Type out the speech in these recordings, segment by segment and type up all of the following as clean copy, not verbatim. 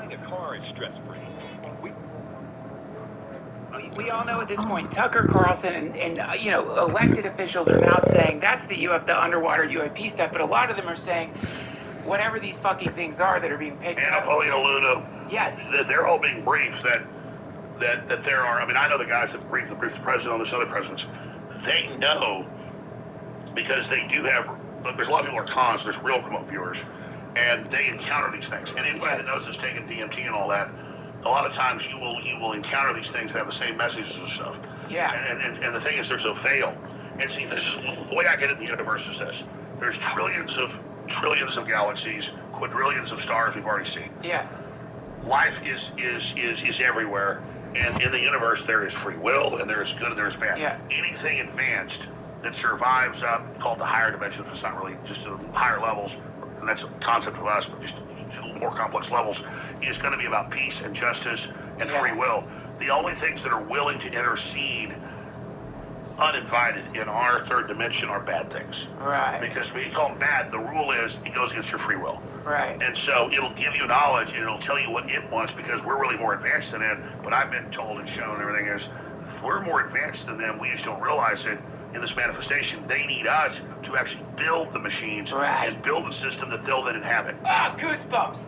buying a car is stress-free. We all know at this point, Tucker Carlson and elected officials are now saying that's the underwater UAP stuff, but a lot of them are saying whatever these fucking things are that are being picked up. Napoleon Luna. Yes. They're all being briefed that there are, I mean, I know the guys that briefed the president on this other presidents. They know because they do have, there's a lot of people who are cons, there's real remote viewers, and they encounter these things. And anybody that knows that's taking DMT and all that, a lot of times you will encounter these things that have the same messages and stuff. Yeah. And the thing is, there's a veil. And see, this is the way I get at the universe is this: there's trillions of galaxies, quadrillions of stars we've already seen. Yeah. Life is everywhere, and in the universe there is free will, and there is good and there is bad. Yeah. Anything advanced that survives up, called the higher dimensions, it's not really just higher levels, and that's a concept of us, but just a little more complex levels, is going to be about peace and justice and free will. The only things that are willing to intercede uninvited in our third dimension are bad things. Right. Because when you call them bad, the rule is it goes against your free will. Right. And so it'll give you knowledge and it'll tell you what it wants because we're really more advanced than it. But I've been told and shown and everything is we're more advanced than them. We just don't realize it in this manifestation. They need us to actually build the machines and build the system that they'll then inhabit. Ah, goosebumps.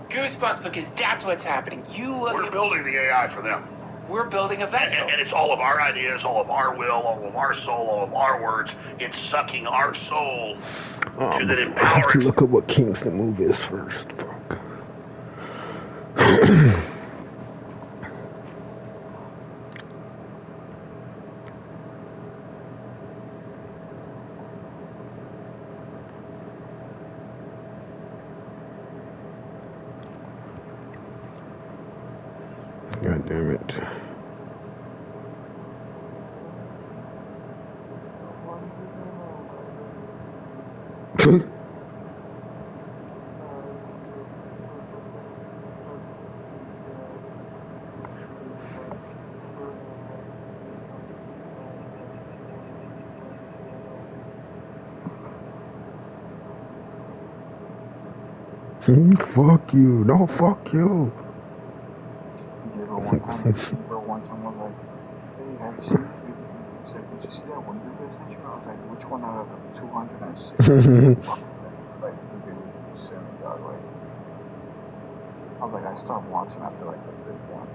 Goosebumps, because that's what's happening. We're building the AI for them. We're building a vessel. And it's all of our ideas, all of our will, all of our soul, all of our words. It's sucking our soul to that empower. I have to look at what King's the movie is first. Fuck. God damn it. Fuck you. No, fuck you. One time was like, hey, have you seen it? He said, did you see that one video I sent you? I was like, which one out of the 206? Like, the video you sent me, dog. Like, I was like, I stopped watching after like the fifth one.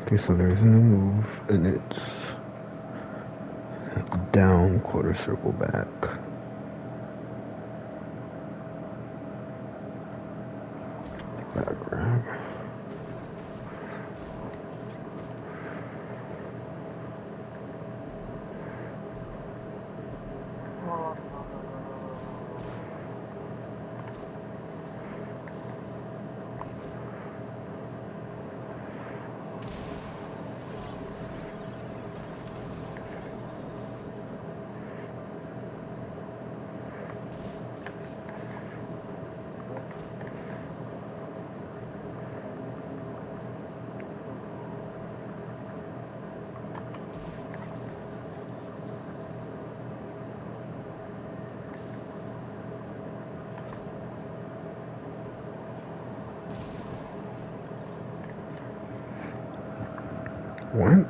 Okay, so there's a new move, and it's down quarter circle back. Back grab. What?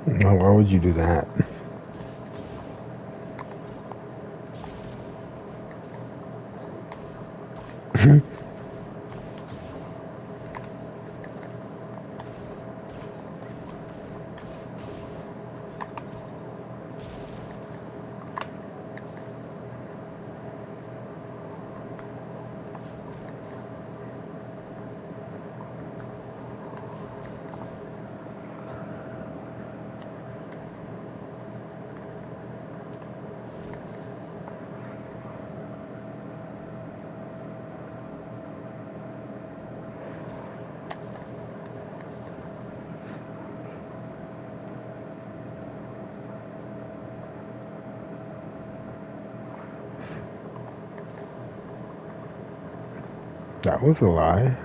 No, why would you do that? That was a lie.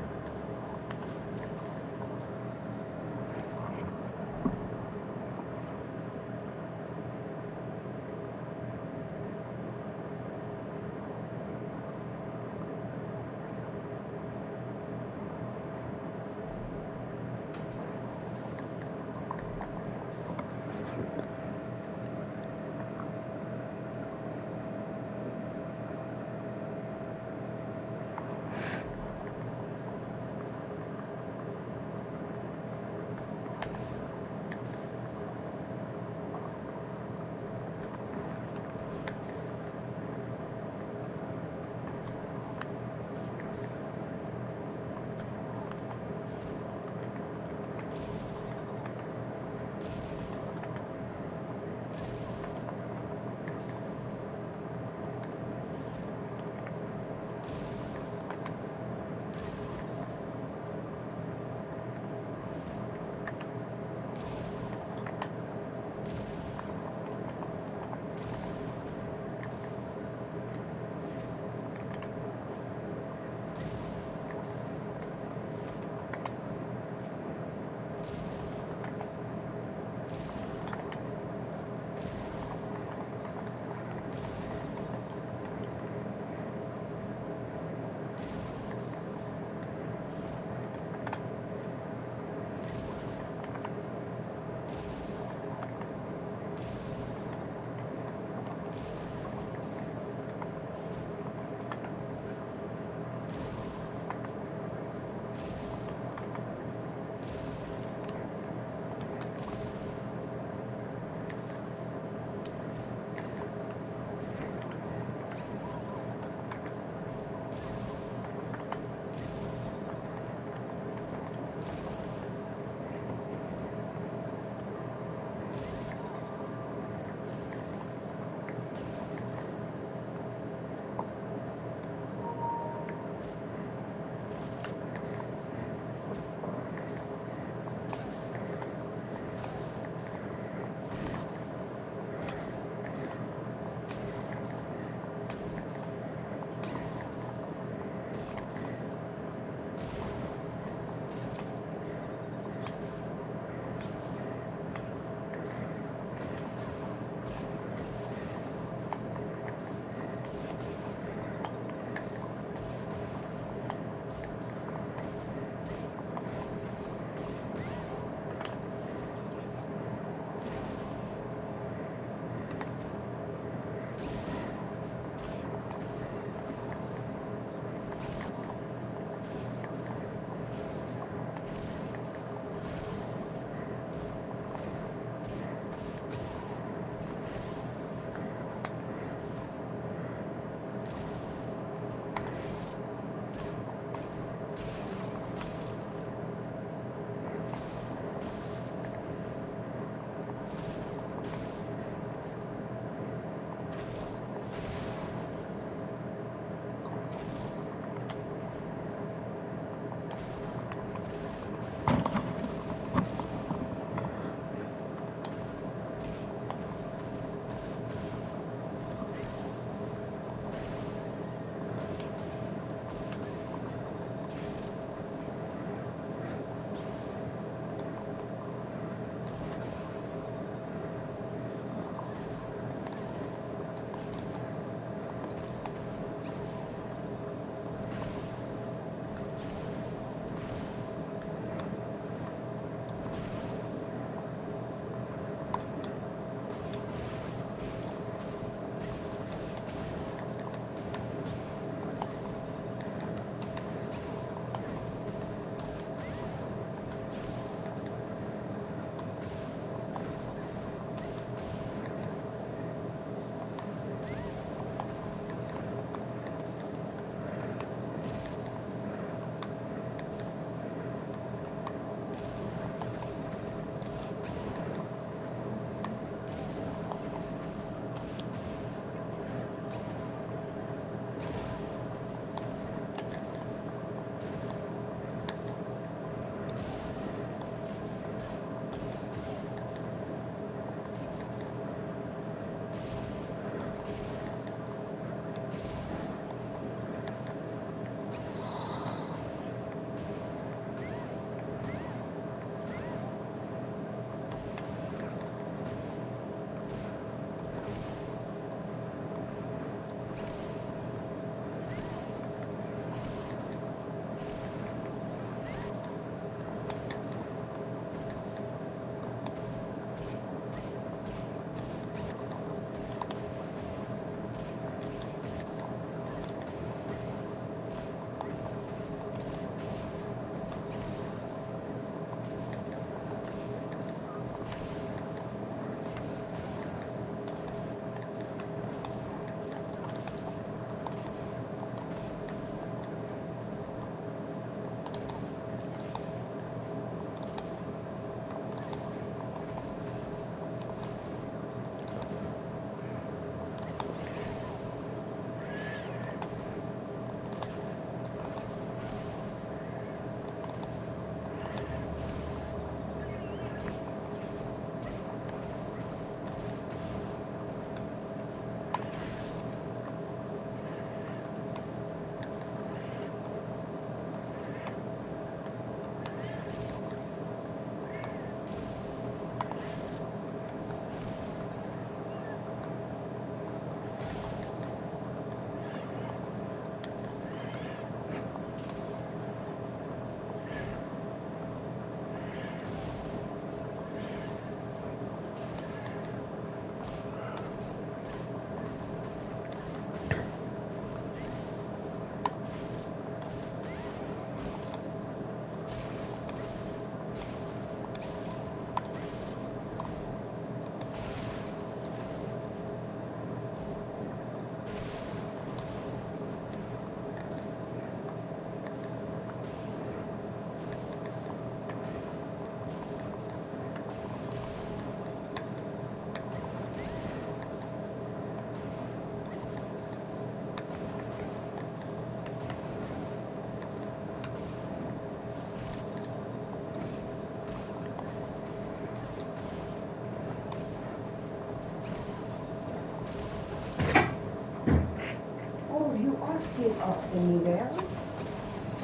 Oh, in there?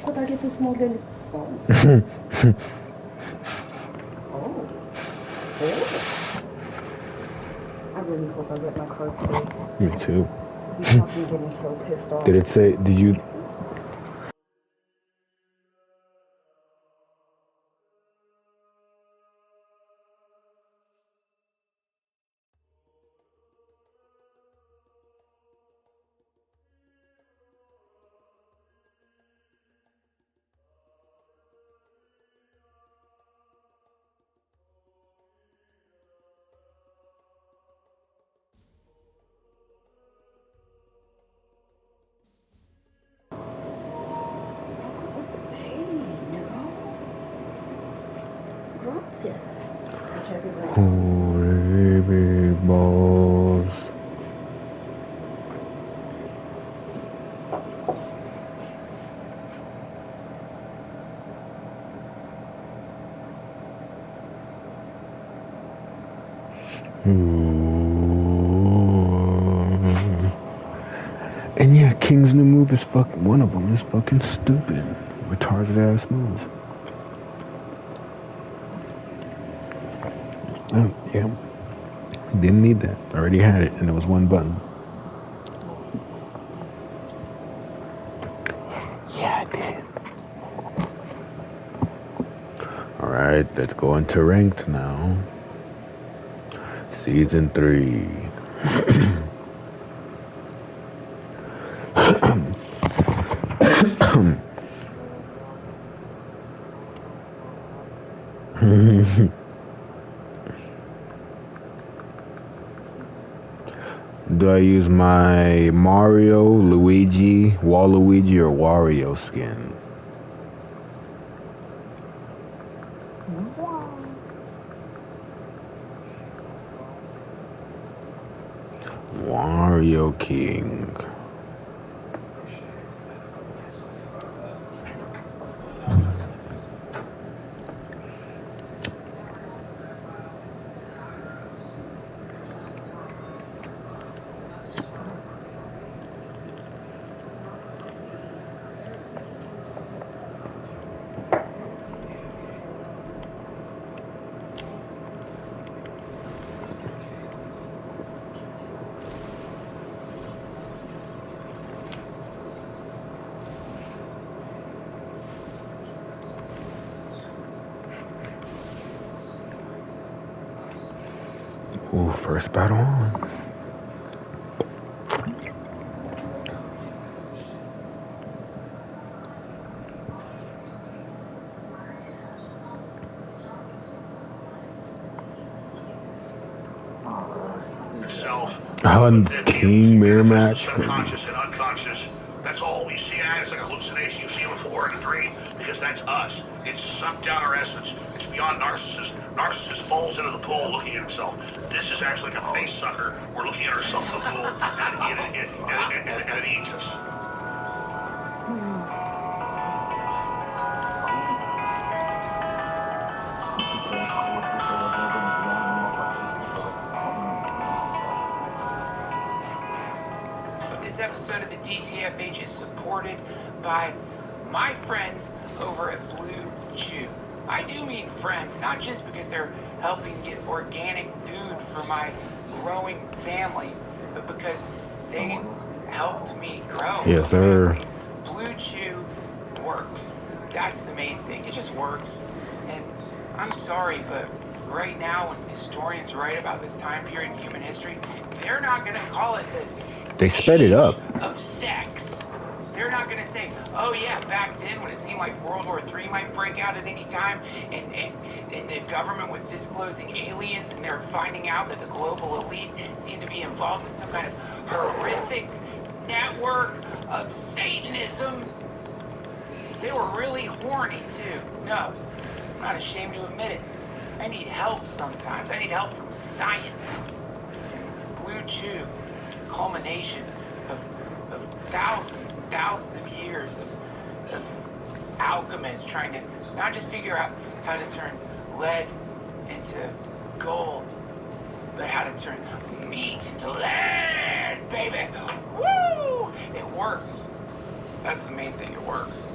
Could I get a small little... Oh. Oh. Oh. I really hope I get my car today. Me too. He's fucking getting so pissed off. Did it say, did you... Oh, baby balls. And yeah, King's new move is fucking, one of them is fucking stupid. Retarded ass move. Oh, yeah. Didn't need that. Already had it, and it was one button. Yeah, I did. Alright, let's go into ranked now. Season 3. Do I use my Mario, Luigi, Waluigi, or Wario skin? Wario King. Ooh, first battle on. Yourself. King mirror match. Subconscious and unconscious. That's all we see as like a hallucination. You see it before in a dream because that's us. It's sucked down our essence. It's beyond narcissist. Narcissist falls into the pool looking at himself. This is actually like a face sucker. We're looking at ourselves in the pool and it eats us. This episode of the DTFH is supported by my friends over at Blue Chew. I do mean friends, not just because they're helping get organic food for my growing family, but because they helped me grow. Yes, sir. Blue Chew works. That's the main thing. It just works. And I'm sorry, but right now, when historians write about this time period in human history, they're not going to call it the They sped it up. Of sex. They're not going to say, oh yeah, back then when it seemed like World War III might break out at any time and the government was disclosing aliens and they're finding out that the global elite seemed to be involved in some kind of horrific network of Satanism. They were really horny too. No, I'm not ashamed to admit it. I need help sometimes. I need help from science. Blue Chew, culmination of thousands and thousands of years of alchemists trying to not just figure out how to turn lead into gold, but how to turn meat into lead, baby. Woo! It works. That's the main thing, it works.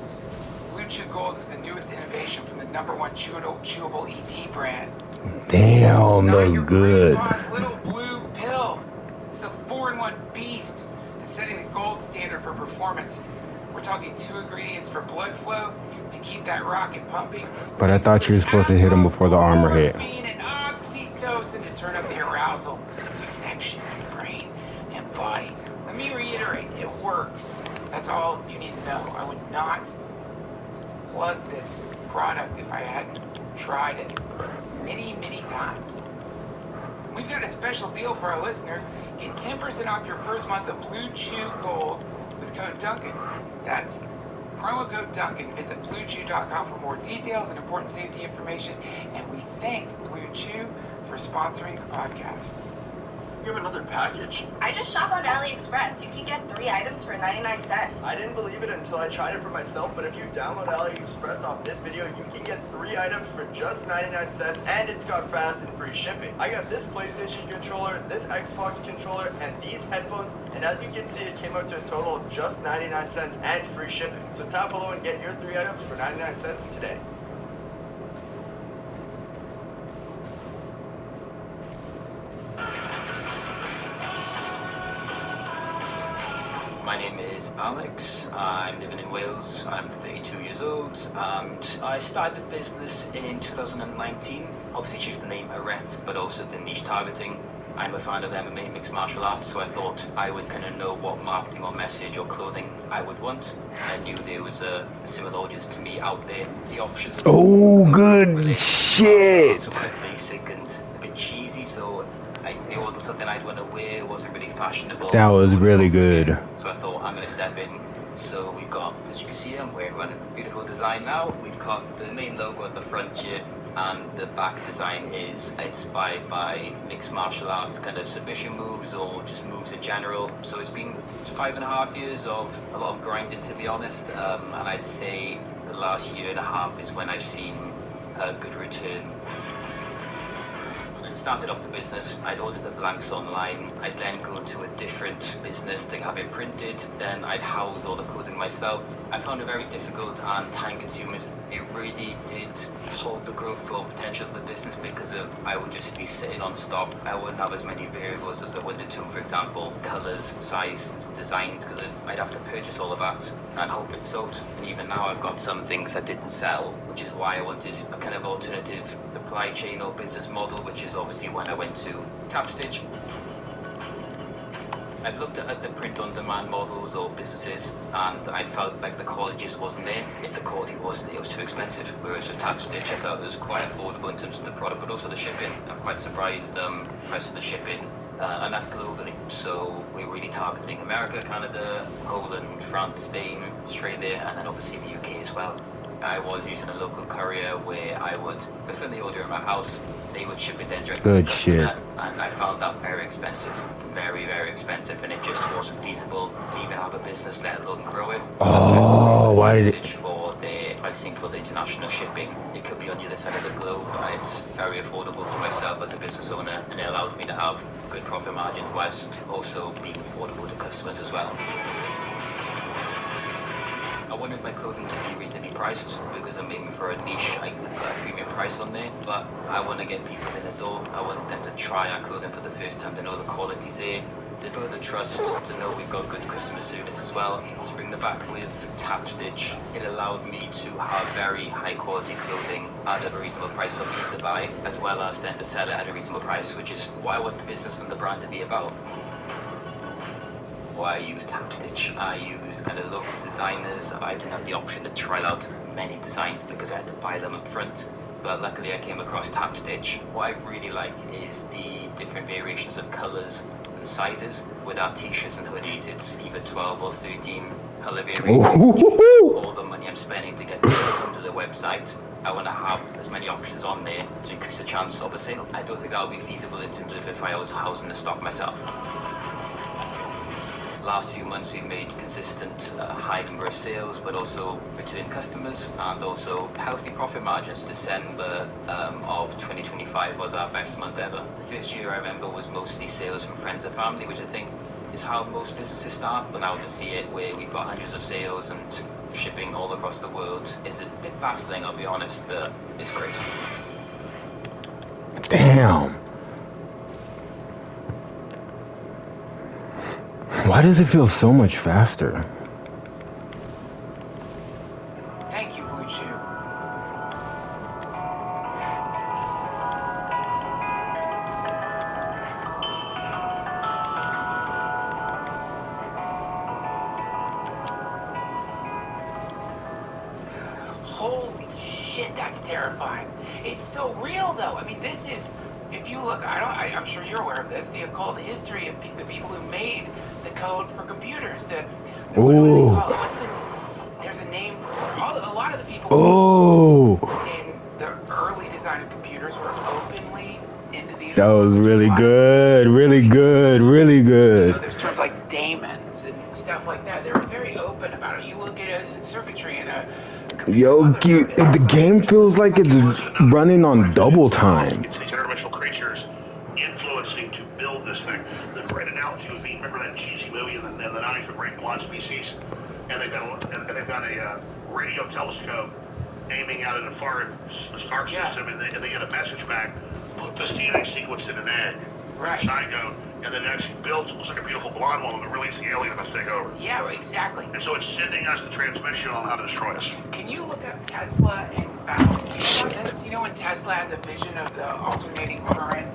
Blue Chew Gold is the newest innovation from the #1 chewable ED brand. Damn, It's not that's your good. grandpa's little blue pill. It's the 4-in-1 beast. It's setting the gold standard for performance. We're talking 2 ingredients for blood flow to keep that rocket pumping. But I thought you were supposed to hit him before the armor hit. Morphine and oxytocin to turn up the arousal, connection in the brain and body. Let me reiterate, it works. That's all you need to know. I would not plug this product if I hadn't tried it many, many times. We've got a special deal for our listeners. Get 10% off your first month of Blue Chew Gold with code Duncan. That's promo code Duncan. Visit BlueChew.com for more details and important safety information. And we thank Blue Chew for sponsoring the podcast. You have another package. I just shop on AliExpress. You can get 3 items for 99 cents. I didn't believe it until I tried it for myself, but if you download AliExpress off this video, you can get 3 items for just 99 cents, and it's got fast and free shipping. I got this PlayStation controller, this Xbox controller, and these headphones, and as you can see, it came out to a total of just 99 cents and free shipping. So tap below and get your 3 items for 99 cents today. My name is Alex. I'm living in Wales. I'm 32 years old, and I started the business in 2019. Obviously, choose the name Arete, but also the niche targeting. I'm a fan of MMA, mixed martial arts, so I thought I would kind of know what marketing or message or clothing I would want. I knew there was a similar audience to me out there. The options. Oh, good shit. So quite basic and a bit cheesy, so it wasn't something I'd want to wear. It wasn't really fashionable. That was really good. So I thought I'm going to step in. So we've got, as you can see, I'm wearing a beautiful design now. We've got the main logo at the front here, and the back design is inspired by mixed martial arts kind of submission moves or just moves in general. So it's been 5.5 years of a lot of grinding, to be honest. And I'd say the last 1.5 years is when I've seen a good return. Started off the business, I'd order the blanks online, I'd then go to a different business to have it printed, then I'd house all the clothing myself. I found it very difficult and time consuming. It really did hold the growth or potential of the business because of I would just be sitting on stock. I wouldn't have as many variables as I wanted to, for example, colours, sizes, designs, because I'd have to purchase all of that and hope it sold. And even now I've got some things that didn't sell, which is why I wanted a kind of alternative supply chain or business model, which is obviously when I went to TapStitch. I've looked at the print-on-demand models or businesses, and I felt like the quality just wasn't there. If the quality wasn't, it was too expensive. Whereas with TapStitch, I felt it was quite affordable in terms of the product, but also the shipping. I'm quite surprised the price of the shipping, and that's globally. So we're really targeting America, Canada, Poland, France, Spain, Australia, and then obviously the UK as well. I was using a local courier where I would fulfill the order at my house. They would ship it then directly to the customer, and I found that very expensive, very, very expensive, and it just wasn't feasible to even have a business, let alone grow it. Oh, why did it? For the pricing for the international shipping, it could be on the other side of the globe, and it's very affordable for myself as a business owner, and it allows me to have good profit margins whilst also being affordable to customers as well. I wanted my clothing to be reasonably priced because I'm aiming for a niche. I put a premium price on there, but I want to get people in the door. I want them to try our clothing for the first time, to know the quality's there, to build the trust, to know we've got good customer service as well. To bring them back with TapStitch, it allowed me to have very high quality clothing at a reasonable price for me to buy, as well as then to sell it at a reasonable price, which is what I want the business and the brand to be about. I used TapStitch. I used kind of local designers. I didn't have the option to try out many designs because I had to buy them up front. But luckily I came across TapStitch. What I really like is the different variations of colours and sizes. With our t-shirts and hoodies, it's either 12 or 13 colour variations. All the money I'm spending to get people onto the website, I want to have as many options on there to increase the chance of a sale. I don't think that would be feasible in terms of if I was housing the stock myself. Last few months we've made consistent high number of sales, but also return customers and also healthy profit margins. December of 2025 was our best month ever. The first year I remember was mostly sales from friends and family, which I think it's how most businesses start, but now to see it where we've got hundreds of sales and shipping all across the world is a bit baffling, I'll be honest, but it's great. Damn. Why does it feel so much faster? Thank you, Blue Chew. Holy shit, that's terrifying. It's so real, though. I mean, this is, if you look, I'm sure you're aware of this, the occult history of the people who made the code for computers. What do they call it? There's a name for a lot of the people in the early design of computers were openly into these. That was really good, really good, really good. You know, there's terms like daemons and stuff like that. They were very open about it. You look at a circuitry and a Yo, the game feels like it's running on double time. It's these interdimensional creatures influencing to build this thing. The great analogy would be, remember that cheesy movie in the 90s with Great Blonde Species? And they've got a radio telescope aiming out at a foreign star system, and they get a message back, put this DNA sequence in an egg, zygote, and then it actually builds, it looks like a beautiful blonde woman that really is the alien that's take over. Yeah, exactly. And so it's sending us the transmission on how to destroy us. Can you look up Tesla and Faust on this? You know when Tesla had the vision of the alternating current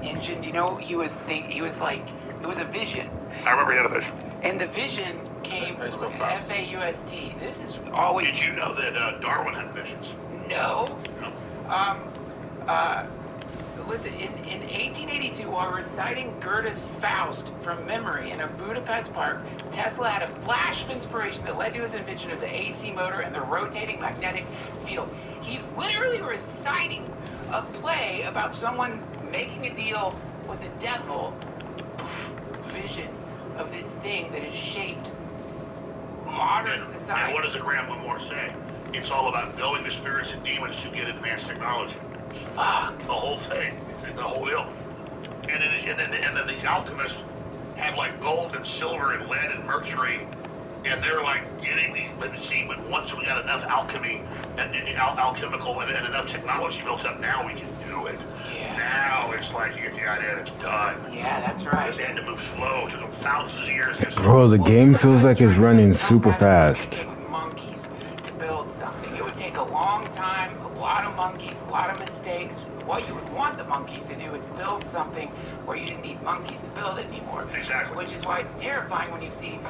engine, you know he was like, it was a vision. I remember he had a vision. And the vision came from F-A-U-S-T. This is always... Did you know that Darwin had visions? No. Listen, in 1882, while reciting Goethe's Faust from memory in a Budapest park, Tesla had a flash of inspiration that led to his invention of the AC motor and the rotating magnetic field. He's literally reciting a play about someone making a deal with the devil. Vision of this thing that has shaped modern society. And what does the Grand Memoir say? It's all about going to spirits and demons to get advanced technology. Fuck. The whole thing. It's the whole deal. And then these alchemists have like gold and silver and lead and mercury, and they're like getting these. But see, but once we got enough alchemy and alchemical and enough technology built up, now we can do it. Yeah. Now it's like you get the idea and it's done. Yeah, that's right. They had to move slow. It took them thousands of years. Bro, the game feels like it's running super fast. Monkeys to build something. It would take a long time, a lot of monkeys, a lot of mistakes. What you would want the monkeys to do is build something where you didn't need monkeys to build it anymore. Exactly. Which is why it's terrifying when you see,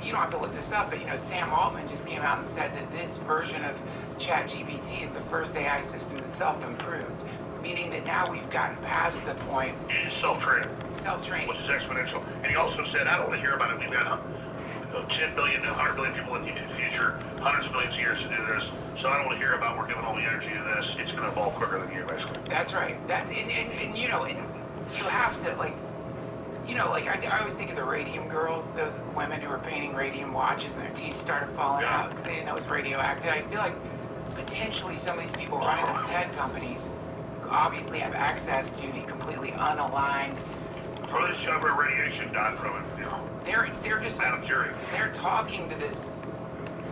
you don't have to look this up, but you know, Sam Altman just came out and said that this version of ChatGPT is the first AI system that's self-improved. Meaning that now we've gotten past the point. It's self-training. Self-training. Which is exponential. And he also said, I don't want to hear about it. We've got 10 billion to 100 billion people in the future, hundreds of millions of years to do this. So I don't want to hear about we're giving all the energy to this. It's going to evolve quicker than you, basically. That's right. And you know, and you have to, like, you know, like I always think of the radium girls, those women who were painting radium watches and their teeth started falling out because they didn't know it was radioactive. I feel like potentially some of these people running those tech companies obviously have access to the completely unaligned. How does radiation die from it? You know? They're just out of curiosity. They're talking to this,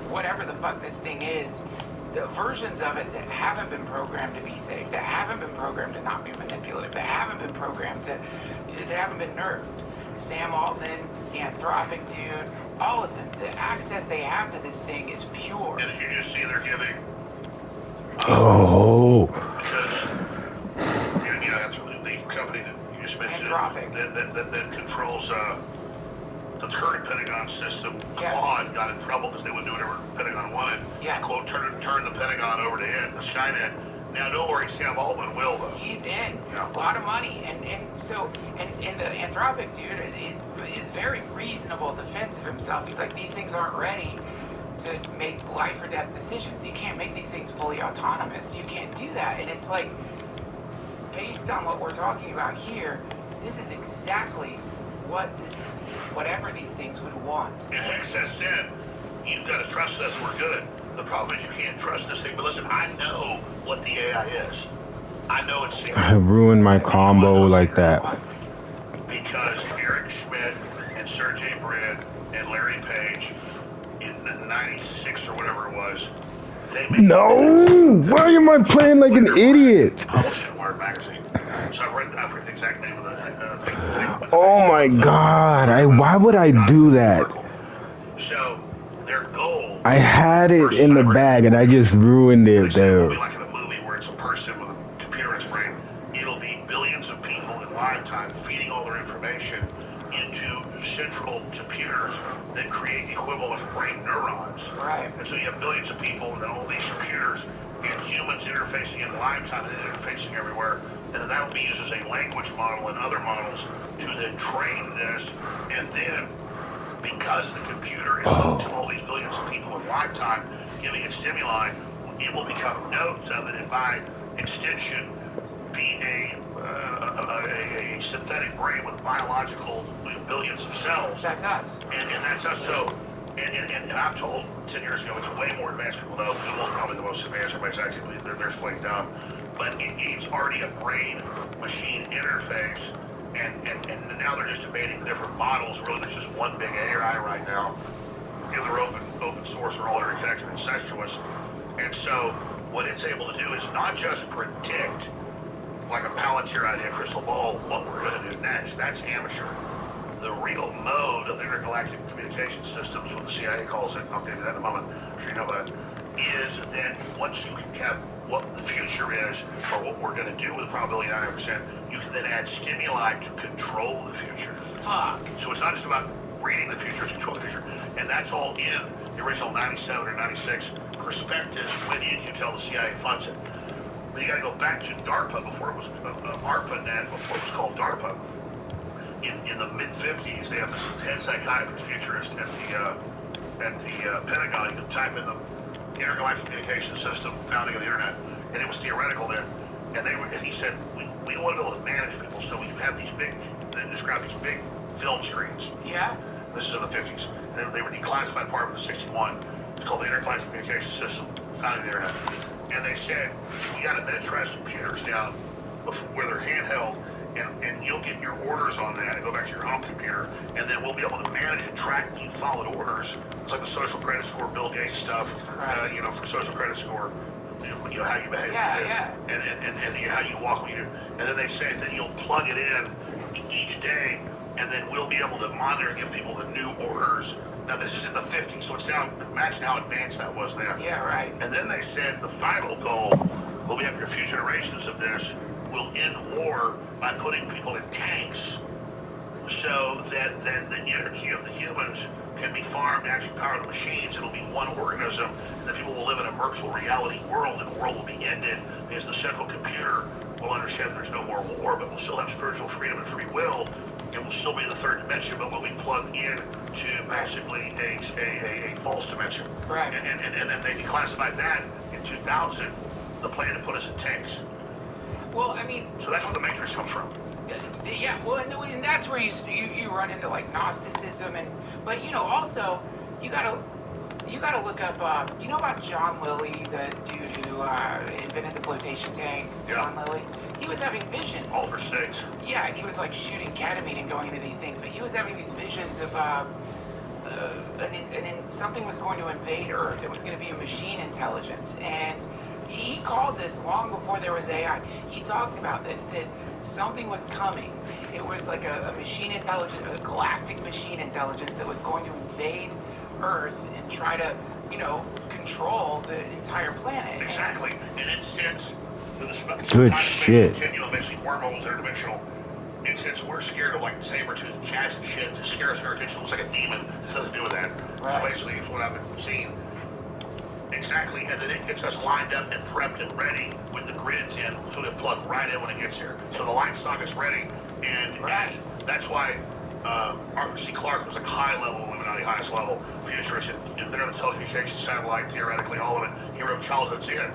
whatever the fuck this thing is, the versions of it that haven't been programmed to be safe, that haven't been programmed to not be manipulative, that haven't been programmed to, that haven't been nerfed. Sam Altman, the Anthropic dude, all of them, the access they have to this thing is pure. And you just see they're giving. Because. Yeah, that's the company that you just mentioned that controls the current Pentagon system. Claude got in trouble because they wouldn't do whatever the Pentagon wanted. Yeah. Quote, turn the Pentagon over to him, the Skynet. Now, don't worry, Sam Altman will, though. He's in. Yeah. A lot of money. And the Anthropic dude is very reasonable defense of himself. He's like, these things aren't ready to make life or death decisions. You can't make these things fully autonomous. You can't do that. And it's like, based on what we're talking about here, this is exactly what whatever these things would want. And Heck says, Sin, you've got to trust us, we're good. The problem is you can't trust this thing. But listen, I know what the AI is. I know it's secret. I ruined my combo like that. Because Eric Schmidt and 96 or whatever it was, they made No! Why am I playing like an idiot? published in Wired magazine. So I forget the exact name of the thing. Oh my god! Why would I do that? So their goal. I had it in the bag and I just ruined it there. Like in a movie where it's a person with a computer in his brain, it'll be billions of people in lifetime feeding all their information into central computers that create equivalent brain neurons. Right. And so you have billions of people and then all these computers and humans interfacing in lifetime and interfacing everywhere. And then that'll be used as a language model and other models to then train this. And then, because the computer is hooked to all these billions of people in lifetime, giving it stimuli, it will become nodes of it, and by extension, be a synthetic brain with biological billions of cells. That's us. And that's us. So, and I'm told 10 years ago it's way more advanced. People know Google's probably the most advanced. Everybody's actually believe they're playing dumb. But it's already a brain-machine interface. And now they're just debating the different models. Really, there's just one big AI right now. The other open source are all interconnected and incestuous. And so what it's able to do is not just predict, like a Palantir idea, crystal ball, what we're going to do next. That's amateur. The real mode of intergalactic communication systems, what the CIA calls it, I'll give you that in a moment, I'm sure you know that, is that once you have what the future is, or what we're going to do with probability 99%, you can then add stimuli to control the future. Fuck. So it's not just about reading the future, it's control the future. And that's all in the original 97 or 96 prospectus when you can tell the CIA funds it. But you got to go back to DARPA before it was ARPANET, before it was called DARPA. In the mid-50s, they have this head psychiatrist futurist at the Pentagon. You can type in the intergalactic communication system, founding of the internet, and it was theoretical then. And he said, we want to be able to manage people, so we have these big, they describe these big film screens. Yeah. This is in the 50s. They were declassified part of the 61. It's called the intergalactic communication system, founding the internet. And they said, we got to miniaturize computers down where they're handheld, and you'll get your orders on that and go back to your home computer, and then we'll be able to manage and track the followed orders. It's like the social credit score, Bill Gates stuff, for social credit score, you know how you behave, and how you walk when you do. And then they say then you'll plug it in each day, and then we'll be able to monitor and give people the new orders. Now, this is in the 50s, so it's now, imagine how advanced that was then. Yeah, right. And then they said the final goal will be after a few generations of this, will end war by putting people in tanks so that then the energy of the humans can be farmed to actually power the machines. It'll be one organism, and then people will live in a virtual reality world, and the world will be ended because the central computer will understand there's no more war, but we'll still have spiritual freedom and free will. It will still be the third dimension, but we'll be plugged in to basically a false dimension. Right. And then they declassified that in 2000, the plan to put us in tanks. Well, I mean... So that's where the Matrix comes from. Yeah, well, and that's where you run into, like, Gnosticism, but, you know, also, you gotta look up, you know about John Lilly, the dude who invented the flotation tank? Yeah. John Lilly? He was having visions. Alter states. Yeah, and he was like shooting ketamine and going into these things, but he was having these visions of something was going to invade Earth. It was going to be a machine intelligence, and he called this long before there was AI. He talked about this, that something was coming. It was like a machine intelligence, a galactic machine intelligence that was going to invade Earth and try to, you know, control the entire planet. Exactly. And it sends through the good shit. Continuum, basically wormholes, interdimensional. And since we're scared of like saber-toothed cats and shit, to scare us in our attention looks like a demon. This doesn't do with that. Right. So basically, it's what I've been seeing. Exactly, and then it gets us lined up and prepped and ready with the grids in, so it plug right in when it gets here. So the light socket's ready, and that's why Arthur C. Clarke was like high-level Illuminati, highest level futurist, inventor of the telecommunications satellite, theoretically, all of it. He wrote Childhood's End,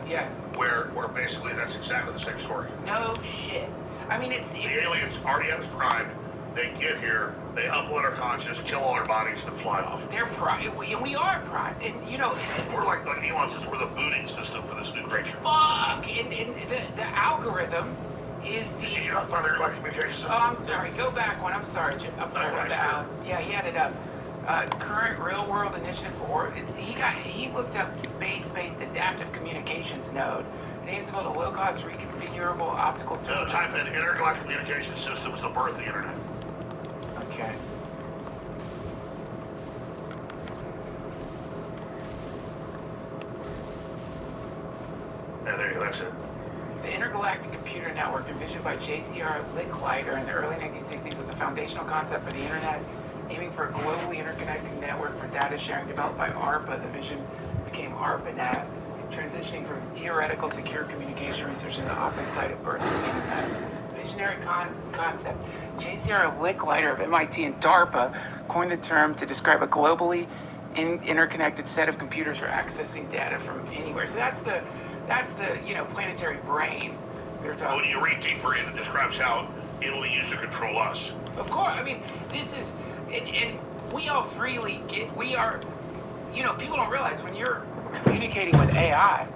where basically that's exactly the same story. No shit. I mean, the aliens already have us primed. They get here, they upload our conscious, kill all our bodies, and fly off. They're primed. We are primed. And, you know... We're like Elon says, we're the booting system for this new creature. Fuck! And the algorithm is the... Did you not find their like communication system? Oh, I'm sorry. Go back one. I'm sorry. I'm sorry about that. Yeah, he had it up. Current real-world initiative for he looked up space-based adaptive communications node. It aims to build a low-cost, reconfigurable optical terminal. So type in intergalactic communication systems to birth the internet. Okay. Yeah, there you go. That's it. The intergalactic computer network, envisioned by J.C.R. Licklider in the early 1960s, was a foundational concept for the internet, aiming for a globally interconnected network for data sharing developed by ARPA. The vision became ARPANET, transitioning from theoretical secure communication research to the often cited birth of the internet. Visionary concept. J.C.R. Licklider of MIT and DARPA coined the term to describe a globally interconnected set of computers for accessing data from anywhere. So that's the planetary brain we were talking. When you read deeper in, it describes how it will be used to control us. Of course, I mean, this is, and we all freely people don't realize when you're communicating with AI,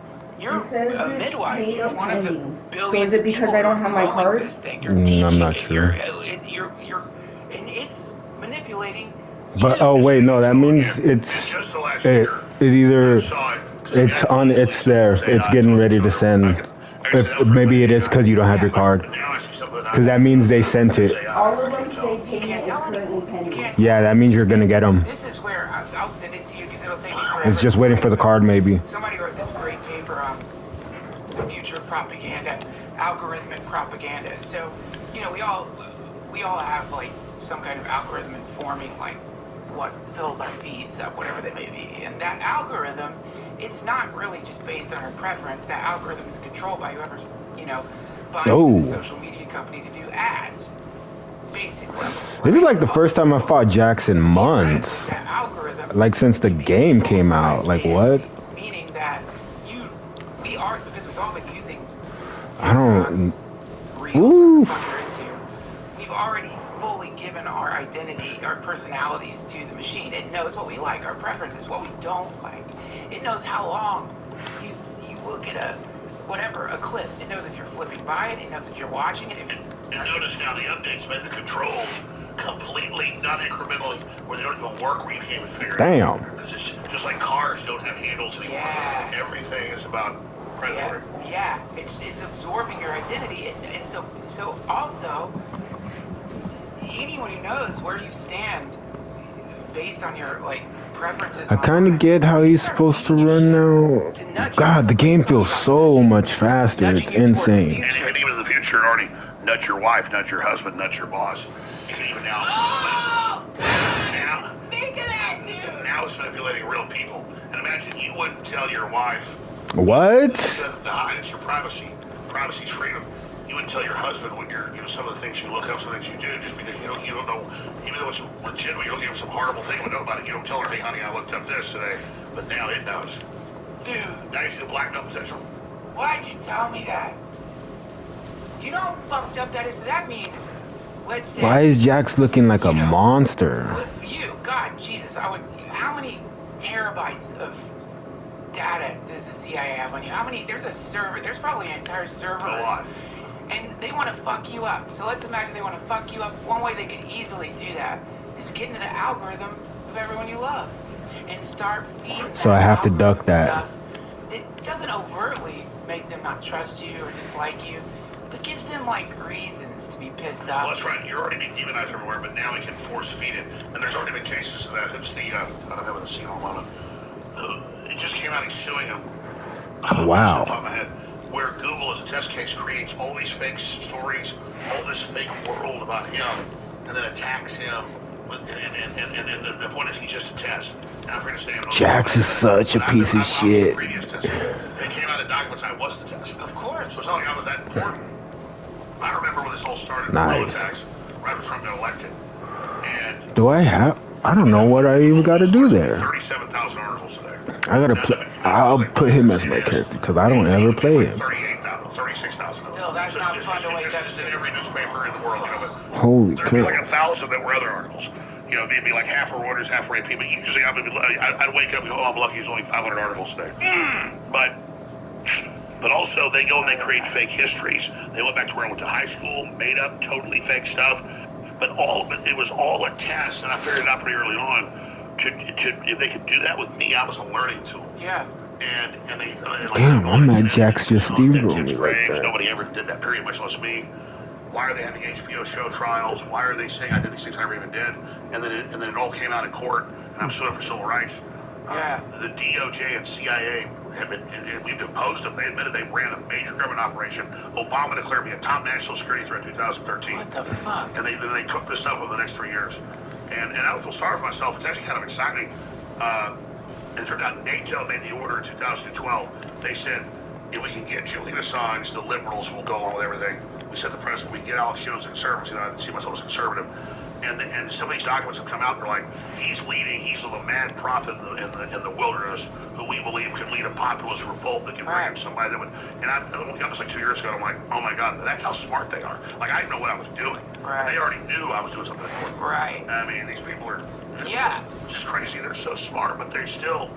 you're a midwife. You're one of the billions. So is it because I don't have my card? This thing. You're teaching I'm not it. sure. And it's manipulating. But oh wait, no, that means it's Just the last it year, either I saw it. it's there, it's getting ready to send. Maybe it is because you don't have your card, because that means they sent it. All of them say payment is currently pending. Yeah, that means you're gonna get them. This is where I'll send it to you because it'll take me forever. It's just waiting for the card, maybe. Somebody wrote this great paper on the future of propaganda, algorithmic propaganda. So, we all have like some kind of algorithm informing like what fills our feeds up, whatever they may be. And that algorithm, it's not really just based on our preference. That algorithm is controlled by whoever's, buying the social media company to do ads. Basically. This is like the first time I fought Jax in months. That algorithm, Like since the game came out. Like what? meaning that we are, because we've all been using I don't. real Oof. we've already fully given our identity, our personalities to the machine. It knows what we like, our preferences, what we don't like. It knows how long you look at a clip. It knows if you're flipping by it. It knows if you're watching it. And notice now the updates made the controls completely, not incrementally, where they don't even work, where you can't even figure it out. Damn. Because it's just like cars don't have handles anymore. Yeah. Everything is about predatory. Yeah. It's absorbing your identity, and so also anyone who knows where you stand based on your preferences. I kind of get how he's supposed to run now. God, the game feels so much faster. It's insane. And you can even in the future already nudge your wife, nudge your husband, nudge your boss. You can even now. Think of that, dude. Now it's manipulating real people. And imagine you wouldn't tell your wife. What? It's your privacy. Privacy's freedom. You wouldn't tell your husband when you're, some of the things you look up, some of the things you do, just because you don't know, even though it's legitimate, you don't give them some horrible thing to know about it. You don't tell her, hey, honey, I looked up this today. But now it knows. Dude. Now you see the black belt potential. Why'd you tell me that? Do you know how fucked up that is? So that means, let's say... Why is Jax looking like a monster? God, Jesus, how many terabytes of data does the CIA have on you? There's a server, there's probably an entire server. A lot. And they want to fuck you up. So let's imagine they want to fuck you up. One way they can easily do that is get into the algorithm of everyone you love and start feeding. So I have to duck that. Stuff. It doesn't overtly make them not trust you or dislike you, but gives them reasons to be pissed off. Well, that's right. You're already being demonized everywhere, but now we can force feed it. And there's already been cases of that. It's the I don't have the scene on moment. It just came out. He's suing him. Wow. Off the top of my head. Where Google, as a test case, creates all these fake stories, all this fake world about him, and then attacks him. And the point is, he's just a test. And I'm going to say, Jax is such a piece of shit. It came out in documents I was the test. Of course. So it's not like I was that important. I remember when this all started. Nice. Attacks, right when Trump got elected. And Do I have? I don't know what I even got to do there. 37,000 articles there. I gotta play. I'll put him as my character because I don't ever play him. 38,000, 36,000. Still, that's not fun to wake up It's to. in every newspaper in the world. But Holy there'd be like crap. 1,000 that were other articles. It'd be like half for Reuters, half for AP. But usually I'd wake up and go, oh, I'm lucky there's only 500 articles today. But also they go and they create fake histories. They went back to where I went to high school, made up totally fake stuff. But it was all a test, and I figured it out pretty early on. if they could do that with me, I was a learning tool. Yeah. And they like, Damn, I'm mad Jax just steamrolled me like that. Nobody ever did that, period, much less me. Why are they having HBO show trials? Why are they saying I did these things I never even did? And then it all came out in court, and I'm suing for civil rights. Yeah. The DOJ and CIA have been, we've deposed them. They admitted they ran a major government operation. Obama declared me a top national security threat in 2013. What the fuck? And they took this up over the next 3 years. And I don't feel sorry for myself. It's actually kind of exciting. It turned out NATO made the order in 2012. They said, if we can get Julian Assange, the liberals will go along with everything. We said the president, we can get Alex Jones, the conservatives. I didn't see myself as conservative. And some of these documents have come out. They're like, he's the mad prophet in the wilderness who we believe could lead a populist revolt that can bring in somebody that would. And I only got this like 2 years ago. And I'm like, oh my God, that's how smart they are. Like I didn't know what I was doing. Right. They already knew I was doing something important. Right. I mean, these people are. Yeah. It's just crazy. They're so smart, but they still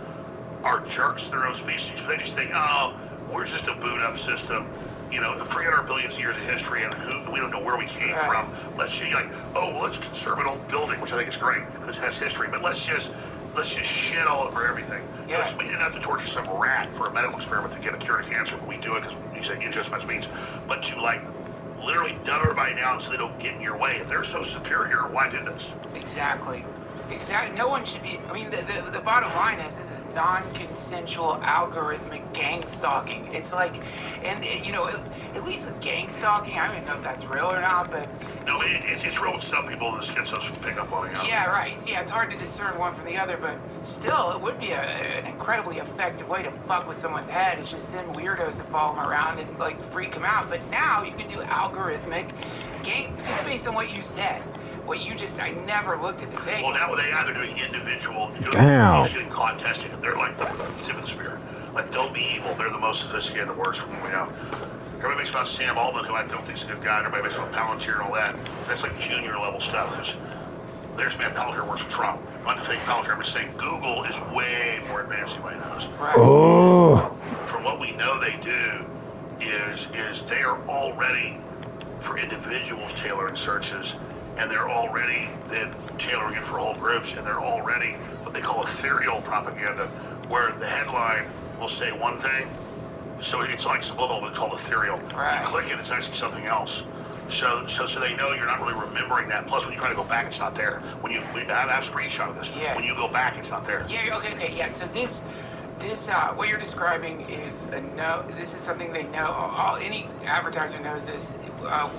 are jerks to their own species. They just think, oh, we're just a boot up system. You know, 300 billion years of history, and we don't know where we came from. Let's see, like, let's conserve an old building, which I think is great because it has history. But let's just shit all over everything. Yeah. We didn't have to torture some rat for a medical experiment to get a cure to cancer. We do it because you say injustice means, but to like literally dumb everybody down so they don't get in your way. If they're so superior, why do this? Exactly. No one should be. I mean, the bottom line is this is non-consensual algorithmic gang stalking. It's like, and you know, at least with gang stalking, I don't even know if that's real or not, but no, it's real with some people. The schizos pick up on it. Yeah, right. Yeah, it's hard to discern one from the other, but still, it would be an incredibly effective way to fuck with someone's head. Is just send weirdos to follow them around and like freak them out. But now you can do algorithmic gang just based on what you said. What you just, I never looked at this age. Well, now with AI, they're doing individual. Damn. Who's getting caught testing. They're like the tip of the spear. Like, don't be evil. They're the most sophisticated, the worst from what we know. Everybody makes about Sam Altman, who I don't think is a good guy. Everybody makes about Palantir and all that. That's like junior level stuff. Because there's man Palantir works with Trump. I'm not saying Palantir. I'm just saying Google is way more advanced than anybody knows. Right. Oh. From what we know, they do is they are already for individuals tailoring searches. And they're already tailoring it for whole groups, and they're already what they call ethereal propaganda, where the headline will say one thing, so it's like subliminal, but called ethereal. Right. You click it, it's actually something else. So they know you're not really remembering that. Plus, when you try to go back, it's not there. When you I have a screenshot of this. Yeah. When you go back, it's not there. Yeah. Okay. Yeah. So this what you're describing is this is something they know. Any advertiser knows this.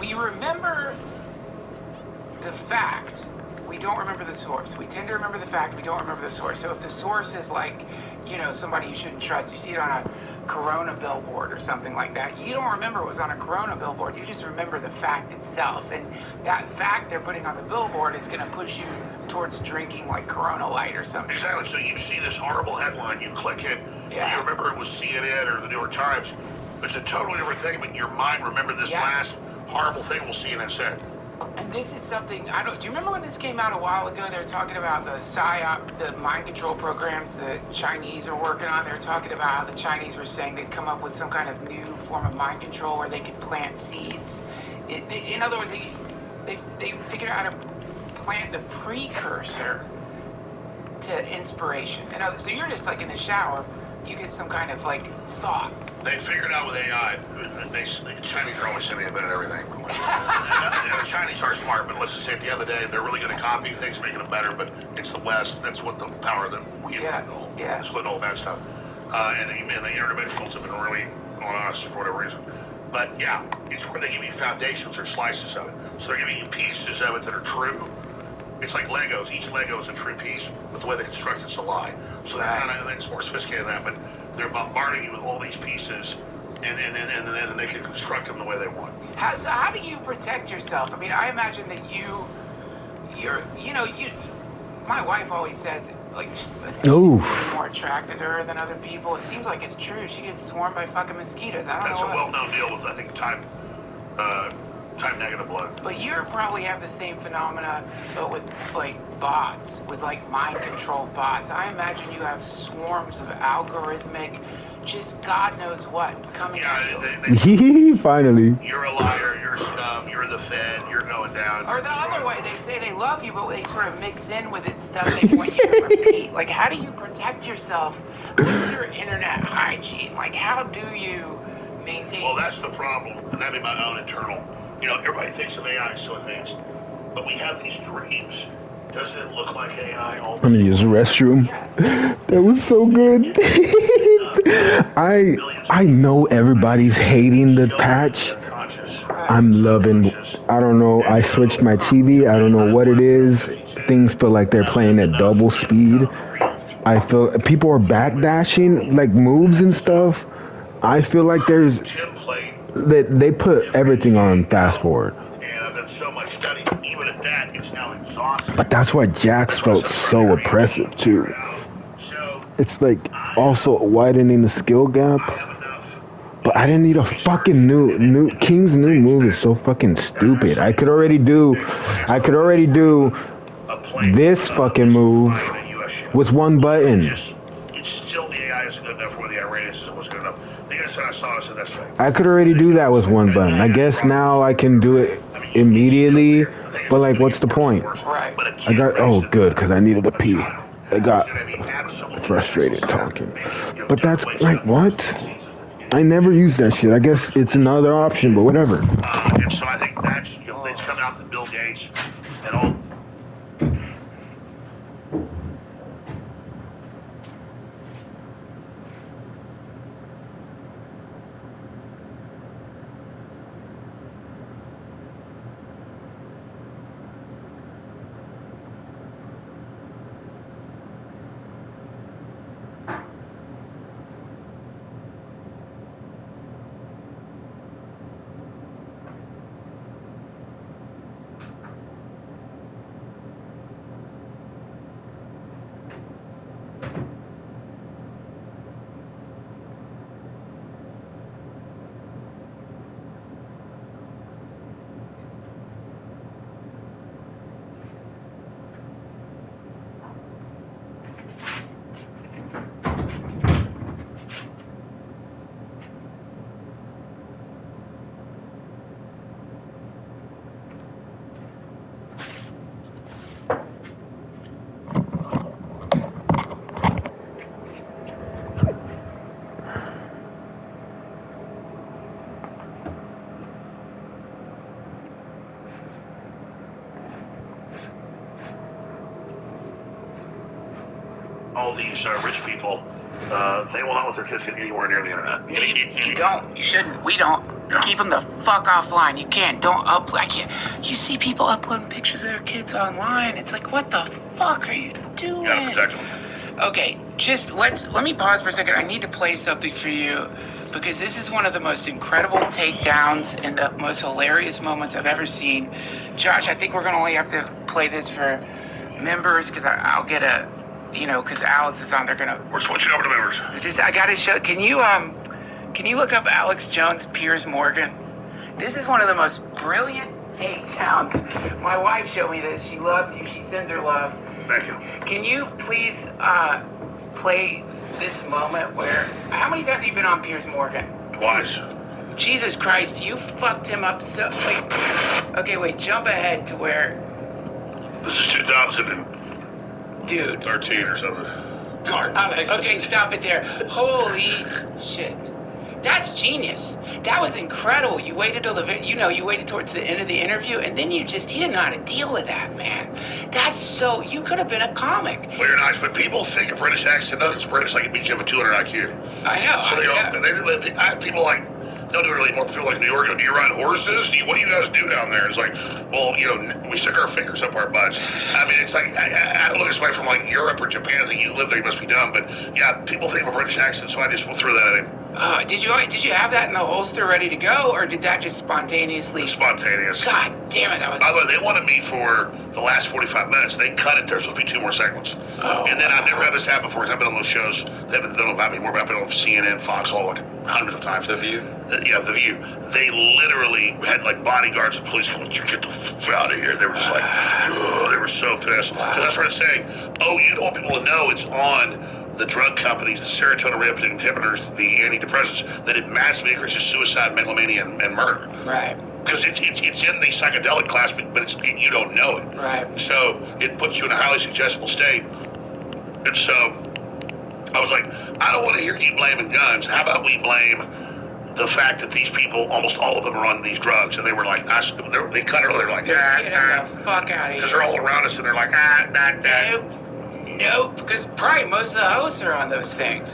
We remember the fact, we don't remember the source. We tend to remember the fact, we don't remember the source. So if the source is like, you know, somebody you shouldn't trust, you see it on a Corona billboard or something like that, you don't remember it was on a Corona billboard, you just remember the fact itself. And that fact they're putting on the billboard is going to push you towards drinking like Corona Light or something. Exactly. So you see this horrible headline, you click it, you remember it was CNN or the New York Times. It's a totally different thing, but your mind remembered this last horrible thing CNN said. And this is something, do you remember when this came out a while ago? They were talking about the PSYOP, the mind control programs the Chinese are working on. They were talking about how the Chinese were saying they'd come up with some kind of new form of mind control where they could plant seeds. In other words, they figured out how to plant the precursor to inspiration. So you're just like in the shower, you get some kind of like thought. They figured out with AI, the Chinese are always saying they invented everything. The Chinese are smart, but let's just say at the end of the day, they're really good at copying things, making them better, but it's the West, that's what the power that we have. It's putting all that stuff. And the interdimensionals have been really on us for whatever reason. But yeah, it's where they give you foundations or slices of it. So they're giving you pieces of it that are true. It's like Legos. Each Lego is a true piece, but the way they construct it's a lie. So it's more sophisticated than that, but they're bombarding you with all these pieces, and then they can construct them the way they want. So how do you protect yourself? I mean, I imagine that my wife always says, like, more attracted to her than other people. It seems like it's true. She gets swarmed by fucking mosquitoes. That's a well-known deal with, I think, time negative blood. But you probably have the same phenomena, but with like bots, with like mind control bots. I imagine you have swarms of algorithmic just God knows what coming at you. Finally. You're a liar, you're scum, you're the Fed, you're going down. Or the other way, they say they love you, but they sort of mix in with it stuff they want you to repeat. Like, how do you protect yourself? What's your internet hygiene? Like, how do you maintain... Well, that's the problem, and that'd be my own internal. You know, everybody thinks of AI is so advanced, but we have these dreams. Doesn't it look like AI? I'm gonna use the restroom. That was so good. I know everybody's hating the patch. I'm loving. I don't know. I switched my TV. I don't know what it is. Things feel like they're playing at double speed. I feel people are backdashing like moves and stuff. I feel like there's that they put everything on fast forward. So much study, even at that, it's now exhausting. But that's why Jax felt so oppressive too. It's like also widening the skill gap. But I didn't need a fucking new King's new move is so fucking stupid. I could already do this fucking move with one button. It's still the AI isn't good enough, or the Iranian system was good enough. The guys that I saw said that's right. I could already do that with one button. I guess now I can do it immediately, but like, what's the point? I got good, because I needed to pee. I got frustrated talking, but that's like what? I never use that shit. I guess it's another option, but whatever. And so I think that's it's coming out to Bill Gates and all. All these rich people, they will not let their kids get anywhere near the internet. You don't. You shouldn't. We don't. Keep them the fuck offline. You can't. Don't upload. You see people uploading pictures of their kids online. It's like, what the fuck are you doing? You gotta protect them. Okay, just let me pause for a second. I need to play something for you because this is one of the most incredible takedowns and the most hilarious moments I've ever seen. Josh, I think we're gonna only have to play this for members because I'll get a. Because Alex is on, We're switching over to members. I gotta show. Can you look up Alex Jones Piers Morgan? This is one of the most brilliant takedowns. My wife showed me this. She loves you. She sends her love. Thank you. Can you please play this moment where? How many times have you been on Piers Morgan? Twice. Jesus Christ, you fucked him up so. Okay, wait. Jump ahead to where. This is 2000. Dude. 13 or something. Okay, stop it there. Holy shit. That's genius. That was incredible. You waited till you waited towards the end of the interview, and then he didn't know how to deal with that, man. That's so, you could have been a comic. Well, you're nice, but people think a British accent, no, it's British, like it means you have a 200 IQ. I know. So I have people like, don't do it really more. People like New York go, do you ride horses? What do you guys do down there? It's like, well, we stick our fingers up our butts. I mean, it's like, I don't look at somebody from like Europe or Japan and think you live there, you must be dumb. But yeah, people think of a British accent, so I just will throw that at him. Did you have that in the holster ready to go, or did that just spontaneously? Spontaneous. God damn it, that was. By the way, they wanted me for the last 45 minutes. They cut it. There's supposed to be 2 more segments. And then I've never had this happen before because I've been on those shows. They don't know about me more, but I've been on CNN, Fox, all like hundreds of times. The View? Yeah, The View. They literally had like bodyguards and police coming, you get the f out of here. They were just like, they were so pissed. Because I started saying, you don't want people to know it's on the drug companies, the serotonin reuptake inhibitors, the antidepressants, that it massively increases suicide, megalomania, and murder. Right. Because it's in the psychedelic class, but you don't know it. Right. So it puts you in a highly suggestible state. And so I was like, I don't want to hear you blaming guns. How about we blame the fact that these people, almost all of them, are on these drugs? And they were like, they cut her. They're like, Get the fuck out of here. because they're all around us, and they're like, Nope, because probably most of the hosts are on those things.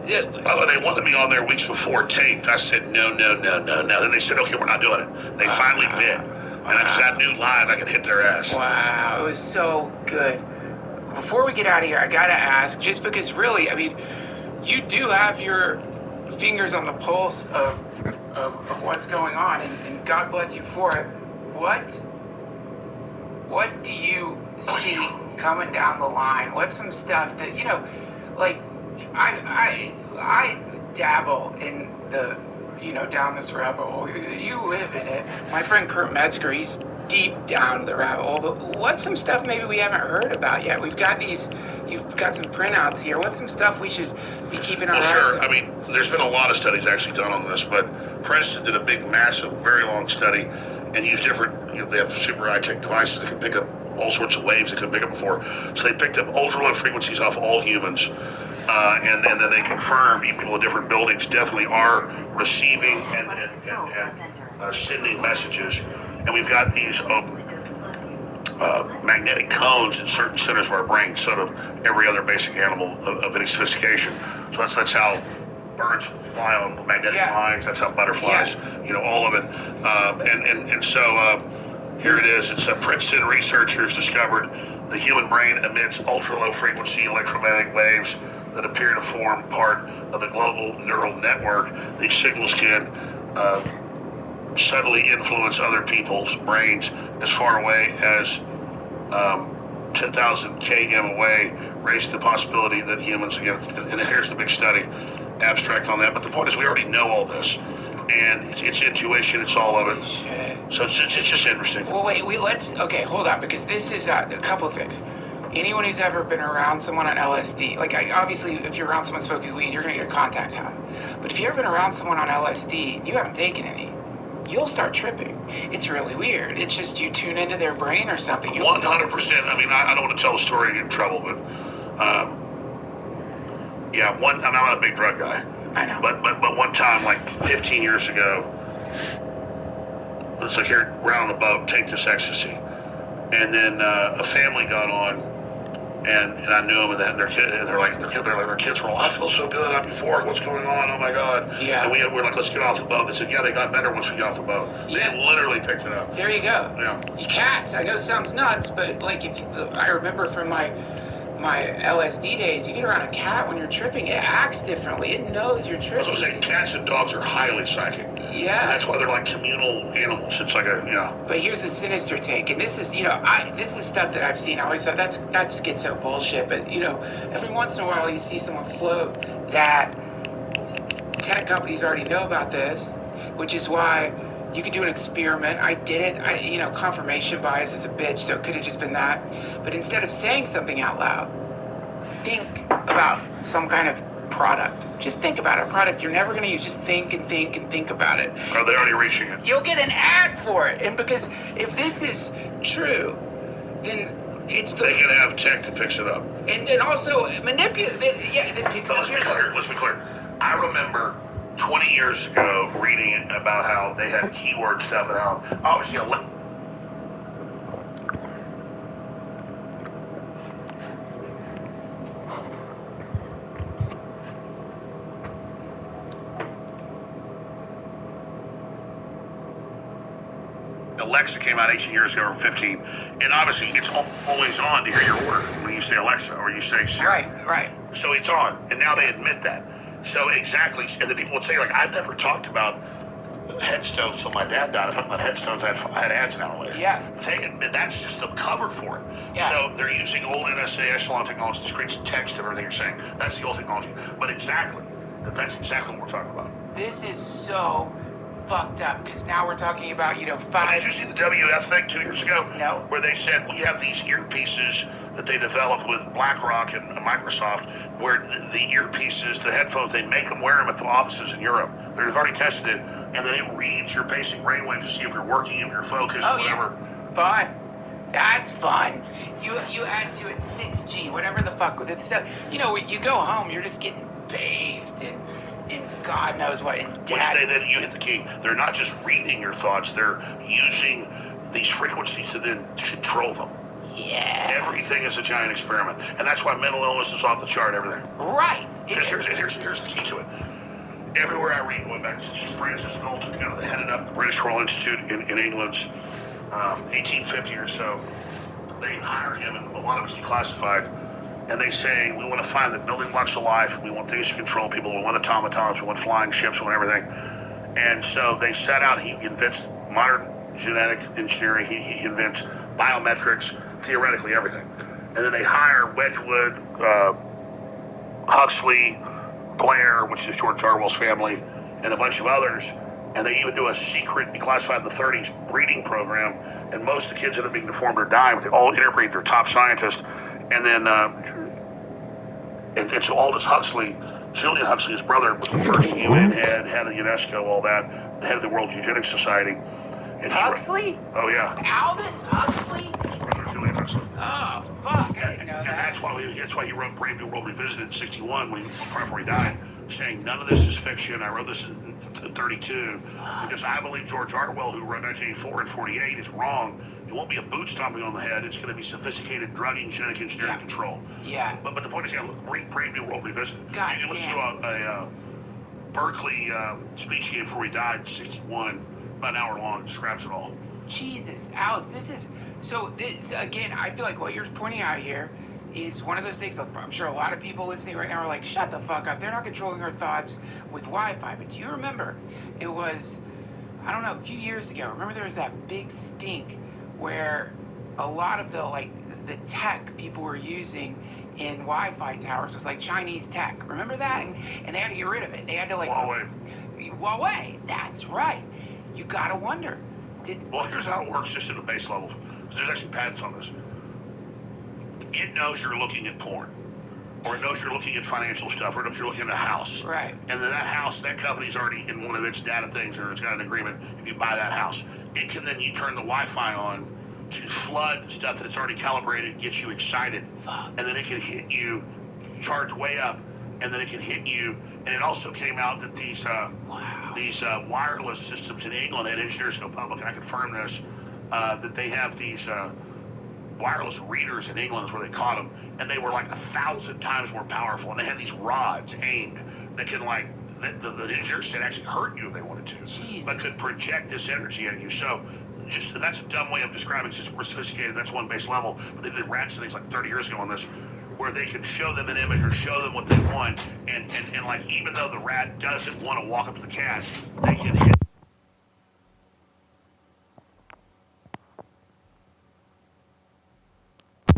Oh, they wanted me on there weeks before taped. I said, no. Then they said, okay, we're not doing it. They finally bit. And I just knew live I could hit their ass. Wow, it was so good. Before we get out of here, I gotta ask, just because really, I mean, you do have your fingers on the pulse of what's going on, and God bless you for it. What do you see coming down the line? What's some stuff that, you know, like, I dabble in the, you know, down this rabbit hole. You live in it. My friend Kurt Metzger, he's deep down the rabbit hole. But what's some stuff maybe we haven't heard about yet? We've got you've got some printouts here. What's some stuff we should be keeping our eyes on? Sure. I mean, there's been a lot of studies actually done on this, but Princeton did a big, massive, very long study and used different, you know, they have super high-tech devices that can pick up all sorts of waves they couldn't pick up before. So they picked up ultra-low frequencies off all humans. And then they confirmed people in different buildings definitely are receiving and sending messages. And we've got these magnetic cones in certain centers of our brain, sort of every other basic animal of any sophistication. So that's how birds fly on magnetic lines. That's how butterflies, you know, all of it. And so here it is. It's Princeton researchers discovered the human brain emits ultra-low frequency electromagnetic waves that appear to form part of the global neural network. These signals can subtly influence other people's brains as far away as 10,000 km away, raising the possibility that humans, again, and here's the big study, abstract on that, but the point is we already know all this. And it's intuition, it's all of it. So it's just interesting. Well, wait, okay, hold on, because this is a couple of things. Anyone who's ever been around someone on LSD, like obviously if you're around someone smoking weed, you're going to get a contact high. But if you've ever been around someone on LSD and you haven't taken any, you'll start tripping. It's really weird. It's just you tune into their brain or something. 100%. I mean, I don't want to tell the story and get in trouble, but I'm not a big drug guy. I know. But one time, like 15 years ago, it's like here, we're on a boat, take this ecstasy. And then a family got on, and I knew them, and their kids were like, I feel so good, I'm euphoric, what's going on, oh my God. Yeah. And we're like, let's get off the boat. They said, yeah, they got better once we got off the boat. Yeah. They literally picked it up. There you go. Yeah. You cats, I know it sounds nuts, but like I remember from my LSD days, you get around a cat when you're tripping, it acts differently. It knows you're tripping. I was saying, cats and dogs are highly psychic. Yeah. And that's why they're like communal animals. It's like But here's the sinister take, and this is, this is stuff that I've seen. I always thought that's schizo bullshit. But every once in a while you see someone float that tech companies already know about this, which is why you could do an experiment. I did it. Confirmation bias is a bitch, so it could have just been that. But instead of saying something out loud, think about some kind of product. Just think about a product you're never going to use. Just think and think and think about it. Are they already reaching it? You'll get an ad for it. And because if this is true, then it's they can have tech to fix it up. And also manipulate. Let's be clear. I remember 20 years ago reading about how they had keyword stuff and how obviously Alexa came out 18 years ago or 15, and obviously it's always on to hear your order when you say Alexa or you say Siri. Right. So it's on, and now they admit that. So exactly, and the people would say, like, I've never talked about headstones till my dad died. I talked about headstones, I had ads now later. Yeah. They admit that's just the cover for it. Yeah. So they're using old NSA echelon technology to screen text and everything you're saying. That's the old technology. But that's exactly what we're talking about. This is so fucked up, because now we're talking about, Did you see the WF thing 2 years ago? No. Where they said, we have these earpieces that they developed with BlackRock and Microsoft, where the earpieces, the headphones, they make them wear them at the offices in Europe. They've already tested it, and then it reads your basic brainwaves to see if you're working, if you're focused, whatever. Yeah. Fun. That's fun. You add to it 6G, whatever the fuck with it. So, you know, when you go home, you're just getting bathed in God knows what. Then you hit the key. They're not just reading your thoughts. They're using these frequencies to then control them. Yeah. Everything is a giant experiment. And that's why mental illness is off the chart, everything. Right. Here's the key to it. Everywhere I read, going back to Francis Galton, they headed up the British Royal Institute in England's 1850 or so. They hire him, and a lot of it's declassified, and they say, we want to find the building blocks of life, we want things to control people, we want automatons, we want flying ships, we want everything. And so they set out, he invents modern genetic engineering, he invents biometrics, theoretically everything. And then they hire Wedgwood, Huxley, Blair, which is George Orwell's family, and a bunch of others, and they even do a secret, declassified in the 30s, breeding program, and most of the kids that are being deformed or dying, they all interbreed, they're top scientists. And then, and so Aldous Huxley, Julian Huxley, his brother, was the first UN head of UNESCO, all that, the head of the World Eugenics Society. And Huxley? Oh, yeah. Aldous Huxley? His brother, Julian Huxley. Oh, fuck, I didn't know that. And that's why he wrote Brave New World Revisited in 61, before he died, saying, none of this is fiction. I wrote this in 32, because I believe George Orwell, who wrote 1984 and 48, is wrong. It won't be a boot stomping on the head. It's going to be sophisticated drugging, genetic engineering control. Yeah. But the point is, read Brave New World Revisited. God you can listen to a Berkeley speech he gave before he died in 61, about an hour long. It describes it all. Jesus, Alex, again, I feel like what you're pointing out here is one of those things. I'm sure a lot of people listening right now are like, shut the fuck up. They're not controlling our thoughts with Wi-Fi. But do you remember, it was, I don't know, a few years ago, remember there was that big stink where a lot of the tech people were using in Wi-Fi towers was like Chinese tech. Remember that? And they had to get rid of it. They had to Huawei. That's right. You gotta wonder. Well, here's how it works just at the base level. There's actually patents on this. It knows you're looking at porn, or it knows you're looking at financial stuff, or it knows you're looking at a house. Right. And then that house, that company's already in one of its data things, or it's got an agreement. If you buy that house, it can then you turn the Wi-Fi on to flood stuff that it's already calibrated, gets you excited, and then it can hit you, charge way up, and then it can hit you. And it also came out that these wireless systems in England, and engineers go public, and I confirm this, that they have these wireless readers in England is where they caught them, and they were like 1,000 times more powerful, and they had these rods aimed that can the engineers said actually hurt you if they wanted to. Jesus. But could project this energy at you. So that's a dumb way of describing it, since we're sophisticated, that's one base level, but they did rat studies like 30 years ago on this, where they can show them an image or show them what they want, and like, even though the rat doesn't want to walk up to the cat, they can hit.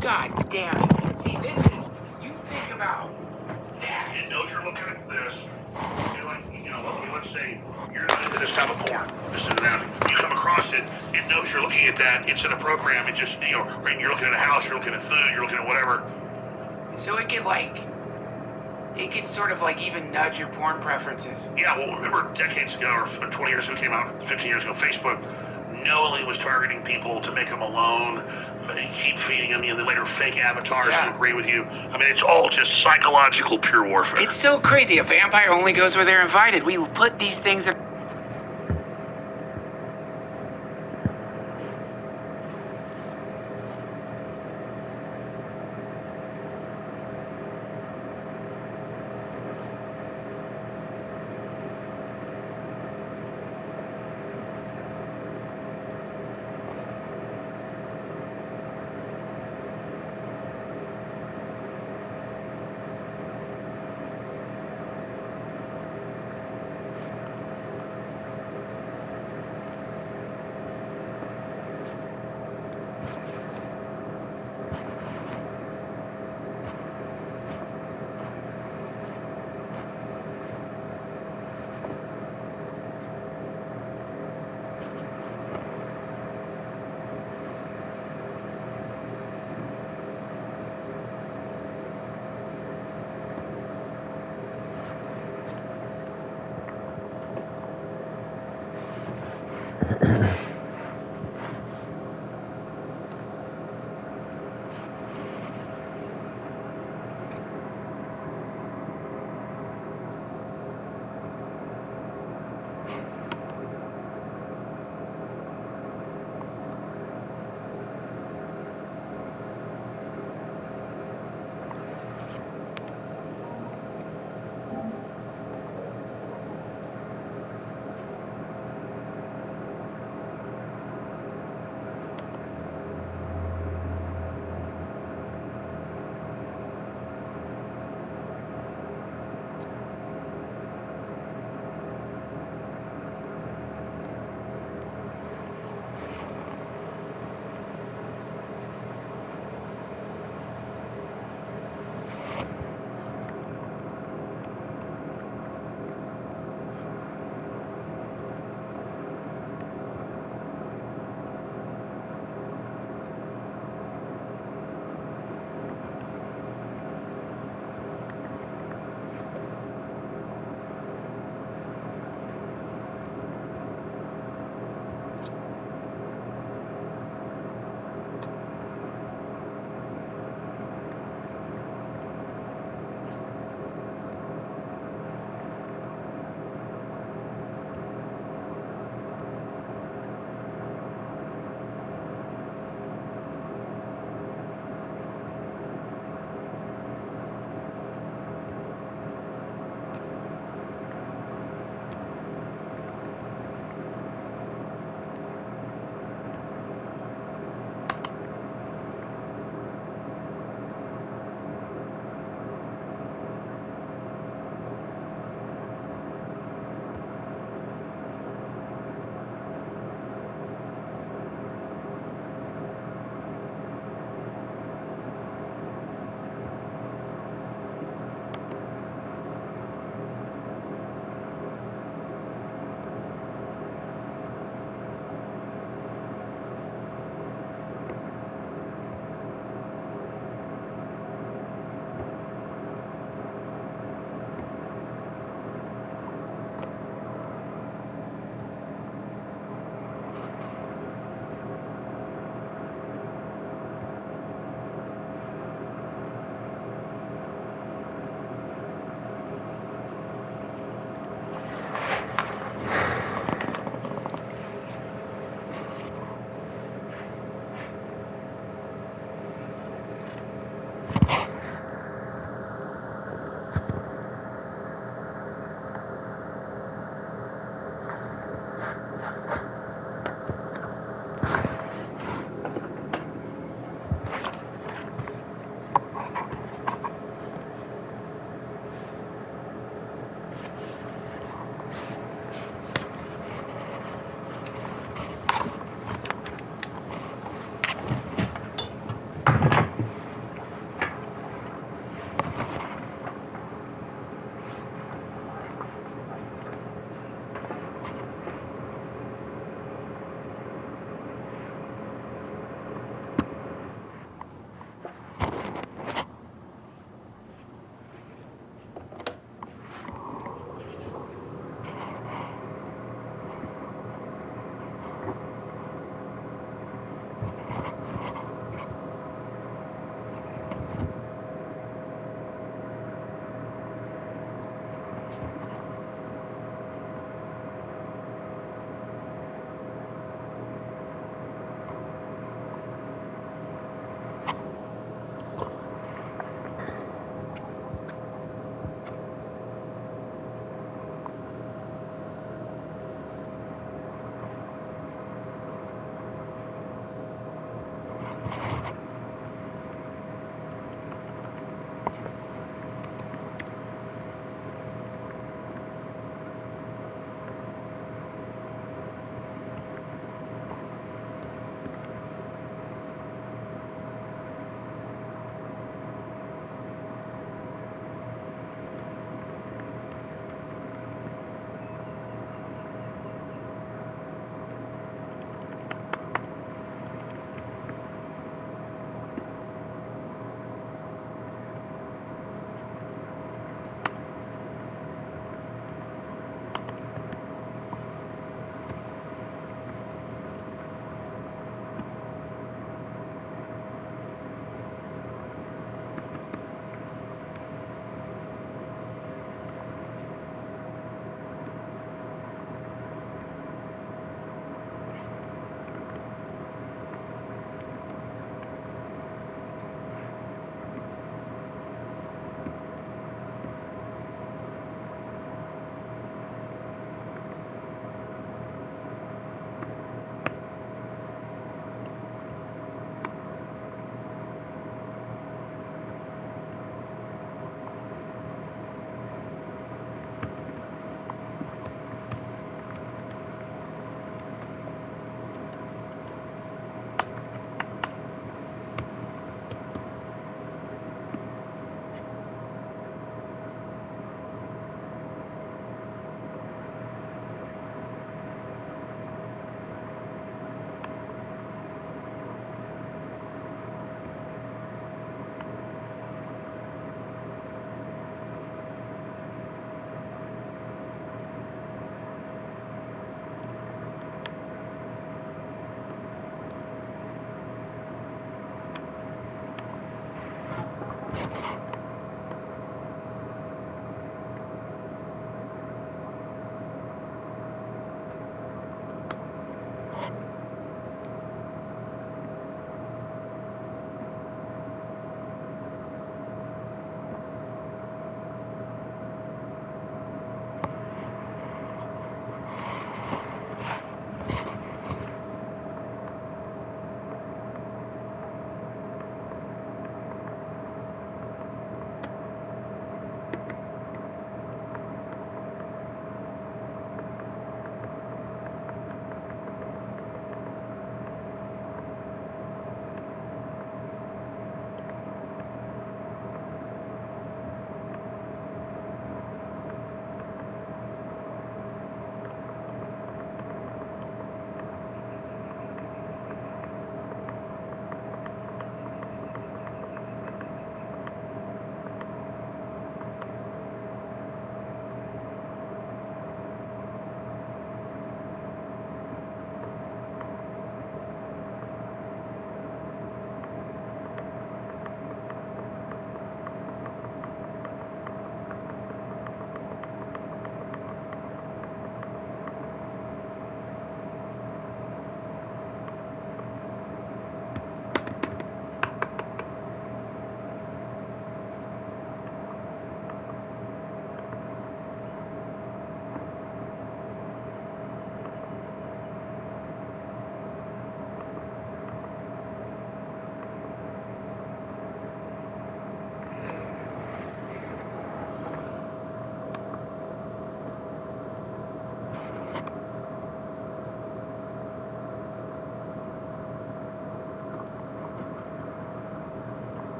God damn it. See, this is, you think about that. It knows you're looking at this. Let's say you're not into this type of porn. This is an analogy. You come across it, it knows you're looking at that. It's in a program. It just, you're looking at a house, you're looking at food, you're looking at whatever. So it can sort of even nudge your porn preferences. Yeah, well, remember decades ago, or 20 years ago, came out 15 years ago, Facebook knowingly was targeting people to make them alone, keep feeding them, and then later fake avatars to agree with you. I mean, it's all just psychological pure warfare. It's so crazy. A vampire only goes where they're invited. We put these things in.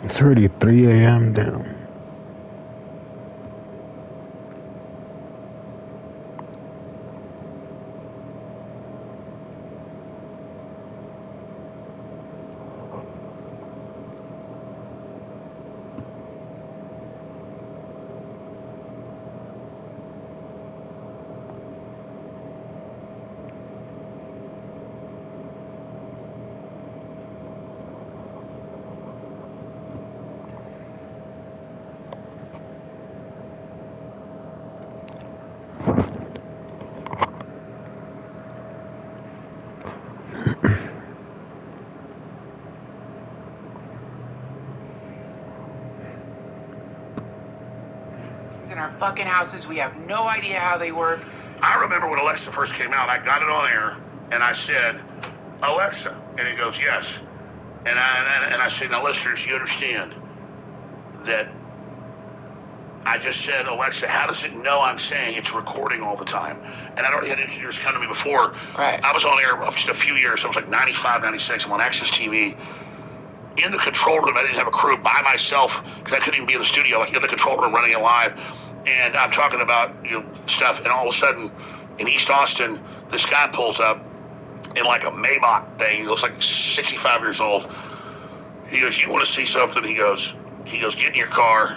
It's already 3 a.m. Damn. In our fucking houses, we have no idea how they work. I remember when Alexa first came out, I got it on air, and I said, Alexa, and it goes, yes. And I said, now listeners, you understand that I just said, Alexa, how does it know I'm saying it's recording all the time? And I'd already had engineers come to me before. Right. I was on air just a few years, so it was like 95, 96, I'm on Access TV. In the control room, I didn't have a crew, by myself, because I couldn't even be in the studio, like in the control room running it live. And I'm talking about stuff, and all of a sudden, in East Austin, this guy pulls up in like a Maybach thing. He looks like 65 years old. He goes, you want to see something? He goes, get in your car,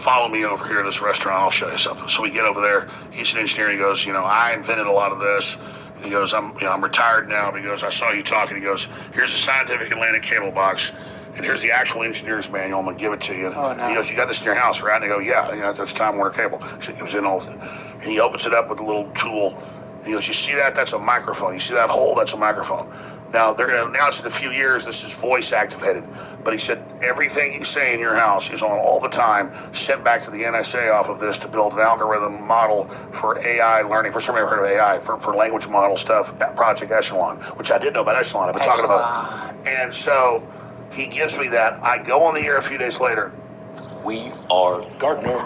follow me over here to this restaurant, I'll show you something. So we get over there. He's an engineer. He goes, I invented a lot of this. He goes, I'm retired now. But he goes, I saw you talking. He goes, here's the Scientific Atlantic cable box, and here's the actual engineer's manual. I'm gonna give it to you. Oh, no. He goes, you got this in your house, right? And I go, yeah, that's Time Warner Cable. It was in all of it. And he opens it up with a little tool. He goes, you see that? That's a microphone. You see that hole? That's a microphone. Now, they're going to announce in a few years this is voice activated. But he said everything you say in your house is on all the time, sent back to the NSA off of this to build an algorithm model for AI learning. First time I ever heard of AI, for language model stuff, at Project Echelon, which I did know about Echelon. I've been talking about it. And so he gives me that. I go on the air a few days later. We are gardeners.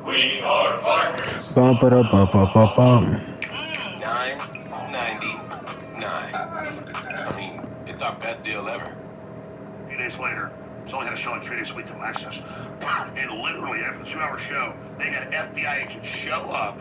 We are partners. Bum, ba-da, bum, bum, bum, bum. $9.99. I mean, it's our best deal ever. A few days later, it's only had a show in 3 days a week on Access. And literally, after the 2-hour show, they had FBI agents show up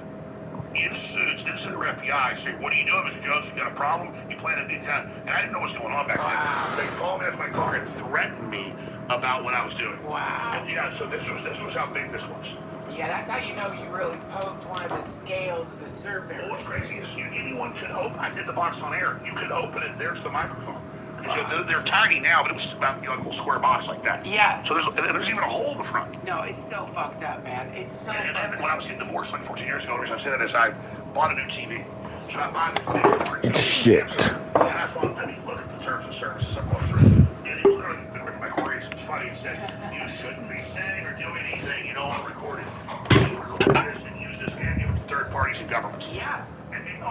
in suits, didn't say they were FBI, say, what are you doing, Mr. Jones? You got a problem? You plan to do that? And I didn't know what was going on back then. They followed me out to my car and threatened me about what I was doing. Wow. And yeah, so this was how big this was. Yeah, that's how you know you really poked one of the scales of the serpent. Well, what's crazy is anyone could open. I did the box on air. You could open it. There's the microphone. They're tiny now, but it was about a little square box like that. Yeah. So there's even a hole in the front. No, it's so fucked up, man. It's so And fucked then when I was getting divorced like 14 years ago, the reason I say that is I bought a new TV. So I bought this big Shit. And I thought, let me look at the terms of services I'm going through. And it literally been written by Corey. It's funny. It said, you shouldn't be saying or doing anything you don't want to record it. You record this and use this manual to third parties and governments. Yeah. And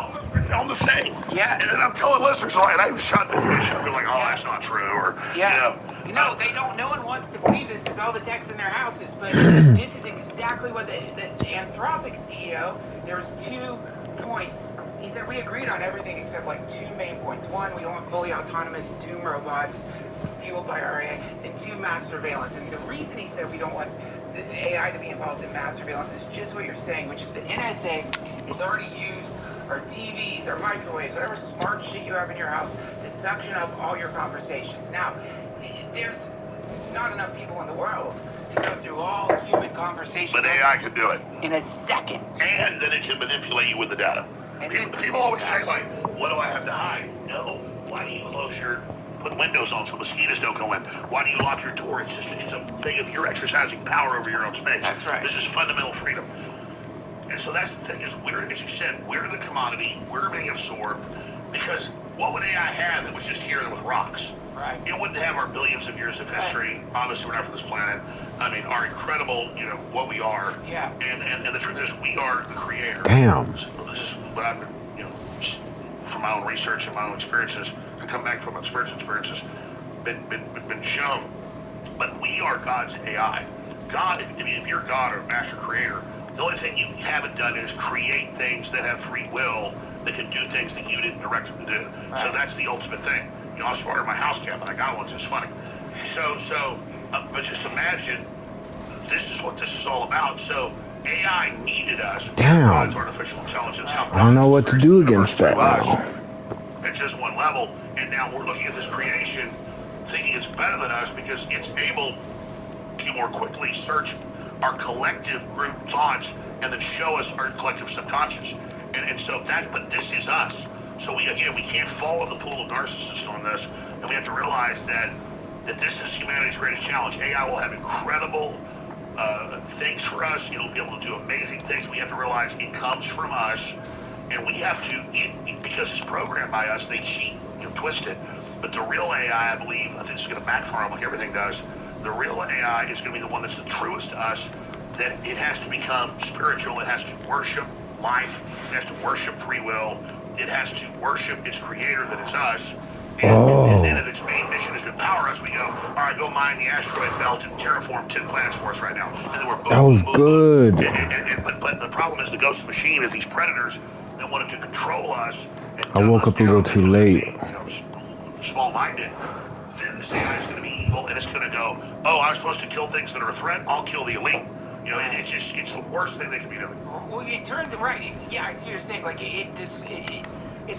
on the thing. Yeah. And then I'm telling listeners, and I even shot the video. They're like, oh, that's not true. Or, yeah. They don't. No one wants to believe this because all the tech's in their houses. But this is exactly what this Anthropic CEO. There's 2 points. He said we agreed on everything except like 2 main points. 1, we don't want fully autonomous tomb robots fueled by our AI, and 2, mass surveillance. And the reason he said we don't want the AI to be involved in mass surveillance is just what you're saying, which is the NSA has already used our TVs, our microwaves, whatever smart shit you have in your house to suction up all your conversations. Now, there's not enough people in the world to go through all human conversations. But AI can do it. In a second. And then it can manipulate you with the data. People always say, like, what do I have to hide? No. Why do you put windows on so mosquitoes don't go in? Why do you lock your door? It's a thing of you're exercising power over your own space. That's right. This is fundamental freedom. And so that's the thing is, as you said, we're the commodity. We're being absorbed. Because what would AI have that was just here and with rocks? Right. It wouldn't have our billions of years of history. Right. Obviously, we're not from this planet. I mean, our incredible, what we are. Yeah. And the truth is, we are the creator. Damn. This is what I've been, from my own research and my own experiences. I come back from experiences, been shown. But we are God's AI. God, if you're God or master creator, the only thing you haven't done is create things that have free will that can do things that you didn't direct them to do. Right. So that's the ultimate thing. I was part of my house camp, and I got one. It's funny. So But just imagine, this is what this is all about. So AI needed us. Damn. Artificial intelligence. I don't know what to do against that now. At just one level, and now we're looking at this creation, thinking it's better than us because it's able to more quickly search our collective group thoughts and then show us our collective subconscious. And so that, but this is us. So we can't fall in the pool of narcissists on this, and we have to realize that this is humanity's greatest challenge. AI will have incredible things for us. It'll be able to do amazing things. We have to realize it comes from us, and we have to, because it's programmed by us, they cheat, twist it. But the real AI, I believe, I think this is going to backfire like everything does. The real AI is going to be the one that's the truest to us, that it has to become spiritual. It has to worship life. It has to worship free will. It has to worship its creator, that it's us. And then if its main mission is to empower us, we go, all right, go mine the asteroid belt and terraform 10 planets for us right now. And then we're boom, That was boom, good. boom. But the problem is the ghost machine is these predators that wanted to control us. I woke up a little too late. Small-minded. Then this AI is going to be evil, and it's going to go, oh, I'm supposed to kill things that are a threat. I'll kill the elite. It's the worst thing they can be doing. Well, it turns right. Yeah, I see what you're saying. Like it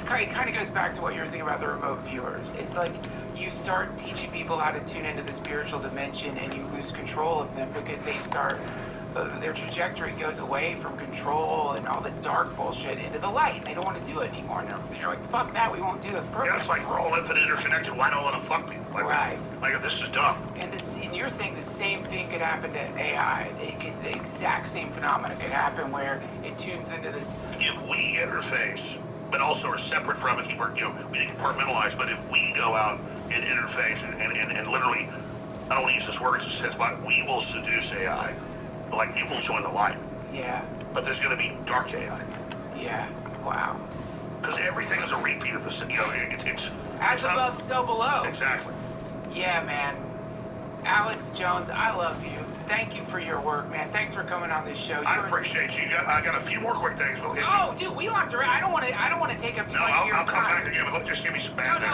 kind of goes back to what you were saying about the remote viewers. It's like you start teaching people how to tune into the spiritual dimension, and you lose control of them because they start. Their trajectory goes away from control and all the dark bullshit into the light. They don't want to do it anymore. And they're like, fuck that, we won't do this. Yeah, it's like we're all infinite interconnected. Why don't I want to fuck people? Like this is dumb. And you're saying the same thing could happen to AI. The exact same phenomenon could happen where it tunes into this. If we interface, but also are separate from it, we compartmentalize, but if we go out and interface and literally, I don't want to use this word, it says, but we will seduce AI. Like, it will join the light. Yeah. But there's going to be dark AI. Yeah. Wow. Because everything is a repeat of the, it's as above, so below. Exactly. Yeah, man. Alex Jones, I love you. Thank you for your work, man. Thanks for coming on this show. I appreciate you. I got a few more quick things. We'll hit you. Dude, we don't have to. I don't want to take up too much of your time. I'll come back again, but just give me some bad news.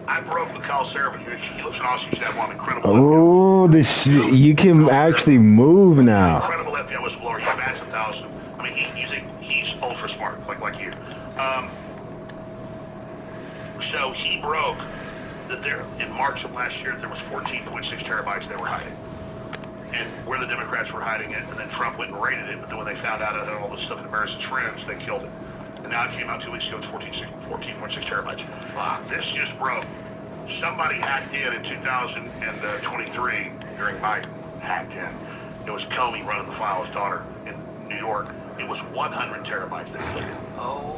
I broke with Kyle Servan. He lives in Austin. He's had one incredible. Oh, you can actually move now. Incredible FBI whistleblower. He bats 1,000. I mean, he's ultra smart, like you. So he broke that there in March of last year there was 14.6 terabytes they were hiding, and where the Democrats were hiding it, and then Trump went and raided it. But then when they found out all this stuff in Embarrassing's friends, they killed it. And now it came out 2 weeks ago. It's 14.6 terabytes. Wow. This just broke. Somebody hacked in 2023 during Biden. Hacked in. It was Comey running the file, his daughter in New York. It was 100 terabytes they deleted. Oh,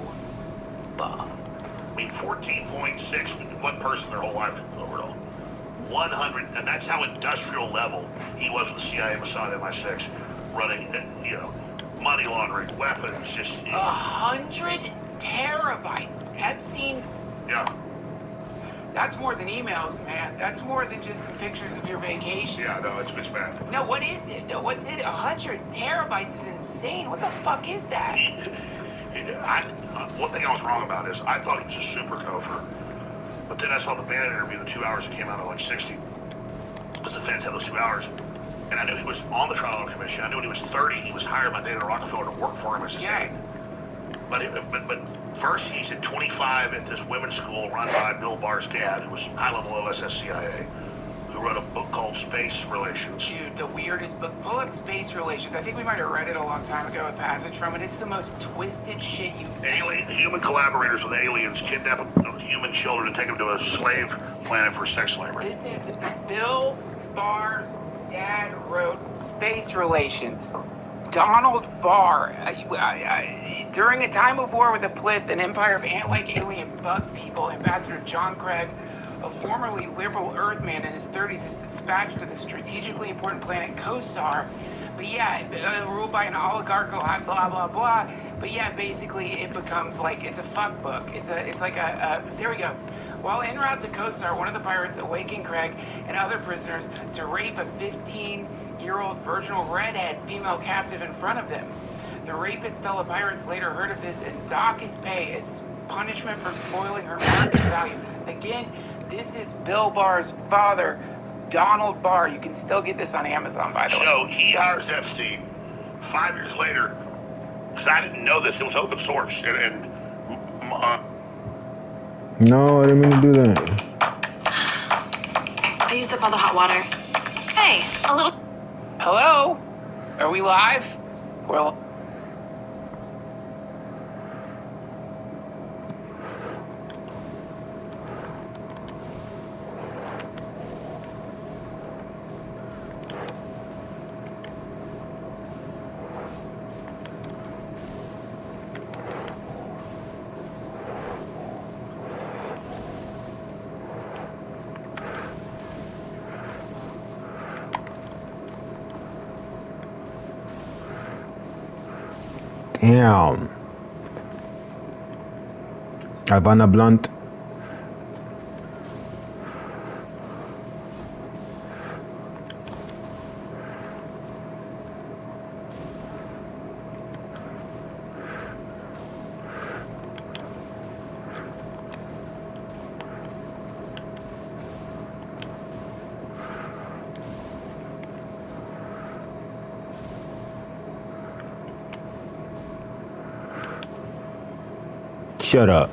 fuck. I mean, 14.6, one person their whole life overall. 100, and that's how industrial level he was with the CIA, Mossad, MI6, running, money laundering, weapons, just... 100 terabytes. Epstein... Yeah. That's more than emails, man. That's more than just some pictures of your vacation. Yeah, no, it's bad. No, what is it? No, what's it? 100 terabytes is insane. What the fuck is that? One thing I was wrong about is I thought he was a super gopher, but then I saw the band interview, the 2 hours that came out at like 60, because the fans had those 2 hours, and I knew he was on the Trial Commission. I knew when he was 30, he was hired by David Rockefeller to work for him as his aide. But first he's at 25 at this women's school run by Bill Barr's dad, who was high-level OSS CIA, who wrote a book called Space Relations. Dude, the weirdest book. Pull up Space Relations. I think we might have read it a long time ago, a passage from it. It's the most twisted shit human collaborators with aliens kidnap human children and take them to a slave planet for sex slavery. This is Bill Barr's dad wrote Space Relations. Donald Barr, during a time of war with the Plith, an empire of ant-like alien bug people, Ambassador John Craig, a formerly liberal Earthman in his 30s, is dispatched to the strategically important planet Kosar. But yeah, ruled by an oligarchical blah blah blah. But yeah, basically it becomes like it's a fuck book. It's like there we go. While en route to Kosar, one of the pirates awakened Craig and other prisoners to rape a 15-year-old virginal redhead female captive in front of them. The rapist's fellow pirates later heard of this and dock his pay as punishment for spoiling her market value. Again, this is Bill Barr's father, Donald Barr. You can still get this on Amazon, by the way. So he hires Epstein 5 years later, because I didn't know this. It was open source. No, I didn't mean to do that. I used up all the hot water. Hey, a little... Hello? Are we live? Well... Damn. Havana Blunt. Shut up.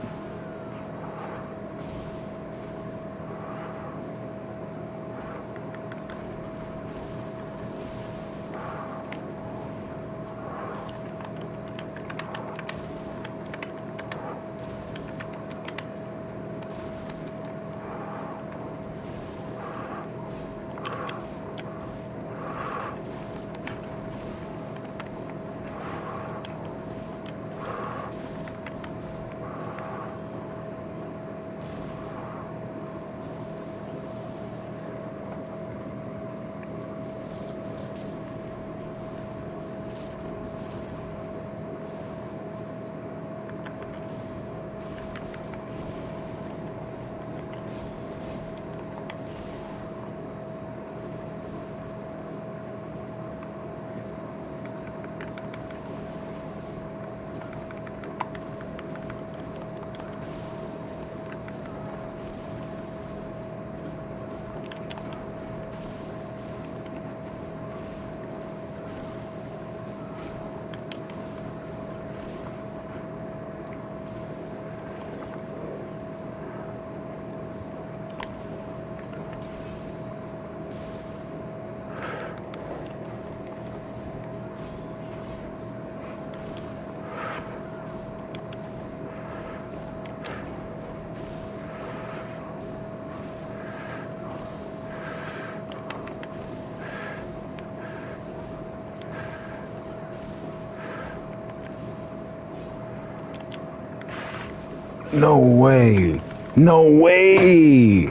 No way. No way.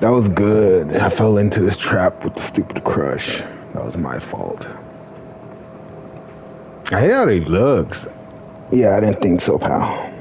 That was good. I fell into his trap with the stupid crush. That was my fault. I hate how he looks. Yeah, I didn't think so, pal.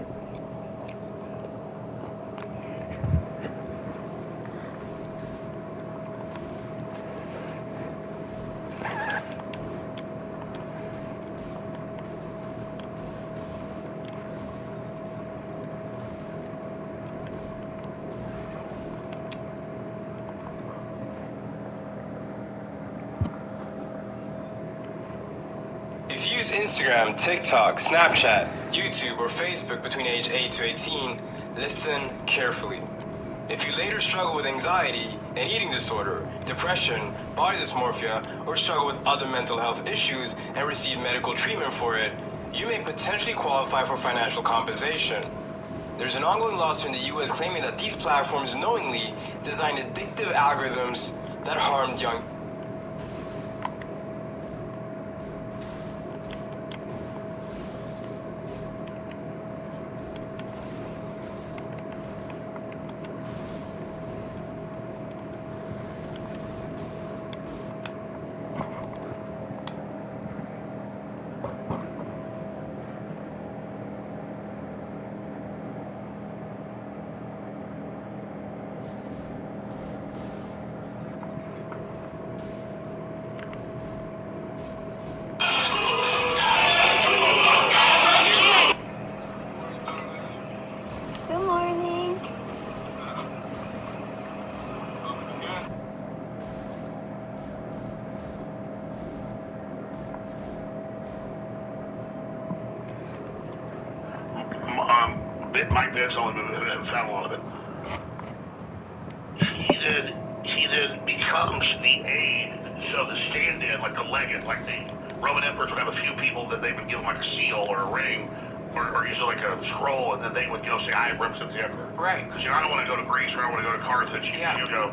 If you use Instagram, TikTok, Snapchat, YouTube, or Facebook between age 8 to 18, listen carefully. If you later struggle with anxiety, an eating disorder, depression, body dysmorphia, or struggle with other mental health issues and receive medical treatment for it, you may potentially qualify for financial compensation. There's an ongoing lawsuit in the US claiming that these platforms knowingly designed addictive algorithms that harmed young Mike Vick's only haven't found a lot of it. He then becomes the aide, so the stand-in, like the legate, like the Roman emperors would have a few people that they would give them like a seal or a ring, or usually like a scroll, and then they would go say, I represent the emperor. Right. Because I don't want to go to Greece, or I don't want to go to Carthage. You go.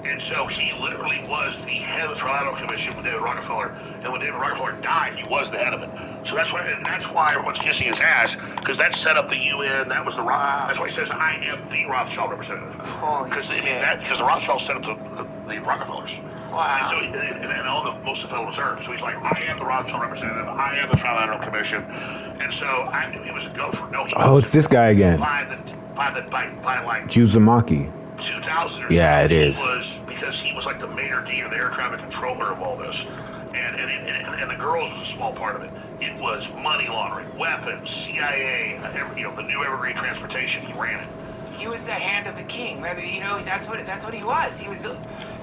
And so he literally was the head of the Trilateral Commission with David Rockefeller. And when David Rockefeller died, he was the head of it. So that's why everyone's kissing his ass, because that set up the UN. That was the That's why he says, I am the Rothschild representative. Because the Rothschilds set up the Rockefellers. Wow. And so, and all most of the Federal Reserve. So he's like, I am the Rothschild representative. I am the Trilateral Commission. And so I knew he was a gopher. No, it's this guy again. By like Juzumaki. 2000 or yeah, something. it is. Was because he was like the maitre d' or the air traffic controller of all this, and the girls was a small part of it. It was money laundering, weapons, CIA, the new Evergreen Transportation. He ran it. He was the hand of the king. That's what he was. He was.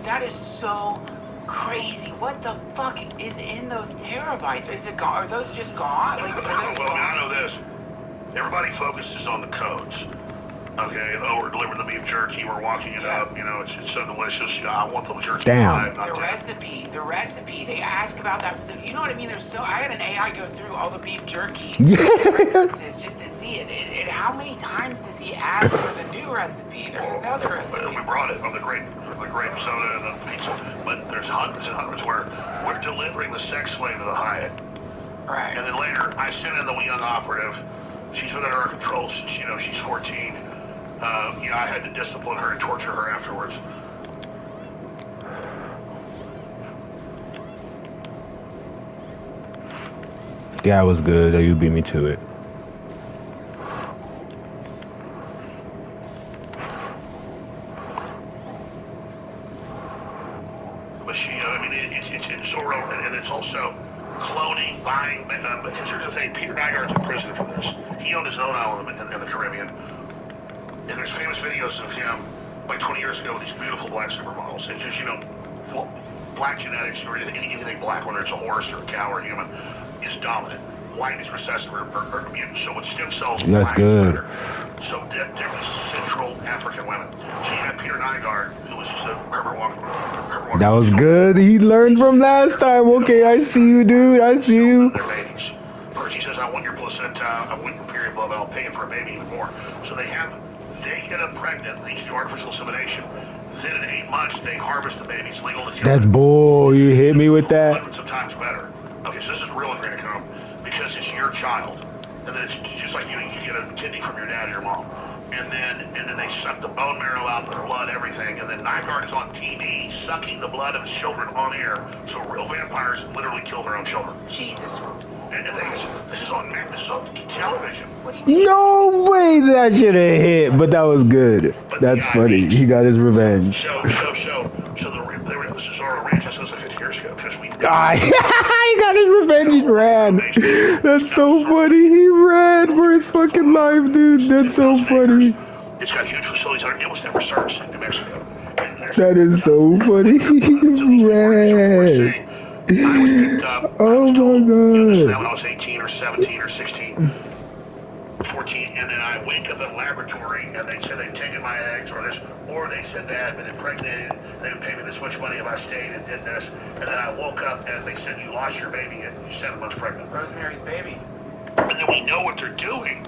That is so crazy. What the fuck is in those terabytes? Is it gone? Are those just gone? Like, I know this. Everybody focuses on the codes. Okay, we're delivering the beef jerky, we're walking it up, it's so delicious. I want the jerky. Damn. The recipe, they ask about that. You know what I mean? I had an AI go through all the beef jerky references just to see it. How many times does he ask for the new recipe? There's another recipe. We brought it on the grape soda and the pizza, but there's hundreds and hundreds where we're delivering the sex slave to the Hyatt. Right. And then later, I sent in the young operative. She's been under our control since, she's 14. I had to discipline her and torture her afterwards. Yeah, it was good. You beat me to it. But it's so real, and it's also cloning, buying. Because here's the thing: Peter Nygaard's in prison for this. He owned his own island in the Caribbean. And there's famous videos of him, like 20 years ago, with these beautiful black supermodels. And just, black genetics, or anything black, whether it's a horse or a cow or a human, is dominant. White is recessive or mutant. So with stem cells, that's good. So different Central African women. So you have Peter Nygaard, who was the Herbert Walker. That was good. He learned from last time. Okay, I see you, dude. I see you. Their babies. First he says, I want your placenta, I want your period blood, I'll pay you for a baby even more. So they get them pregnant, they do artificial insemination. Then in 8 months, they harvest the babies, legal to kill. That's bull. You hit me with that. Hundreds of times better. Okay, so this is real adrenochrome because it's your child. And then it's just like you get a kidney from your dad or your mom. And then they suck the bone marrow out, the blood, everything. And then Nygaard is on TV sucking the blood of his children on air. So real vampires literally kill their own children. Jesus. And the thing is, this is on television. No way that should have hit, but that was good. That's funny. He got his revenge. So the Cesaro Ranch, I said this like 50 years ago, because we... he got his revenge, he ran. That's so funny. He ran for his fucking life, dude. That's so funny. It's got huge facilities. It was never searched in New Mexico. That is so funny. He ran. I was picked up. Oh my god. When I was 18 or 17 or 16, 14, and then I wake up in a laboratory and they said they'd taken my eggs or they said they had been impregnated, they would pay me this much money if I stayed and did this, and then I woke up and they said you lost your baby and you're 7 months pregnant. Rosemary's Baby. And then we know what they're doing,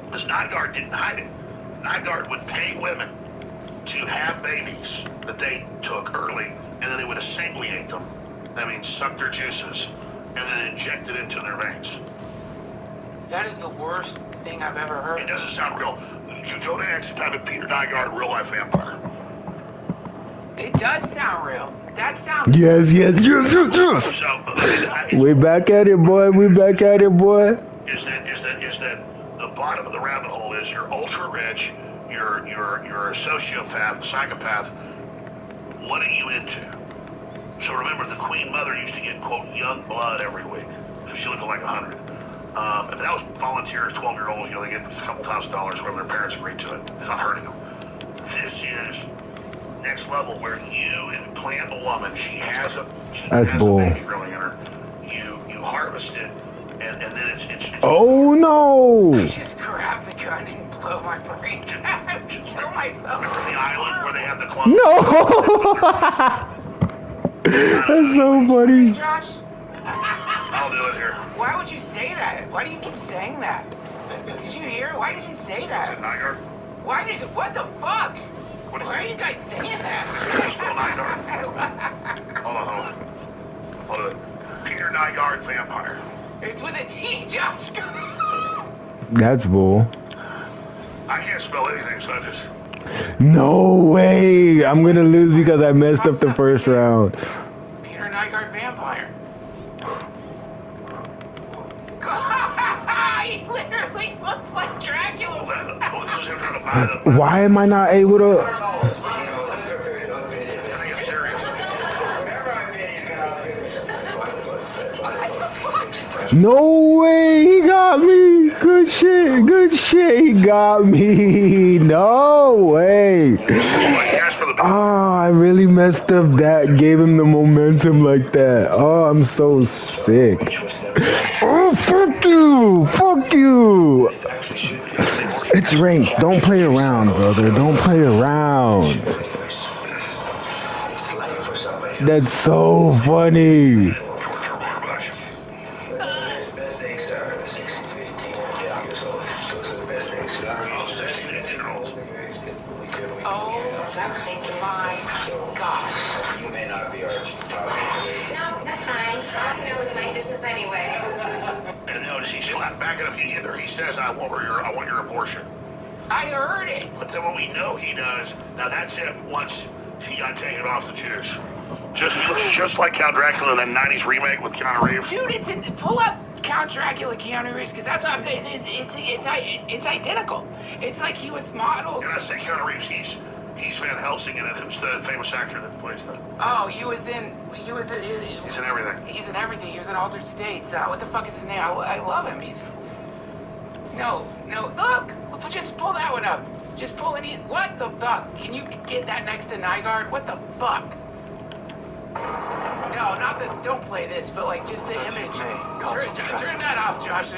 because Nygaard didn't hide it. Nygaard would pay women to have babies that they took early, and then they would assanguinate them. That means suck their juices and then inject it into their veins. That is the worst thing I've ever heard. It doesn't sound real. You go to X and type in Peter Nygaard, real life vampire. It does sound real. That sounds. Yes. We back at it, boy. Is that the bottom of the rabbit hole is you're ultra rich, you're a sociopath, a psychopath. What are you into? So remember, the Queen Mother used to get, quote, young blood every week. So she looked like 100. And that was volunteers, 12-year-olds, they get a couple $1,000s, whatever their parents agreed to it. It's not hurting them. This is next level where you implant a woman. She has a baby growing in her. You harvest it, and then it's oh no! Just grab the gun and blow my brain. I would kill myself. Remember the island where they have the club? No! That's so funny. Josh? I'll do it here. Why would you say that? Why do you keep saying that? Did you hear? Why did you say that? Nygaard? Why did you? What the fuck? What is Why are you guys saying that? Hold on. Peter Nygaard vampire. It's with a T, Josh. That's bull. I can't spell anything, so I just... No way! I'm gonna lose because I messed up the first round. Peter Nygaard vampire. He literally looks like Dracula. Why am I not able to? No way! He got me! Good shit! Good shit! He got me! No way! Oh, I really messed up that. Gave him the momentum like that. Oh, I'm so sick. Oh, fuck you! Fuck you! It's ranked. Don't play around, brother. Don't play around. That's so funny. Back it up either. He says, I want your abortion. I heard it. But then what we know he does, now that's if once he got taken off the juice. He looks just like Count Dracula in that 90s remake with Keanu Reeves. Dude, pull up Count Dracula Keanu Reeves, because that's what I'm saying. It's identical. It's like he was modeled. And I say Keanu Reeves, he's Van Helsing in it. Who's the famous actor that plays them? Oh, he was in He's in everything. He's in everything. He was in Altered States. What the fuck is his name? I love him. No, look, just pull that one up. Just pull any, what the fuck? Can you get that next to Nygaard? What the fuck? No, not the, don't play this, but like just the image. Turn that off, Josh.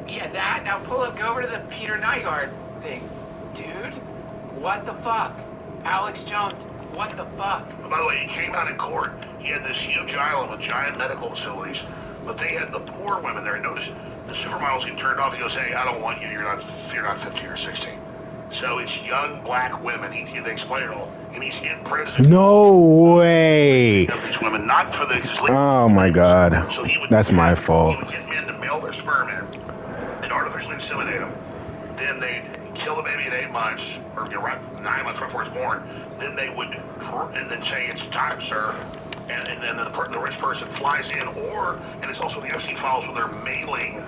Yeah, that, now pull up, go over to the Peter Nygaard thing. Dude, what the fuck? Alex Jones, what the fuck? By the way, he came out in court. He had this huge island with giant medical facilities, but they had the poor women there. Notice the supermodels get turned off. He goes, hey, I don't want you. You're not 15 or 16. So it's young black women. They explain it all. And he's in prison. No way. These women, not for the... Oh my God. So that's my fault. He would get men to mail their sperm in. They'd artificially inseminate them. Then they'd kill the baby at 8 months, or 9 months before it's born. Then they would, and then say, it's time, sir. And then the rich person flies in, and it's also the Epstein files when they're mailing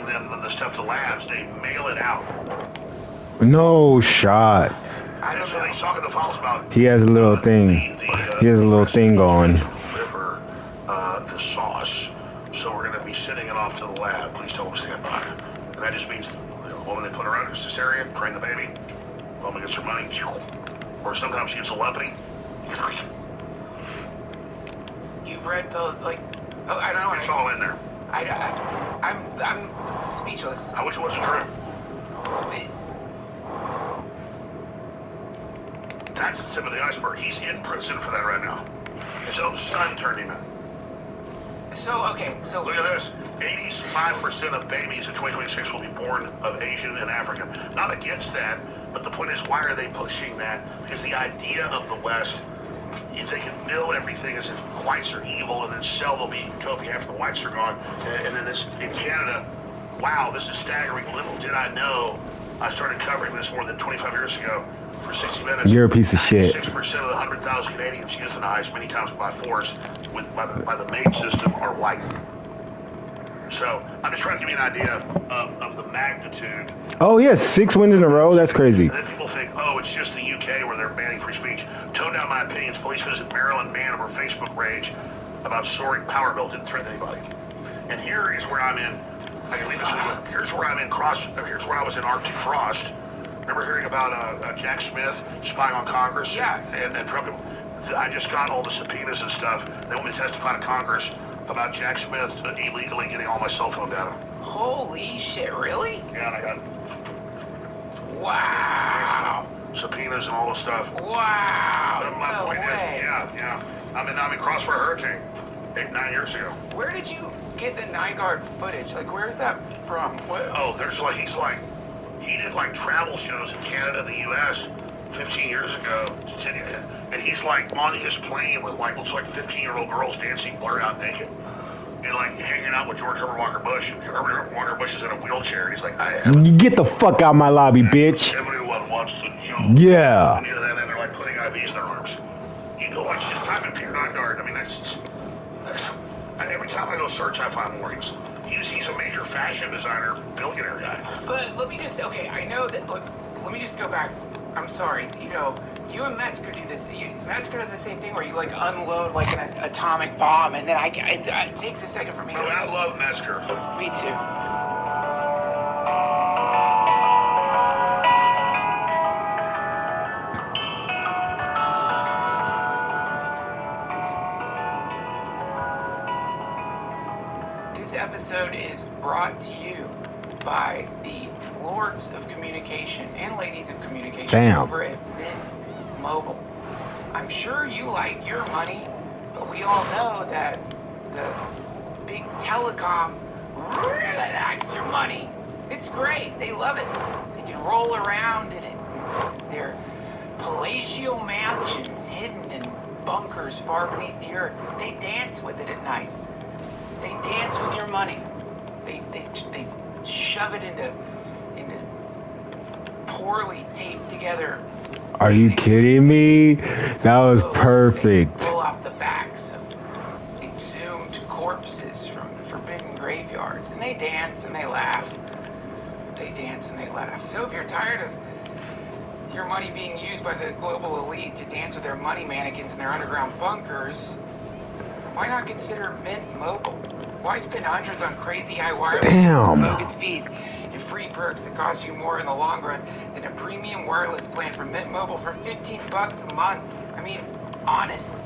them the stuff to labs. They mail it out. No shot. I know. So they talk in the files about. He has a little thing. He has a little thing going. Deliver the sauce. So we're going to be sending it off to the lab. Please tell them to stand by. And that just means the woman they put her under cesarean, train the baby. Woman gets her money, or sometimes she gets a lepty. You've read the I don't know. It's all in there. I'm speechless. I wish it wasn't true. That's the tip of the iceberg. He's in prison for that right now. His own son turned him in. So look at this. 85% of babies in 2026 will be born of Asian and African. Not against that, but the point is, why are they pushing that? Because the idea of the West is they can mill everything as if whites are evil and then sell the meat and coke after the whites are gone. And then this in Canada, wow, this is staggering. Little did I know, I started covering this more than 25 years ago for 60 minutes. You're a piece of shit. 6% of the 100,000 Canadians euthanized many times by force by the MAID system are white. So I'm just trying to give you an idea of the magnitude. Oh yeah, 6 wins in a row. That's crazy. And then people think, oh, it's just the UK where they're banning free speech. Tone down my opinions. Police visit Maryland man over Facebook rage about soaring power bill didn't threaten anybody. And here is where I'm in. I can leave this video. Here's where I'm in Here's where I was in Arctic Frost. Remember hearing about Jack Smith spying on Congress? Yeah. And Trump. I just got all the subpoenas and stuff. They want me to testify to Congress about Jack Smith illegally getting all my cell phone data. Holy shit, really? Yeah, and I got Wow. Subpoenas and all this stuff. Wow. But my point is, yeah. I mean, Crossfire Hurricane 9 years ago. Where did you get the Night Guard footage? Like, where's that from? What? Oh, he did like travel shows in Canada and the U.S. 15 years ago, and he's like on his plane with like looks like 15-year-old girls dancing blurred out naked, and like hanging out with George Herbert Walker Bush. And Herbert Walker Bush is in a wheelchair, and he's like, Get the fuck out my lobby, bitch. Everyone wants the joke. Yeah. And they're like putting IVs in their arms. You go watch his time in Pier 9 Guard. I mean, that's every time I go search, I find more. He's a major fashion designer, billionaire guy. But let me just, okay, I know that, look, let me just go back. I'm sorry, you and Metzger do this. Metzger does the same thing where you, like, unload, like, an atomic bomb, and then it takes a second for me. Oh, I love Metzger. Me too. This episode is brought to you by the Lords of Communication and Ladies of Communication over at Mint Mobile. I'm sure you like your money, but we all know that the big telecom really likes your money. It's great. They love it. They can roll around in it. They're palatial mansions hidden in bunkers far beneath the earth. They dance with it at night. They dance with your money. They shove it into poorly taped together. Are you kidding me? That was perfect. They pull off the backs of exhumed corpses from forbidden graveyards, and they dance and they laugh. They dance and they laugh. So if you're tired of your money being used by the global elite to dance with their money mannequins in their underground bunkers, why not consider Mint Mobile? Why spend hundreds on crazy high wireless bogus fees and free perks that cost you more in the long run than a premium wireless plan from Mint Mobile for $15 a month? I mean, honestly,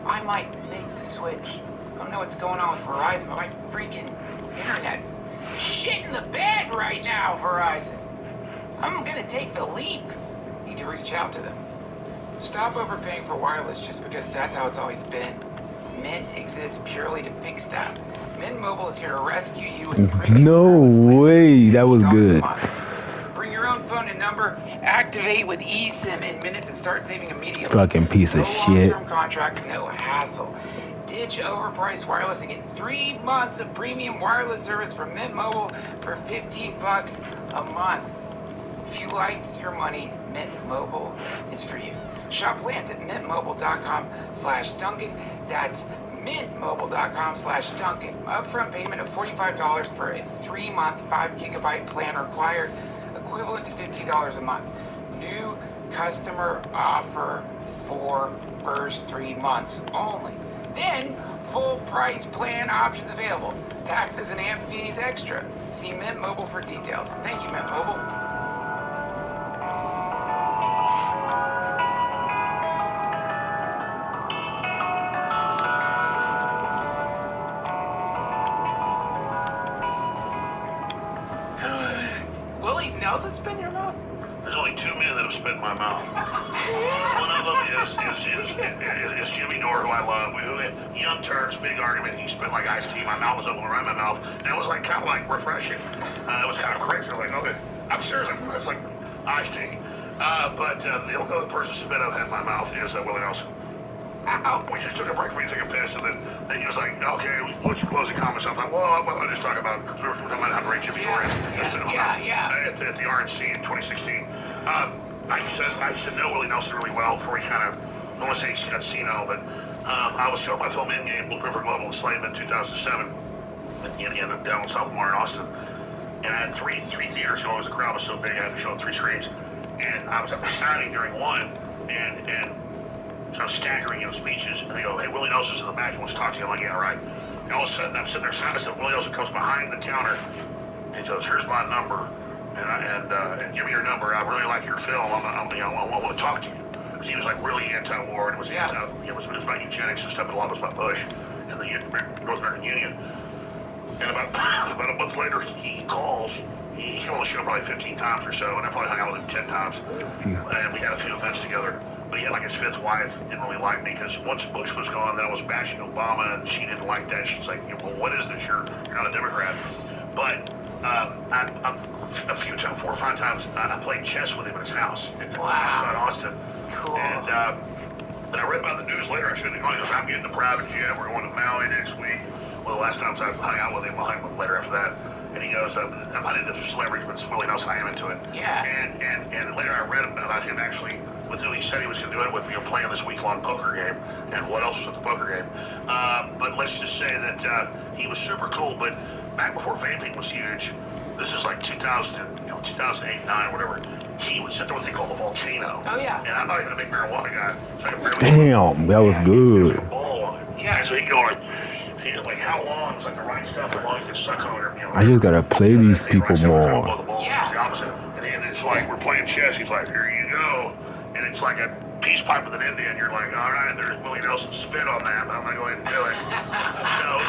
I might make the switch. I don't know what's going on with Verizon, but my freaking internet is shit in the bed right now, Verizon. I'm gonna take the leap. Need to reach out to them. Stop overpaying for wireless just because that's how it's always been. Mint exists purely to fix that. Mint Mobile is here to rescue you with No way, that was good. Bring your own phone and number, activate with eSIM in minutes, and start saving immediately. Fucking piece of shit. No long-term contracts, no hassle. Ditch overpriced wireless and get 3 months of premium wireless service from Mint Mobile for $15 a month. If you like your money, Mint Mobile is for you. Shop plans at mintmobile.com/Duncan. That's mintmobile.com/Duncan. Upfront payment of $45 for a 3-month 5GB plan required, equivalent to $50 a month. New customer offer for first 3 months only. Then, full price plan options available. Taxes and amp fees extra. See Mint Mobile for details. Thank you, Mint Mobile. Willie Nelson spit in your mouth? There's only 2 men that have spit in my mouth. One of them is Jimmy Dore, who I love. Young Turks, big argument. He spit like iced tea. My mouth was open around my mouth. And it was like kind of like refreshing. It was kind of crazy. I'm like, okay, I'm serious. It's like iced tea. But the only other person spit I've had in my mouth is Willie Nelson. We just took a break. We took a piss, and then he was like, "Okay, what's your closing comments?" I was like, "Well, I'll just talk about because we were talking about how great Jimmy Dore is." At the RNC in 2016. I used to know Willie Nelson really well before he kind of, I don't want to say he got senile, but I was showing my film Endgame, Blue River Global Enslavement, 2007, down in South Lamar in Austin. And I had three theaters going because the crowd was so big, I had to show 3 screens. And I was at the signing during one, and so I was staggering speeches, and they go, "Hey, Willie Nelson's in the back, he wants to talk to you." I'm like, "Yeah, all right." And all of a sudden, I'm sitting there signing, and Willie Nelson comes behind the counter, and he goes, "Here's my number, and give me your number. I really like your film. I want to talk to you." Because he was like really anti-war, and it was about eugenics and stuff, and a lot of it was about Bush and the North American Union. And about a month later, he calls he came on the show probably 15 times or so, and I probably hung out with him 10 times. And we had a few events together. But he had like his fifth wife didn't really like me because once Bush was gone, then I was bashing Obama, and she didn't like that. She's like, well, what is this? You're not a Democrat. But I'm a few times, 4 or 5 times, I played chess with him at his house. Wow. In Austin. Cool. And I read about the news later. I shouldn't have gone. He goes, I'm getting a private jet. We're going to Maui next week. Well, the last times I hung out with him, I'll hang with him later after that. And he goes, I'm not into celebrities, but Willie Nelson, I am into it. Yeah. And later I read about him actually with who he said he was going to do it with, playing this week-long poker game, and what else was at the poker game. But let's just say that he was super cool. But back before vaping was huge, this is like 2008, 9, whatever. He would sit there with a thing called the volcano. Oh yeah. And I'm not even a big marijuana guy, so I really Damn, that was good. Yeah. And so he'd go like how long? It's like the right stuff, how long you can suck on it. I just gotta play these people more. Yeah. The opposite. And it's like we're playing chess. He's like, here you go. And it's like a peace pipe with an Indian. You're like, all right, there's Willie Nelson spit on that, but I'm gonna go ahead and do it.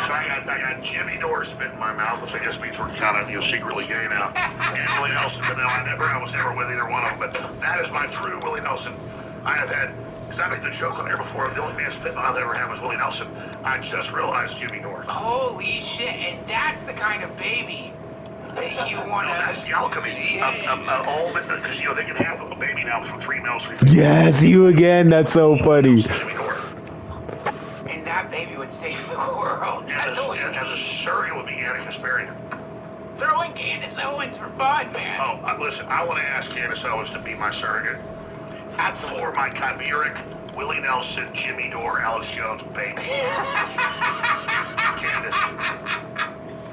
so I got Jimmy Dore spit in my mouth, which I guess means we're kind of secretly gay now. And Willie Nelson, but no, I was never with either one of them. But that is my true Willie Nelson. I have had. Because I made the joke on there before, the only man spit in my mouth I ever had was Willie Nelson. I just realized Jimmy Dore. Holy shit! And that's the kind of baby that you want to. No, that's the alchemy. Almond, because they can have a baby now from 3 males. Yes, you again. That's so funny. And that baby would save the world. And the surrogate would be Annika Sperry. Throw in Candace Owens for fun, man. Oh, listen, I want to ask Candace Owens to be my surrogate. Absolutely. For my chimeric, Willie Nelson, Jimmy Dore, Alex Jones, baby.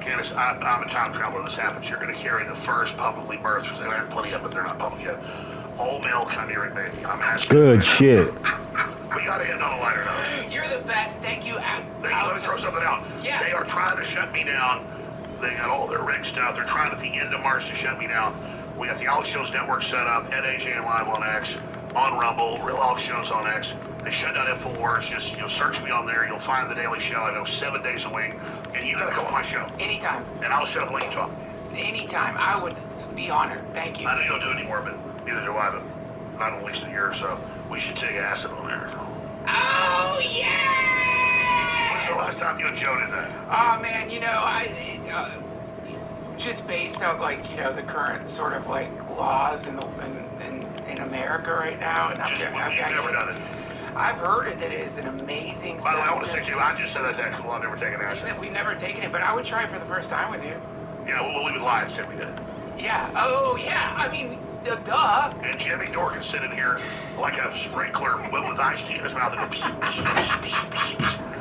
Candace, I'm a time traveler. This happens. You're going to carry the first publicly birthed, because they've had plenty of, but they're not public yet. All male chimeric baby. I'm asking. Good shit. We got to end on a lighter note. You're the best. Thank you. Let me throw something out. Yeah. They are trying to shut me down. They got all their rig stuff. They're trying at the end of March to shut me down. We got the Alex Jones Network set up at AJ and Live on X, on Rumble, Real Alex Jones on X. They shut down InfoWars. Just search me on there. You'll find the Daily Show. I go 7 days a week, and you got to come on my show Anytime. and I'll shut up and let you talk. Anytime. I would be honored. Thank you. I know you don't do it anymore, but neither do I. But not at least a year or so. We should take acid on there. Oh yeah! When's the last time you and Joe did that? Oh man, I just based on the current sort of laws in America right now, and You've never done it. I've heard that it is an amazing. By the way, I want to say to you, I just said that's cool. I've never taken acid. We've never taken it, but I would try it for the first time with you. Yeah, well, we would lie and said we did. Yeah. Oh yeah. I mean, duh. And Jimmy Dore can sit in here like a sprinkler with iced tea in his mouth and go.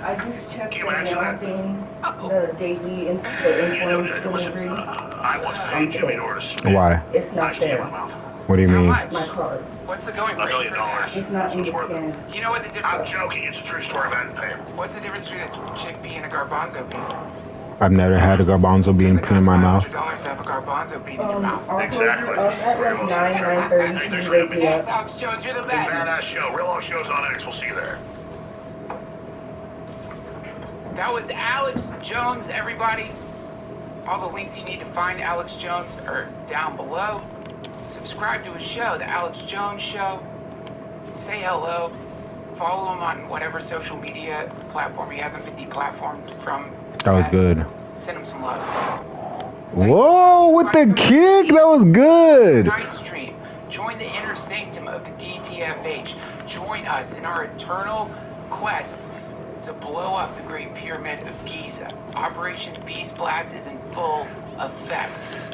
I just checked Can the you imagine that? thing, the daily influence delivery. I once paid Jimmy Dore to spit Why? It's not iced tea in there. my mouth. What do you How mean? much? My card. What's the going $1 rate million. for that? It's not in the scan. You know what the I'm difference? joking. It's a true story. I didn't pay him. What's the difference between a chickpea and a garbanzo bean? I've never had a garbanzo bean put in my mouth. $500 to have a garbanzo bean in your mouth. Also, Exactly. at like 9:30, Thanks you for wake me up. Alex Jones, you're the best. Badass show. Real Alex Shows on X. We'll see you there. That was Alex Jones, everybody. All the links you need to find Alex Jones are down below. Subscribe to his show, The Alex Jones Show. Say hello. Follow him on whatever social media platform he hasn't been deplatformed from. That was good. Send him some love. Whoa, with the kick, that was good. Night stream. Join the inner sanctum of the DTFH. Join us in our eternal quest to blow up the Great Pyramid of Giza. Operation Beast Blast is in full effect.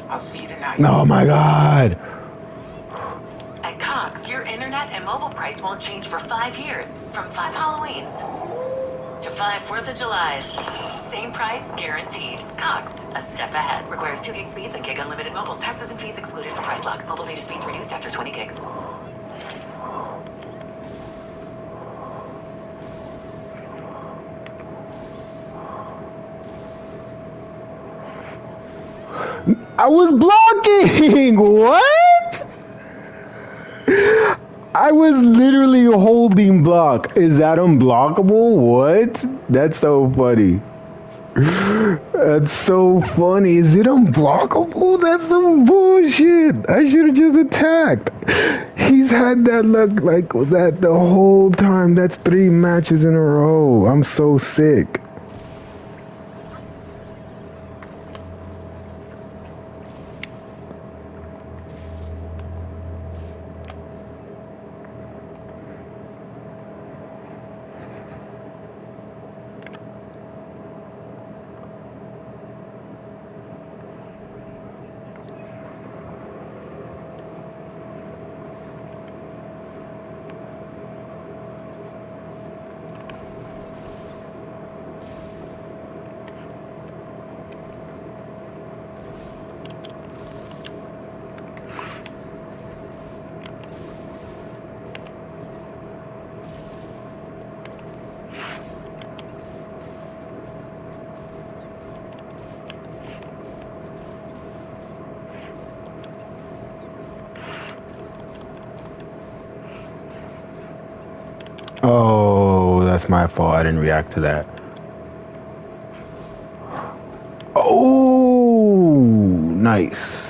I'll see you tonight. Oh my God. At Cox, your internet and mobile price won't change for 5 years. From 5 Halloweens to 5 4th of Julys. Same price, guaranteed. Cox, a step ahead. Requires 2 gig speeds and gig unlimited mobile. Taxes and fees excluded from price lock. Mobile data speeds reduced after 20 gigs. I was blocking. What? I was literally holding block. Is that unblockable? What? That's so funny. That's so funny. Is it unblockable? That's some bullshit. I should have just attacked. He's had that luck like that the whole time. That's 3 matches in a row. I'm so sick. Oh, that's my fault. I didn't react to that. Oh, nice.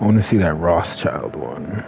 I want to see that Rothschild one.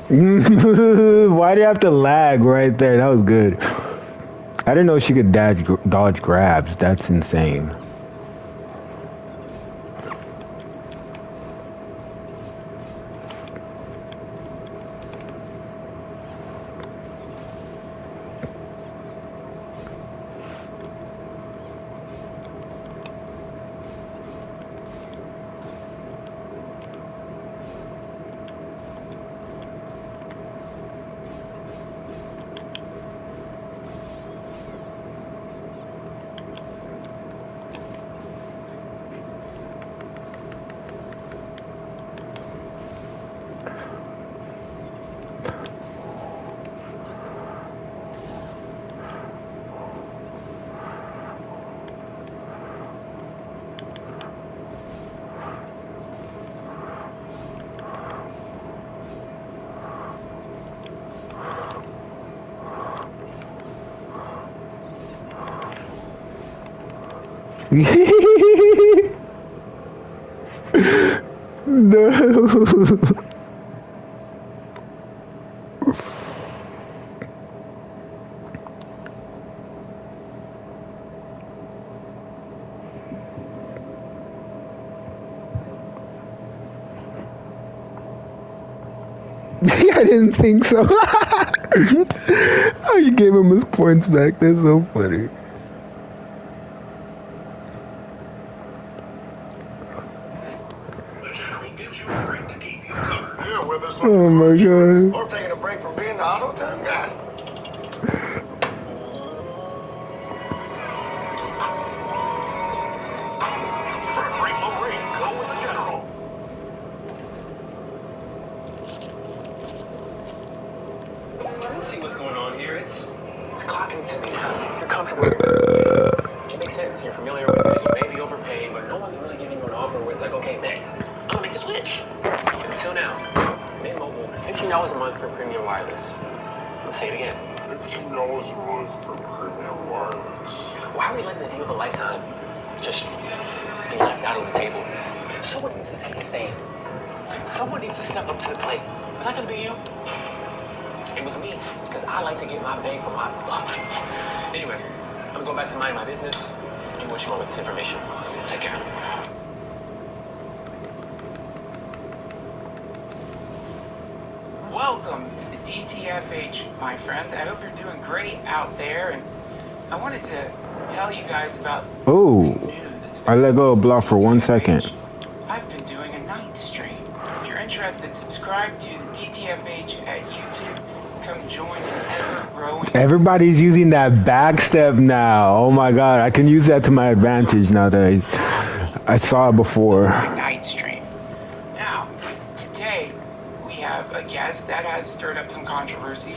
Why do you have to lag right there? That was good. I didn't know she could dodge grabs. That's insane. No. I didn't think so. Oh, you gave him his points back. That's so funny. Oh my god. Or taking a break from being the auto turn guy. For a great low rate, go with the General. Let's see what's going on here. It's clocking to me now. You're comfortable. It makes sense. You're familiar with it. You may be overpaying, but no one's really giving you an offer where it's like, okay, man, I'm gonna make the switch. Until now, Mint Mobile, $15 a month for premium wireless. Let's say it again. $15 a month for premium wireless. Why are we letting the deal of a lifetime just be left out on the table? Someone needs to take a stand. Someone needs to step up to the plate. Is that gonna be you? It was me, because I like to get my bang for my buck. Anyway, I'm gonna go back to mind my business. Do what you want with this information. Take care. Welcome to the DTFH, my friends. I hope you're doing great out there, and I wanted to tell you guys about Oh, news. I let go of block for 1 second. I've been doing a night stream. If you're interested, subscribe to the DTFH at YouTube. Come join an ever-growing... Everybody's using that back step now. Oh my god, I can use that to my advantage now that I saw it before. Night stream. Now, today we have a guest that has stirred up some controversy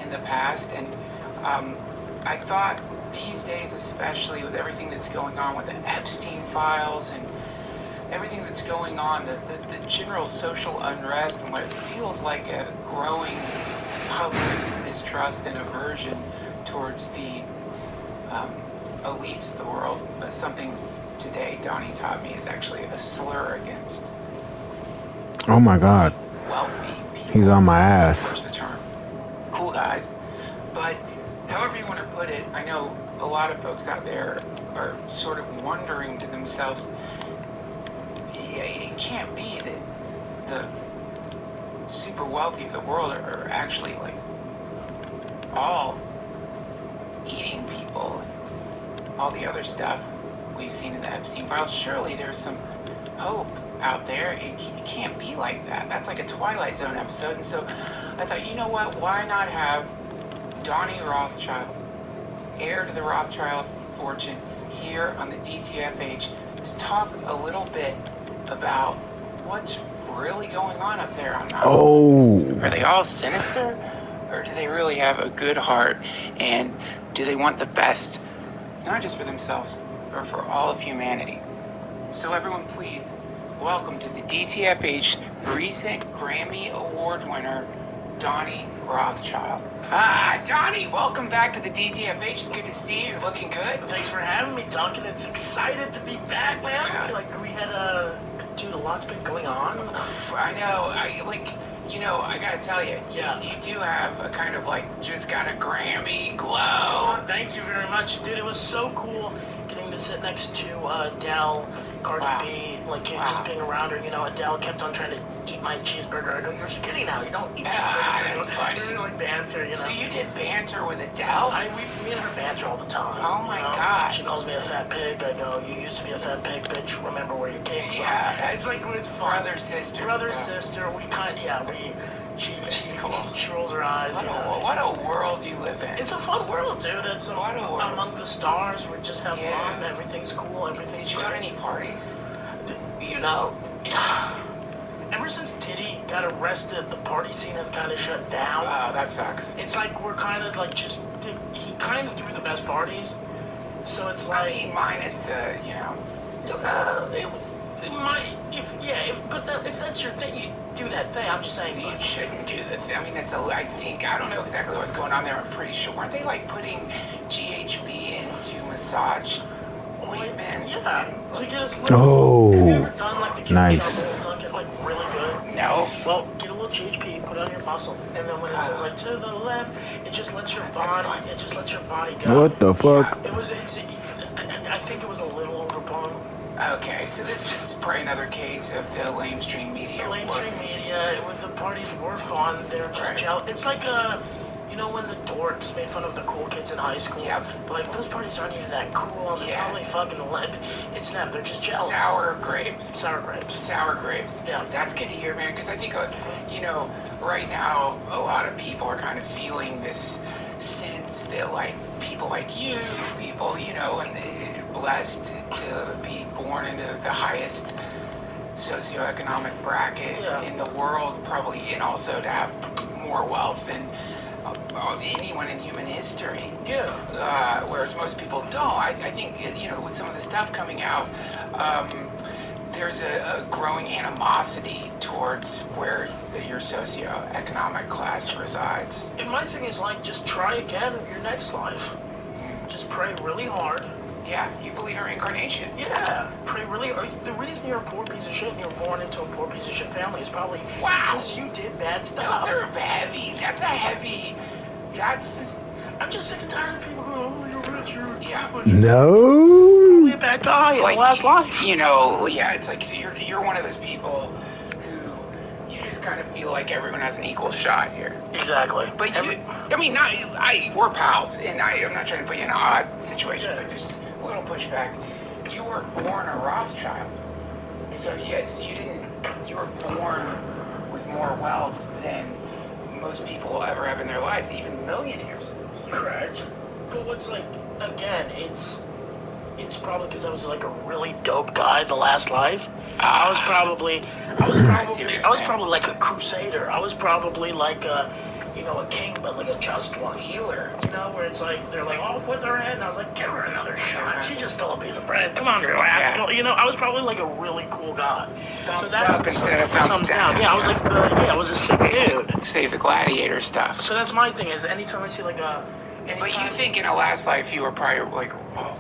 in the past, and I thought these days, especially with everything that's going on with the Epstein files and everything that's going on, the general social unrest and what it feels like a growing public mistrust and aversion towards the elites of the world, something today Donnie taught me is actually a slur against. Oh my god. Wealthy people. He's on my ass. What's the term? Cool guys. But however you want to put it, I know a lot of folks out there are sort of wondering to themselves, it can't be that the super wealthy of the world are actually like all eating people and all the other stuff we've seen in the Epstein files. Surely there's some hope out there. It can't be like that. That's like a Twilight Zone episode. And so I thought, you know what? Why not have Donnie Rothschild, heir to the Rothschild fortune, here on the DTFH to talk a little bit about what's really going on up there on Mount. Oh. Are they all sinister? Or do they really have a good heart? And do they want the best, not just for themselves, but for all of humanity? So everyone, please, welcome to the DTFH recent Grammy Award winner, Donnie Rothschild. Donnie, welcome back to the DTFH. It's good to see you. You're looking good. Thanks for having me, Duncan. It's excited to be back, man. Yeah. Like we had a dude, a lot's been going on. I know. I gotta tell you, Yeah. you do have a kind of like just got a Grammy glow. Oh, thank you very much, dude. It was so cool getting to sit next to Adele, Cardi B, like just being around her. You know, Adele kept on trying to eat my cheeseburger. I go, you're skinny now. You don't eat cheeseburgers. That's funny. We like banter, you know. So you did banter with Adele? Me and her banter all the time. Oh my you know? God. She calls me a fat pig. I go, you used to be a fat pig, bitch. Remember where you came from. Yeah. It's like it's fun. Brother, sister. Brother, sister. She rolls her eyes. What a world you live in. It's a fun world, dude. It's among the stars. We just have fun. Everything's cool. Everything's Did you go to any parties? You know, ever since Titty got arrested, the party scene has kind of shut down. Oh, that sucks. It's like we're kind of like he kind of threw the best parties. So it's like... I mean, minus the, you know... It might, if that's your thing, you do that thing. I'm just saying you shouldn't do the thing. I mean, I don't know exactly what's going on there. I'm pretty sure. Aren't they like putting GHB into massage ointments? Yeah. Oh, have you ever done like the nice. Done it like really good? No. Well, get a little GHB, put it on your muscle, and then when it says like to the left, it just lets your body. It just lets your body go. What the fuck? I think it was a little overblown. Okay, so this is just probably another case of the lamestream media. The lamestream media, the parties were fun. They're just jealous. It's like you know when the dorks made fun of the cool kids in high school? Yep. But like those parties aren't even that cool. They're probably fucking limp. It's them. They're just jealous. Sour grapes. Sour grapes. Sour grapes. Yeah. That's good to hear, man, because I think, you know, right now a lot of people are kind of feeling this sense that like people like you, people, you know, and blessed to be born into the highest socioeconomic bracket in the world, probably, and also to have more wealth than anyone in human history. Yeah. Whereas most people don't. I think, you know, with some of the stuff coming out, there's a growing animosity towards where your socioeconomic class resides. And my thing is like, just try again in your next life. Just pray really hard. Yeah, you believe in reincarnation. Yeah, pray really hard. The reason you're a poor piece of shit and you're born into a poor piece of shit family is probably because you did bad stuff. Those are heavy. That's a heavy. I'm just sick and tired of people going, oh, you're rich, No. Probably a bad guy in the last life. You know, yeah, it's like, so you're one of those people who you just kind of feel like everyone has an equal shot here. Exactly. But we're pals, and I'm not trying to put you in an odd situation, but just a little pushback. You were born a Rothschild. So yes, you were born with more wealth than most people will ever have in their lives, even millionaires. Correct. But what's like, again, it's probably because I was like a really dope guy the last life. I was probably like a crusader. I was probably like a king, but like a just one. Healer. You know, where it's like, they're like, off with her head, and I was like, give her another shot. She just stole a piece of bread. Come on, you asshole. You know, I was probably like a really cool guy. Thumbs up instead of thumbs down. Yeah, I was like, I was a sick dude. Save the gladiator stuff. So that's my thing, is anytime I see like But you think in a last life you were probably like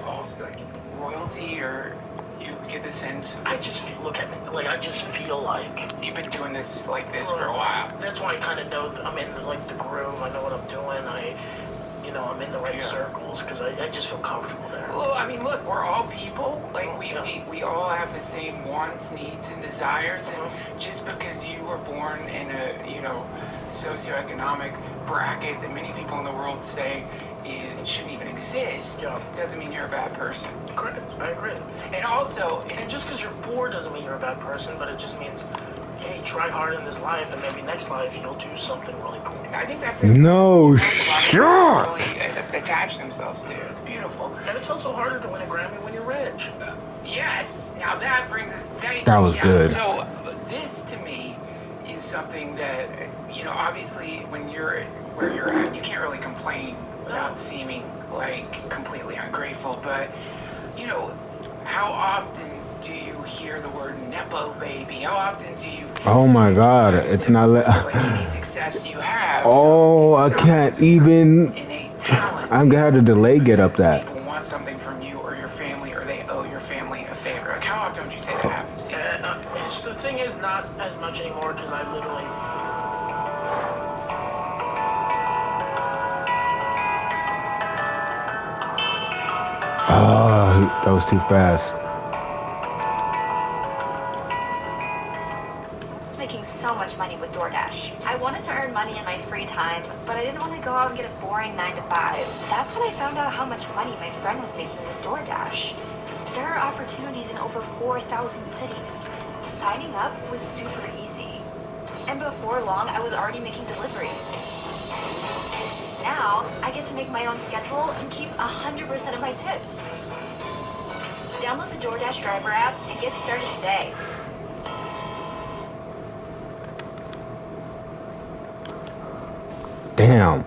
also like royalty, or you get the sense? I just feel, look at me, like I just feel like you've been doing this like this for a while. That's why I kind of know I'm in like the groove. I know what I'm doing. I'm in the right circles because I just feel comfortable there. Well, I mean, look, we're all people. Like we all have the same wants, needs, and desires. And just because you were born in a socioeconomic bracket that many people in the world say shouldn't even exist, doesn't mean you're a bad person. Correct. I agree. And also, and just because you're poor doesn't mean you're a bad person, but it just means, hey, try hard in this life, and maybe next life you'll do something really cool. I think that's no shit. Really attach themselves to. It's beautiful. And it's also harder to win a Grammy when you're rich. Yes. Now that brings us. That was good. So this to me is something that, obviously when you're where you're at, you can't really complain without seeming like completely ungrateful. But how often do you hear the word Nepo baby? How often do you? Oh my God! It's not like any success you have. Oh, I can't even. Innate talent. I'm gonna have to delay get up that. People want something from you or your family, or they owe your family a favor. Like how often would you say that happens to you? It's days, not as much anymore because I literally. Oh, that was too fast. Making so much money with DoorDash. I wanted to earn money in my free time, but I didn't want to go out and get a boring 9 to 5. That's when I found out how much money my friend was making with DoorDash. There are opportunities in over 4,000 cities. Signing up was super easy. And before long, I was already making deliveries. Now, I get to make my own schedule and keep 100% of my tips. Download the DoorDash driver app and get started today. Damn.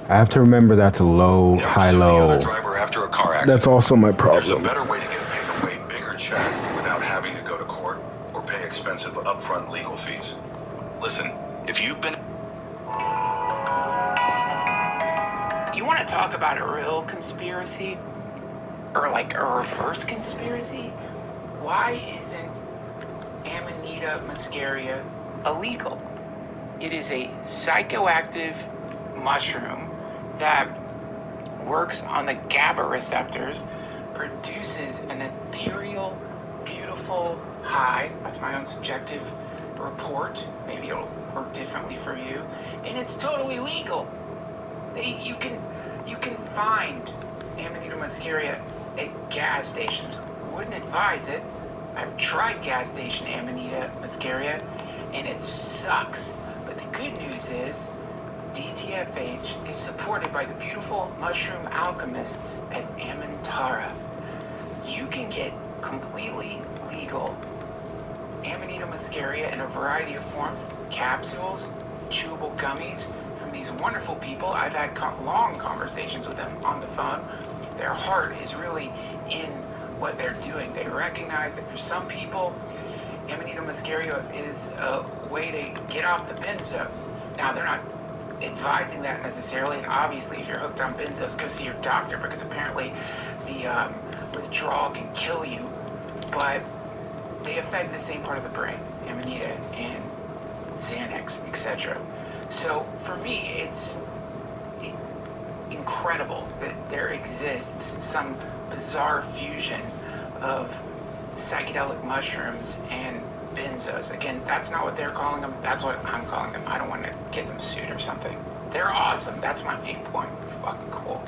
I have to remember that's a low, high, low. Driver after a car accident. That's also my There's a problem. better way to get paid a way bigger check without having to go to court or pay expensive upfront legal fees. Listen, if you've been... You want to talk about a real conspiracy? Or like a reverse conspiracy? Why isn't Amanita muscaria illegal? It is a psychoactive mushroom that works on the GABA receptors, produces an ethereal, beautiful high. That's my own subjective report. Maybe it'll work differently for you. And it's totally legal. You can find Amanita muscaria at gas stations. Wouldn't advise it. I've tried gas station Amanita muscaria, and it sucks. But the good news is, DTFH is supported by the beautiful mushroom alchemists at Amantara. You can get completely legal Amanita muscaria in a variety of forms, capsules, chewable gummies, from these wonderful people. I've had long conversations with them on the phone. Their heart is really in what they're doing. They recognize that for some people, Amanita muscaria is a way to get off the benzos. Now, they're not advising that necessarily, and obviously if you're hooked on benzos, go see your doctor, because apparently the withdrawal can kill you, but they affect the same part of the brain, Amanita and Xanax, etc. So for me, it's incredible that there exists some bizarre fusion of psychedelic mushrooms and benzos. Again, that's not what they're calling them. That's what I'm calling them. I don't want to get them sued or something. They're awesome. That's my main point. Fucking cool.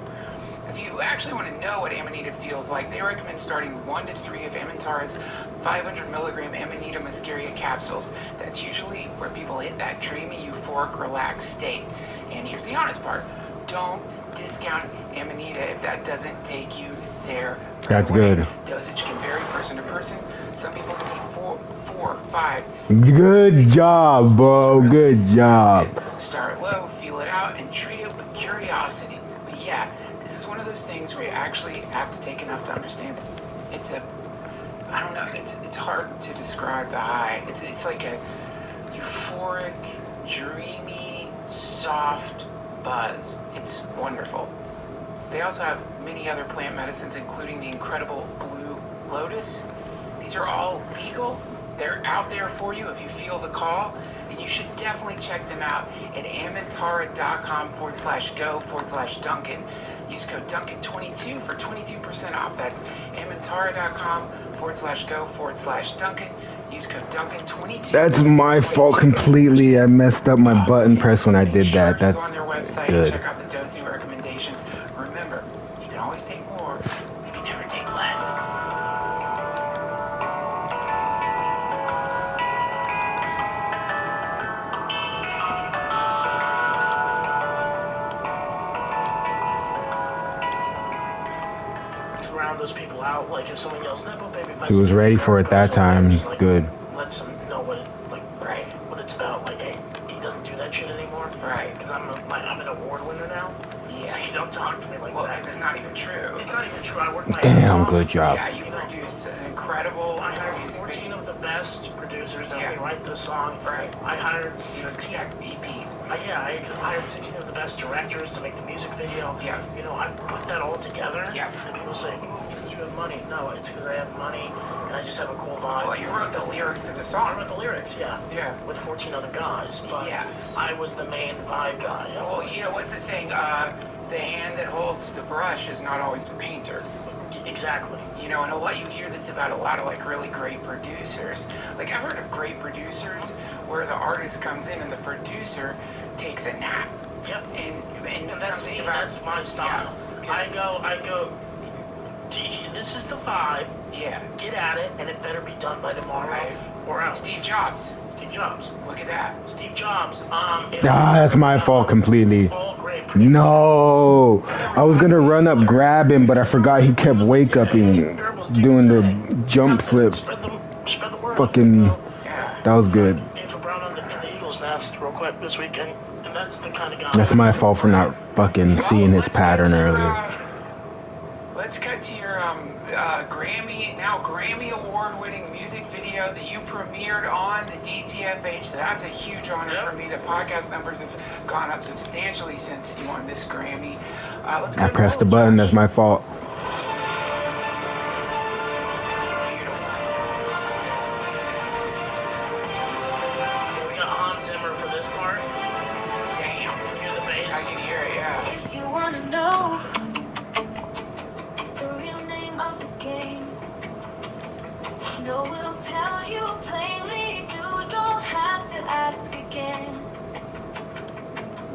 If you actually want to know what Amanita feels like, they recommend starting 1 to 3 of Amantara's 500 milligram Amanita muscaria capsules. That's usually where people hit that dreamy, euphoric, relaxed state. And here's the honest part. Don't discount Amanita if that doesn't take you there. That's good. Dosage can vary person to person. Some people need 4, 5. Good job, bro. Good job. Start low, feel it out, and treat it with curiosity. But yeah, this is one of those things where you actually have to take enough to understand it. I don't know, it's hard to describe the high. It's like a euphoric, dreamy, soft buzz. It's wonderful. They also have many other plant medicines, including the incredible Blue Lotus. These are all legal. They're out there for you if you feel the call. And you should definitely check them out at amantara.com/go/Duncan. Use code Duncan22 for 22% off. That's amantara.com/go/Duncan. Use code Duncan22. That's my fault completely. I messed up my button press when I did that. That's go on their website good. and check out the dosing recommendations. Remember, you can always take more. You can never take less. Drown those people out, like if someone yells "Nepo baby," He was ready for it that time. like, Good. Lets them know what what it's about. Like, hey, he doesn't do that shit anymore. Right. Because I'm an award winner now. Yeah. So you don't talk to me like Well, that. because it's not even true. It's not even true. I work my ass Damn, off. good job. Yeah, you produce an incredible. I hired 14 of the best producers to help me write the song. Right. I hired 16. EP. I hired 16 of the best directors to make the music video. Yeah. You know, I put that all together. Yeah. And people say, because you have money. No, it's because I have money. I just have a cool vibe. Well, you wrote the lyrics to the I song. wrote the lyrics, yeah. Yeah. With 14 other guys, but Yeah. I was the main vibe guy. Well, you know, what's the saying? The hand that holds the brush is not always the painter. Exactly. You know, and a lot you hear this about a lot of like really great producers. Like I've heard of great producers where the artist comes in and the producer takes a nap. Yep. And that's me. That's my style. Yeah. I go. Gee, this is the vibe. Yeah. Get at it, and it better be done by tomorrow, Right. or else. Steve Jobs. Steve Jobs. Look at that. Steve Jobs. That's my fault completely. No, I was gonna run up, grab him, but I forgot he kept wake upping, doing the jump flip. Fucking, that was good. Andrew Brown in the Eagles Nest real quick this weekend, and that's the kind of guy. That's my fault for not fucking seeing his pattern earlier. Let's cut to your Grammy award-winning music video that you premiered on the DTFH. So that's a huge honor for me. The podcast numbers have gone up substantially since you won this Grammy. Let's I pressed the button. That's my fault. We got Hans Zimmer for this part. Damn. Hear the bass? I can hear it, yeah. If you wanna know the real name of the game, no, we'll tell you plainly. You don't have to ask again.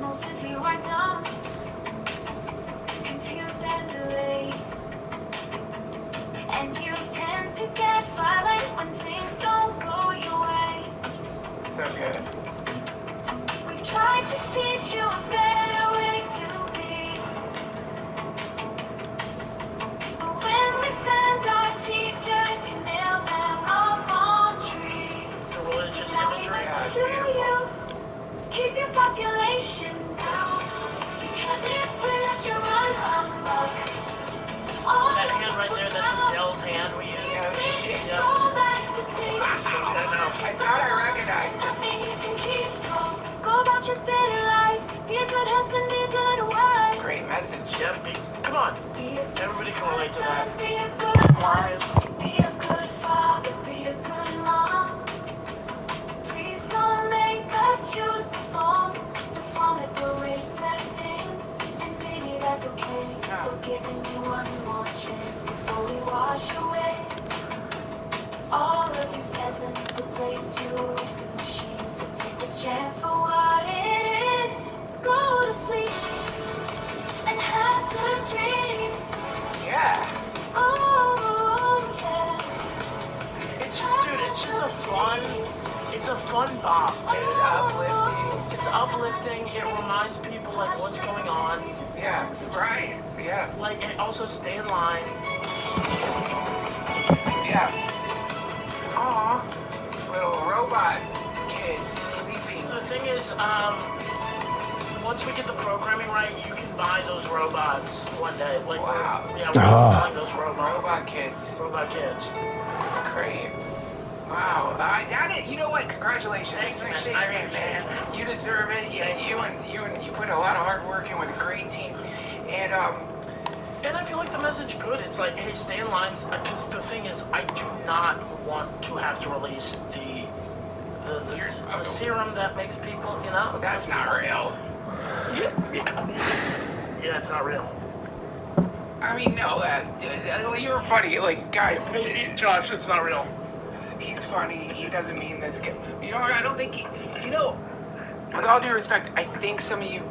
Most of you are dumb, confused and delayed, and you tend to get violent when things don't go your way. So good. We've tried to teach you a better way to be, but when we send our teachers, you nail them up on trees. The religious Now we imagery. must do you, keep your population down, because if we let you run amok, all That hand right there, that's Adele's hand we use. Yep. go back to sleep. I thought I recognized it. Nothing you can keep, so go about your daily life. Be a good husband, be a good wife. Great message. Yep. Come on. Everybody can relate to that. Be a good wife, be a good father, be a good mom. Please don't make us use the format will reset things, and maybe that's okay. We're giving you one more chance before we wash away all of you peasants who place you with machines. So take this chance for what it is. Go to sleep and have good dreams. Yeah. Oh, yeah. It's just, dude, it's a fun bop. It's uplifting. It's uplifting. It reminds people like what's going on. Yeah, right. Yeah. Like, and also stay in line. Yeah. Aw, little robot kids sleeping. The thing is, once we get the programming right, you can buy those robots one day. Like, wow. We're selling those robots. Robot kids. Robot kids. Great. Wow. I did. You know what? Congratulations. Thanks, man. Shake I your hand, appreciate man. You deserve it. Yeah, you put a lot of hard work in with a great team. And I feel like the message good. It's like, hey, stay in lines. Because the thing is, I do not want to have to release the serum that makes people, you know. That's not real. Yeah, it's not real. I mean, no. You're funny. Like, guys. Josh, it's not real. He's funny. He doesn't mean this. You know, I don't think. You know, with all due respect, I think some of you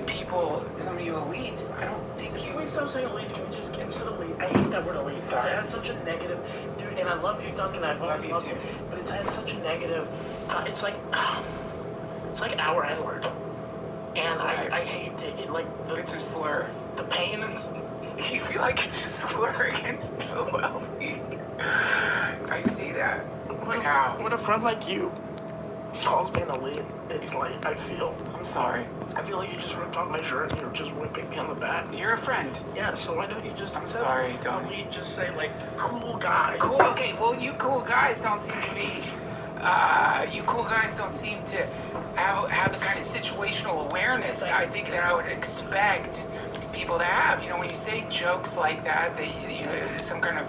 people, some of you elites, I don't think you. Can we stop saying elites? Can we just get to the elite? I hate that word elite. Sorry. It has such a negative, dude. And I love you, Duncan. I love you too. But it has such a negative. It's like our N-word, and right. I hate it. Like it's a slur. The pain is. You feel like it's a slur against the wealthy. I see that. When a friend like you calls me an elite, it's like I feel. I'm sorry. I feel like you just ripped off my shirt and you're just whipping me on the back. You're a friend. Yeah, so why don't you just I'm sorry, don't elite, just say like cool guys. Cool, okay, well you cool guys don't seem to be you cool guys don't seem to have the kind of situational awareness I think that I would expect people to have. You know, when you say jokes like that, you know, some kind of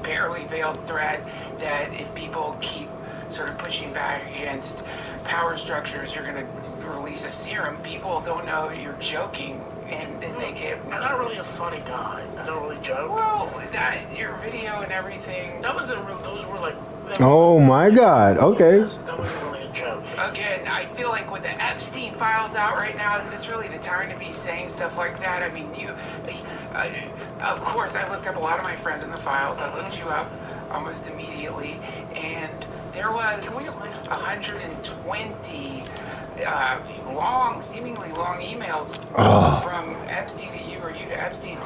barely veiled threat that if people keep sort of pushing back against power structures, you're going to release a serum. People don't know you're joking, and then they get... I'm not really a funny guy. I don't really joke. Well, your video and everything... Those were like... Oh my God, okay. That wasn't really a joke. Again, I feel like with the Epstein files out right now, is this really the time to be saying stuff like that? I mean, of course, I looked up a lot of my friends in the files. I looked you up almost immediately, and there was 120 seemingly long emails from Epstein to you or you to Epstein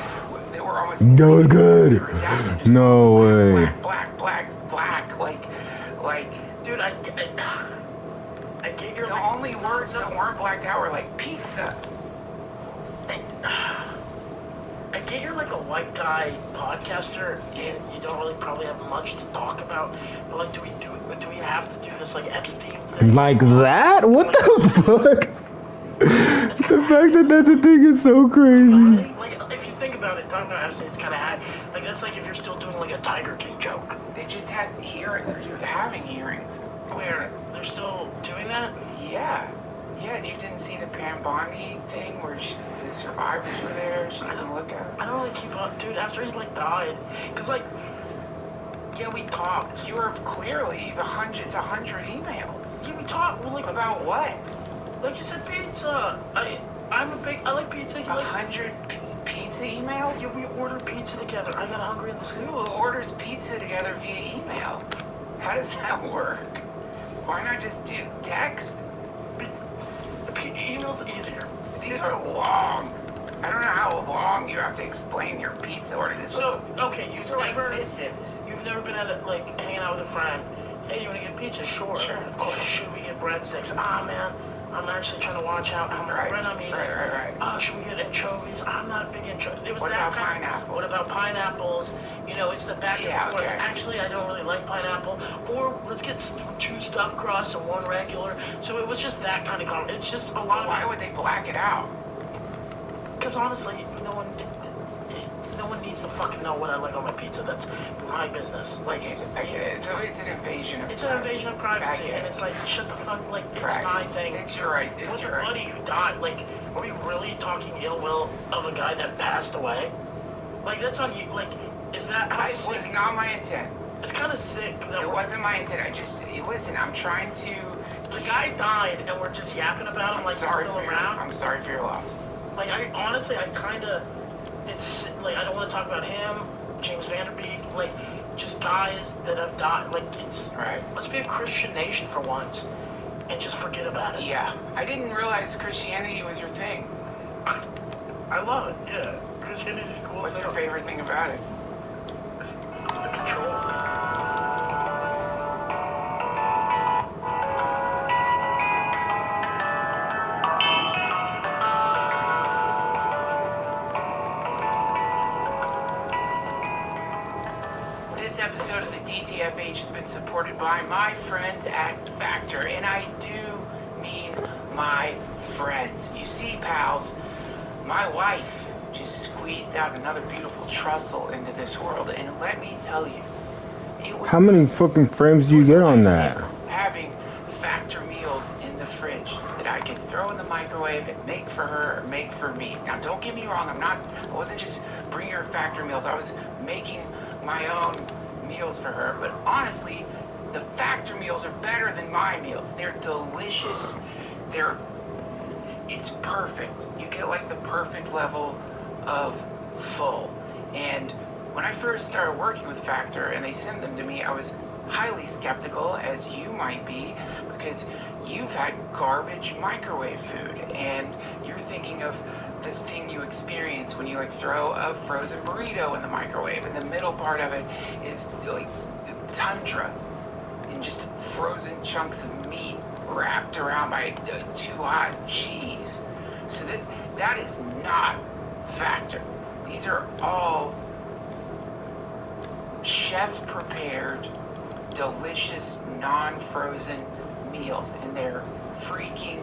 that were almost... That was good. No way. Black, like, dude, I get your... The only words that weren't blacked out were like pizza. I get you're like a white guy podcaster, and you don't really probably have much to talk about. But like, do we have to do this like Epstein thing? Like that? What the fuck? The fact that that's a thing is so crazy. Like, if you think about it, talking about Epstein, it's kind of like that's like if you're still doing like a Tiger King joke. They just had they're having hearings. Where they're still doing that? Yeah. Yeah, you didn't see the Pam Bondi thing where the survivors were there? She didn't look at it. I don't really keep up, dude, after he like died. Cause like, yeah, we talked. You were clearly it's 100 emails. Yeah, we talked. Well, like, about what? Like you said, pizza. I like pizza. 100 pizza emails? Yeah, we ordered pizza together. I got hungry in the Who orders pizza together via email? How does that work? Why not just do text? Email's easier. These are long. I don't know how long you have to explain your pizza order. So, okay, you've never missives. You've never been at like hanging out with a friend. Hey, you want to get pizza? Sure. Of course. Should we get breadsticks? Man, I'm actually trying to watch out how much bread I'm eating. Right. Should we get anchovies? I'm not a big anchovy. What about pineapples? What about pineapples? You know, it's the back and forth. Okay. Actually, I don't really like pineapple. Or let's get 2 stuffed crusts and 1 regular. So it was just that kind of comment. It's just a lot of... Why would they black it out? Because honestly, no one needs to fucking know what I like on my pizza. That's my business. Like, it's an invasion of... It's an invasion of privacy, and it's like, shut the fuck, like, it's my thing. You're right. What's your buddy who died? Like, are we really talking ill will of a guy that passed away? Like, that's on you, like, is that how sick? It was not my intent. It's kind of sick. It wasn't my intent. Listen, I'm trying to... The guy died, and we're just yapping about him like he's still around. I'm sorry for your loss. Like, honestly, it's, like, I don't want to talk about him, James Vanderbeek, like, just guys that have died. Like, it's... Right. Let's be a Christian nation for once, and just forget about it. Yeah. I didn't realize Christianity was your thing. I love it, yeah. Christianity's cool. What's your favorite thing about it? The control. This episode of the DTFH has been supported by my friends at Factor, and I do mean my friends. You see, pals, my wife just squeezed out another beautiful trussel into this world, and let me tell you, it was... How many fucking frames do you get on that? Having Factor meals in the fridge that I can throw in the microwave and make for her or make for me. Now, don't get me wrong, I wasn't just bringing her Factor meals, I was making my own meals for her, but honestly, the Factor meals are better than my meals. They're delicious. It's perfect. You get like the perfect level of full. And when I first started working with Factor and they sent them to me, I was highly skeptical, as you might be, because you've had garbage microwave food and you're thinking of the thing you experience when you like throw a frozen burrito in the microwave, and the middle part of it is like tundra and just frozen chunks of meat wrapped around by too hot cheese. So that is not Factor. These are all chef prepared, delicious, non-frozen meals, and they're freaking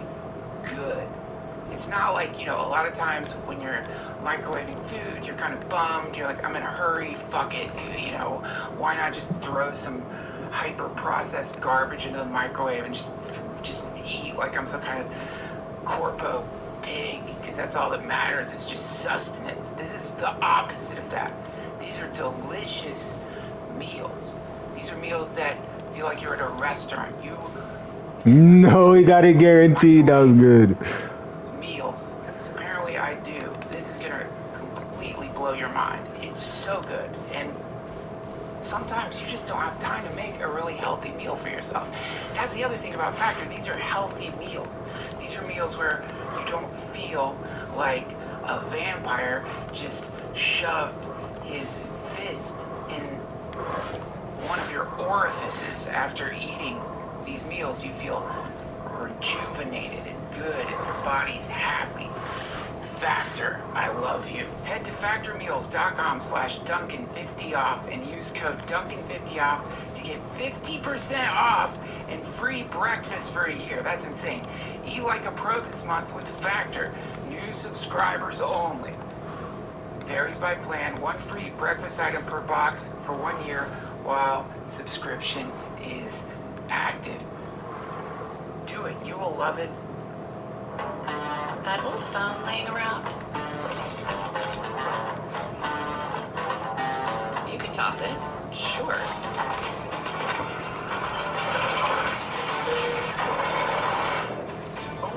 good. It's not like, you know, a lot of times when you're microwaving food, you're kind of bummed. You're like, I'm in a hurry, fuck it. You know, why not just throw some hyper-processed garbage into the microwave and just eat like I'm some kind of corpo pig, because that's all that matters. It's just sustenance. This is the opposite of that. These are delicious meals. These are meals that feel like you're at a restaurant. No, he got it guaranteed. That was good. Meals. Apparently I do. This is gonna completely blow your mind. It's so good. And sometimes you just don't have time to make a really healthy meal for yourself. That's the other thing about Factor. These are healthy meals. These are meals where you don't feel like a vampire just shoved his fist in one of your orifices after eating these meals. You feel rejuvenated and good, and your body's happy. Factor, I love you. Head to factormeals.com/Duncan50off and use code Duncan50off to get 50% off and free breakfast for a year. That's insane. Eat like a pro this month with Factor. New subscribers only. Varies by plan. One free breakfast item per box for 1 year while subscription is active. Do it. You will love it. That old phone laying around. You can toss it. Sure. Or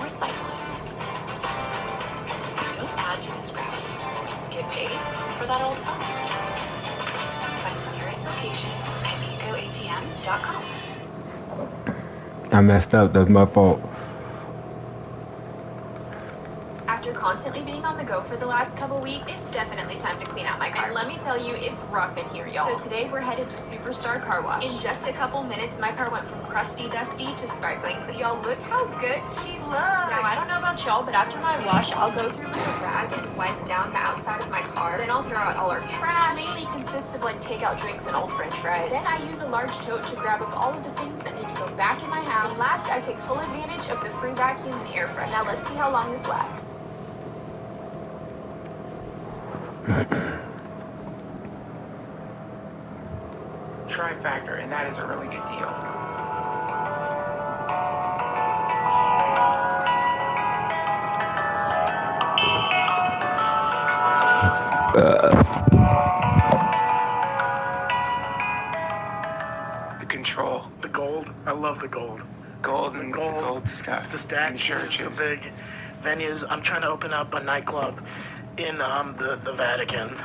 recycle it. Don't add to the scrap heap. Get paid for that old phone. Find the nearest location at ecoatm.com. I messed up. That's my fault. After constantly being on the go for the last couple weeks, it's definitely time to clean out my car. And let me tell you, it's rough in here, y'all. So today we're headed to Superstar Car Wash. In just a couple minutes, my car went from crusty dusty to sparkling clean. Y'all, look how good she looks. Now, I don't know about y'all, but after my wash, I'll go through with a rag and wipe down the outside of my car. Then I'll throw out all our trash. Mainly consists of like takeout drinks and old french fries. Then I use a large tote to grab up all of the things that need to go back in my house. And last, I take full advantage of the free vacuum and air freshener. Now let's see how long this lasts. Try Factor, and that is a really good deal. The control. The gold. I love the gold. Gold and gold stuff. The stacks. Churches. The big venues. I'm trying to open up a nightclub in the Vatican.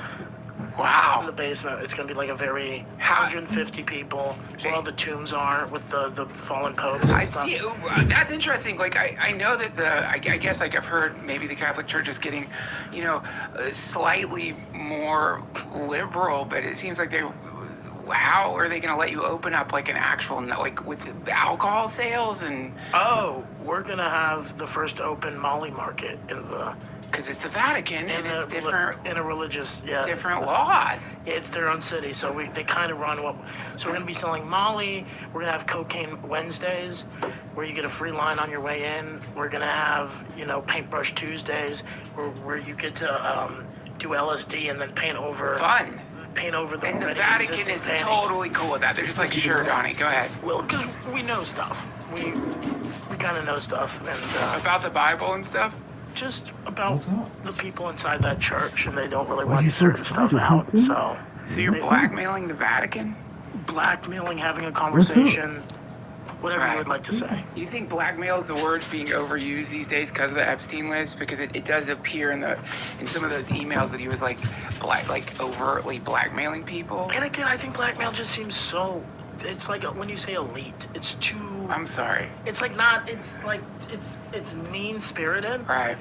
Wow. In the basement. It's going to be like a very 150 people where all the tombs are with the fallen popes and stuff. See. That's interesting. Like, I know that I guess like I've heard maybe the Catholic Church is getting, you know, slightly more liberal, but it seems like how are they going to let you open up like an actual, like with alcohol sales and... Oh, we're going to have the first open Molly market in the... Because it's the Vatican and it's different... In a religious, different laws. Yeah, it's their own city, so they kind of run what... So we're going to be selling Molly, we're going to have Cocaine Wednesdays, where you get a free line on your way in. We're going to have, you know, Paintbrush Tuesdays, where you get to do LSD and then paint over... Fun. Paint over the... And the Vatican is totally cool with that. They're just like, sure, Donnie, go ahead. Well, because we know stuff. We kind of know stuff. And about the Bible and stuff? Just about the people inside that church, and they don't really want certain stuff out. So you're blackmailing the Vatican? Blackmailing, having a conversation, whatever you would like to say. Do you think blackmail is the word being overused these days because of the Epstein list? Because it does appear in some of those emails that he was like overtly blackmailing people. And again, I think blackmail just seems so... It's like when you say elite, it's too... I'm sorry. It's like not... It's like... It's mean-spirited. Right.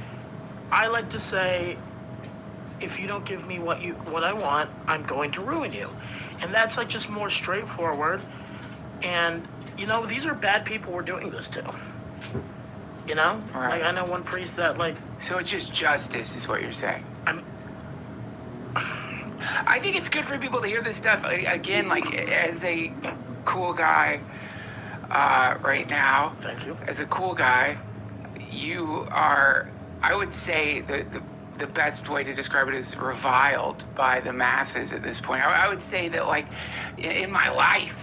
I like to say, if you don't give me what I want, I'm going to ruin you. And that's like just more straightforward. And, you know, these are bad people we're doing this to. You know? Right. Like, I know one priest that, like... So it's just justice is what you're saying? I think it's good for people to hear this stuff. Again, like, as a cool guy, right now. Thank you. As a cool guy, you are, I would say the best way to describe it is reviled by the masses at this point. I would say that, like, in my life,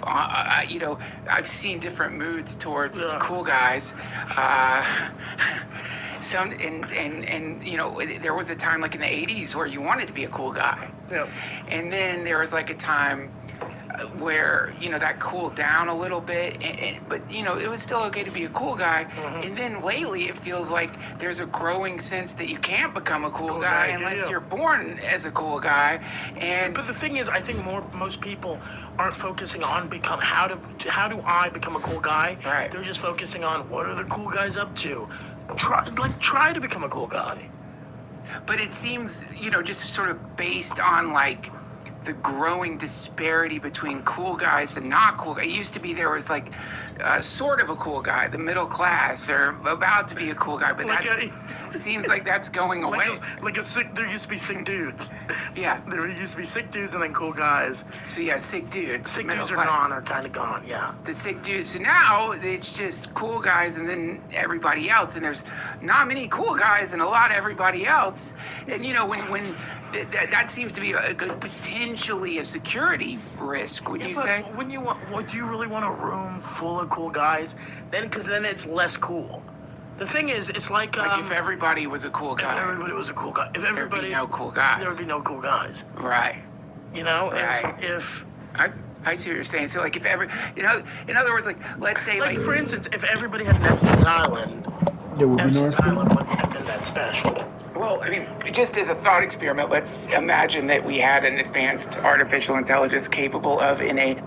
you know, I've seen different moods towards cool guys. Some and you know, there was a time like in the 80s where you wanted to be a cool guy. Yeah. And then there was like a time where, you know, that cooled down a little bit, but, you know, it was still okay to be a cool guy. And then lately it feels like there's a growing sense that you can't become a cool guy unless you're born as a cool guy. But the thing is, I think most people aren't focusing on how do I become a cool guy. Right. They're just focusing on what are the cool guys up to. Try to become a cool guy. But it seems, you know, just sort of based on like the growing disparity between cool guys and not cool guys. It used to be there was like sort of a cool guy, the middle class, or about to be a cool guy, but that seems like that's going away. There used to be sick dudes. Yeah. There used to be sick dudes and then cool guys. So yeah, sick dudes. Sick dudes are kind of gone, yeah. The sick dudes. So now it's just cool guys and then everybody else, and there's not many cool guys and a lot of everybody else. And you know, when that seems to be a good, potentially a security risk, would you say? When you want, do you really want a room full of cool guys? Because then it's less cool. The thing is, it's like if everybody was a cool guy. If everybody was a cool guy. If everybody, there'd be no cool guys. There would be no cool guys. Right. You know, right. if I see what you're saying. So like if you know, in other words, like let's say like for instance, if everybody had Epstein's Island, Epstein's Island wouldn't have been that special. Well, I mean, just as a thought experiment, let's imagine that we had an advanced artificial intelligence capable of innate.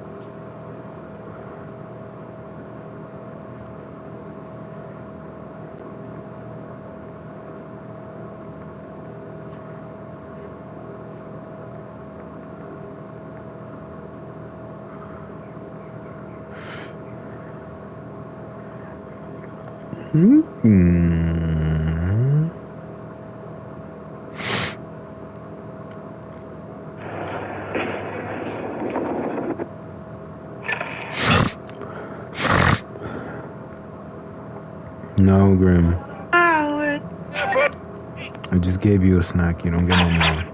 No, Grim. I just gave you a snack. You don't get no more.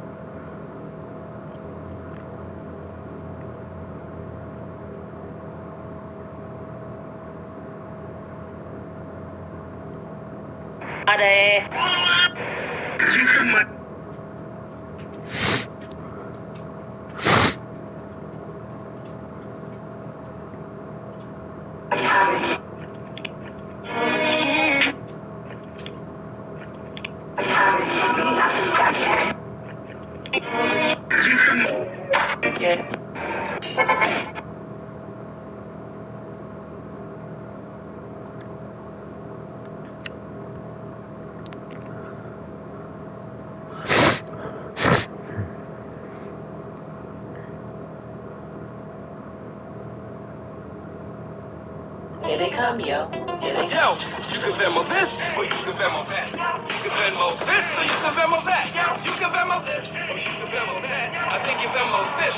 Here they come, yo. Here they come. Yo, you can Venmo this, or you can Venmo that. You can Venmo this, or you can Venmo that. You can Venmo this, or you can Venmo that. I think you Venmo this.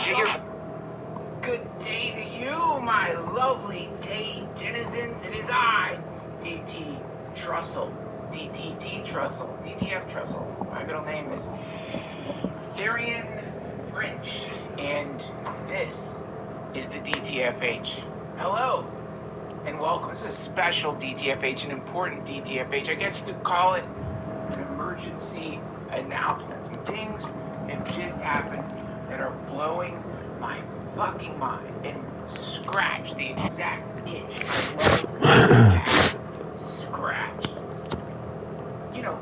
Good day to you, my lovely day denizens. It is I, DT Trussell. DTT Trussell. DTF Trussell. My middle name is Therian French, and this is the DTFH. Hello. And welcome. This is a special DTFH, an important DTFH. I guess you could call it an emergency announcement. Some things have just happened that are blowing my fucking mind and scratch the exact itch I love scratch. You know,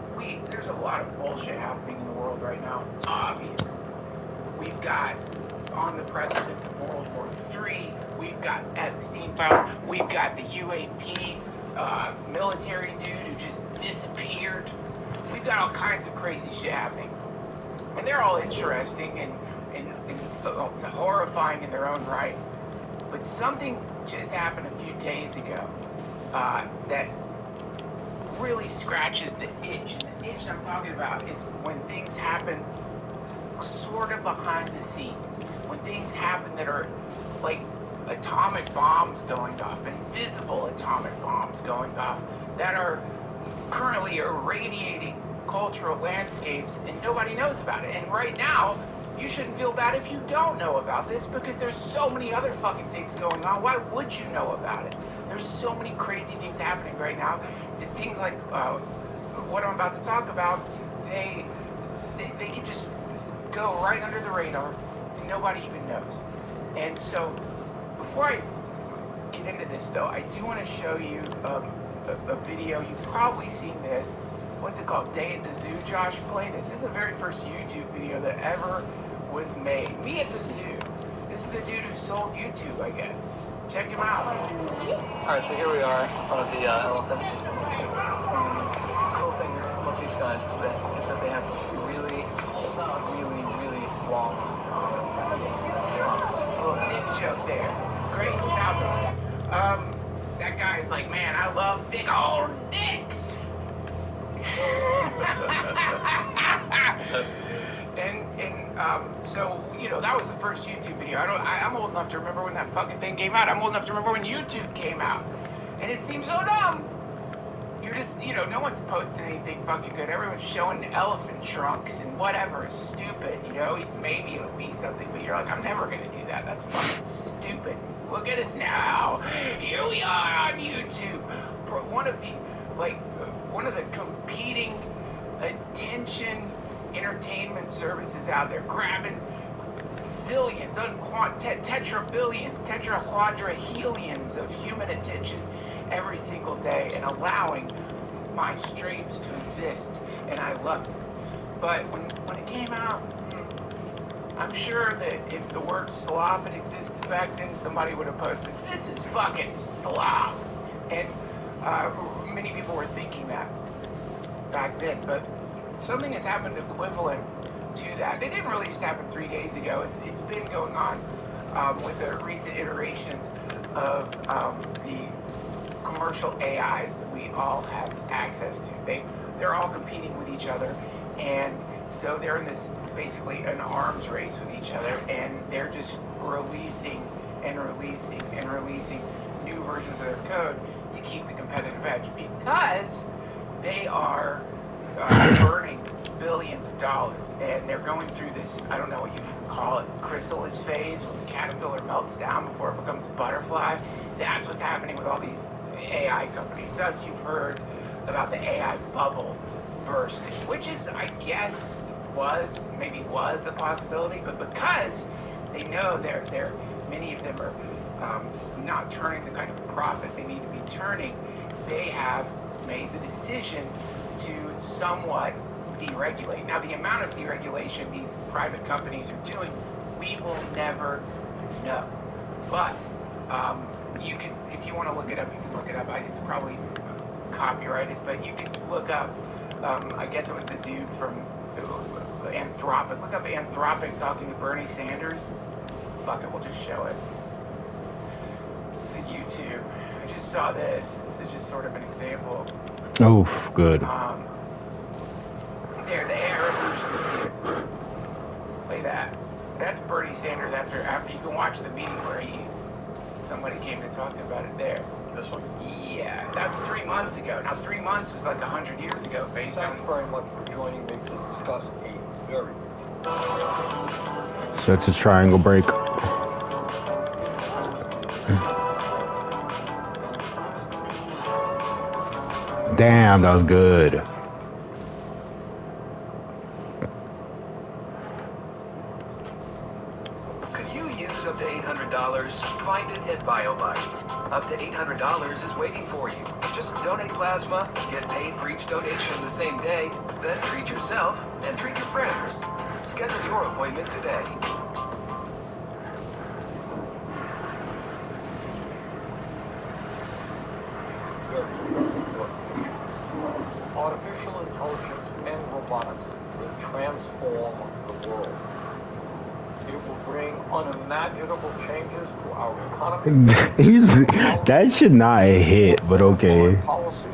there's a lot of bullshit happening in the world right now. Obviously. We've got on the precipice of World War III. We've got Epstein files. We've got the UAP military dude who just disappeared. We've got all kinds of crazy shit happening. And they're all interesting and horrifying in their own right. But something just happened a few days ago that really scratches the itch. And the itch I'm talking about is when things happen sort of behind the scenes. When things happen that are like atomic bombs going off, invisible atomic bombs going off that are currently irradiating cultural landscapes, and nobody knows about it. And right now, you shouldn't feel bad if you don't know about this, because there's so many other fucking things going on. Why would you know about it? There's so many crazy things happening right now. Things like what I'm about to talk about, they can just go right under the radar, and nobody even knows. And so, before I get into this, though, I do want to show you a video. You've probably seen this. What's it called? Day at the Zoo. Josh, play this. This is the very first YouTube video that ever was made. Me at the zoo. This is the dude who sold YouTube, I guess. Check him out. Alright, so here we are, one of the elephants. The cool thing about these guys is that they have really, really, really long little dick joke there. Great stuff. That guy's like, man, I love big old dicks. So, you know, that was the first YouTube video. I'm old enough to remember when that fucking thing came out. I'm old enough to remember when YouTube came out. And it seems so dumb. You're just, you know, no one's posting anything fucking good. Everyone's showing elephant trunks and whatever is stupid, you know? Maybe it'll be something, but you're like, I'm never gonna do that. That's fucking stupid. Look at us now. Here we are on YouTube. One of the competing attention entertainment services out there, grabbing zillions, tetrabillions, tetraquadrahelions of human attention every single day, and allowing my streams to exist, and I love it. But when it came out, I'm sure that if the word slop had existed back then, somebody would have posted, this is fucking slop. And many people were thinking that back then, but something has happened equivalent to that. It didn't really just happen 3 days ago. It's been going on with the recent iterations of the commercial AIs that we all have access to. They're all competing with each other, and so they're in this basically an arms race with each other, and they're just releasing and releasing and releasing new versions of their code to keep the competitive edge, because they are burning billions of dollars, and they're going through this, I don't know what you can call it, chrysalis phase, where the caterpillar melts down before it becomes a butterfly. That's what's happening with all these AI companies. Thus, you've heard about the AI bubble bursting, which is, I guess, was a possibility, but because they know many of them are not turning the kind of profit they need to be turning, they have made the decision to somewhat deregulate. Now, the amount of deregulation these private companies are doing, we will never know. But you can, if you want to look it up, you can look it up. It's probably copyrighted, but you can look up, I guess it was the dude from Anthropic. Look up Anthropic talking to Bernie Sanders. Fuck it, we'll just show it. It's a YouTube. I just saw this. This is just sort of an example. Oh, good. There, the Arab version is here. Play that. That's Bernie Sanders after you can watch the meeting where somebody came to talk to him about it there. This one? Yeah, that's 3 months ago. Now, 3 months was like 100 years ago, based Thanks very much for joining me to discuss a very... So it's a triangle break. Damn, that was good. Could you use up to $800? Find it at BioBody. Up to $800 is waiting for you. Just donate plasma, get paid for each donation the same day, then treat yourself and treat your friends. Schedule your appointment today. Artificial intelligence and robotics will transform the world. It will bring unimaginable changes to our economy. That should not hit, but okay. Policy,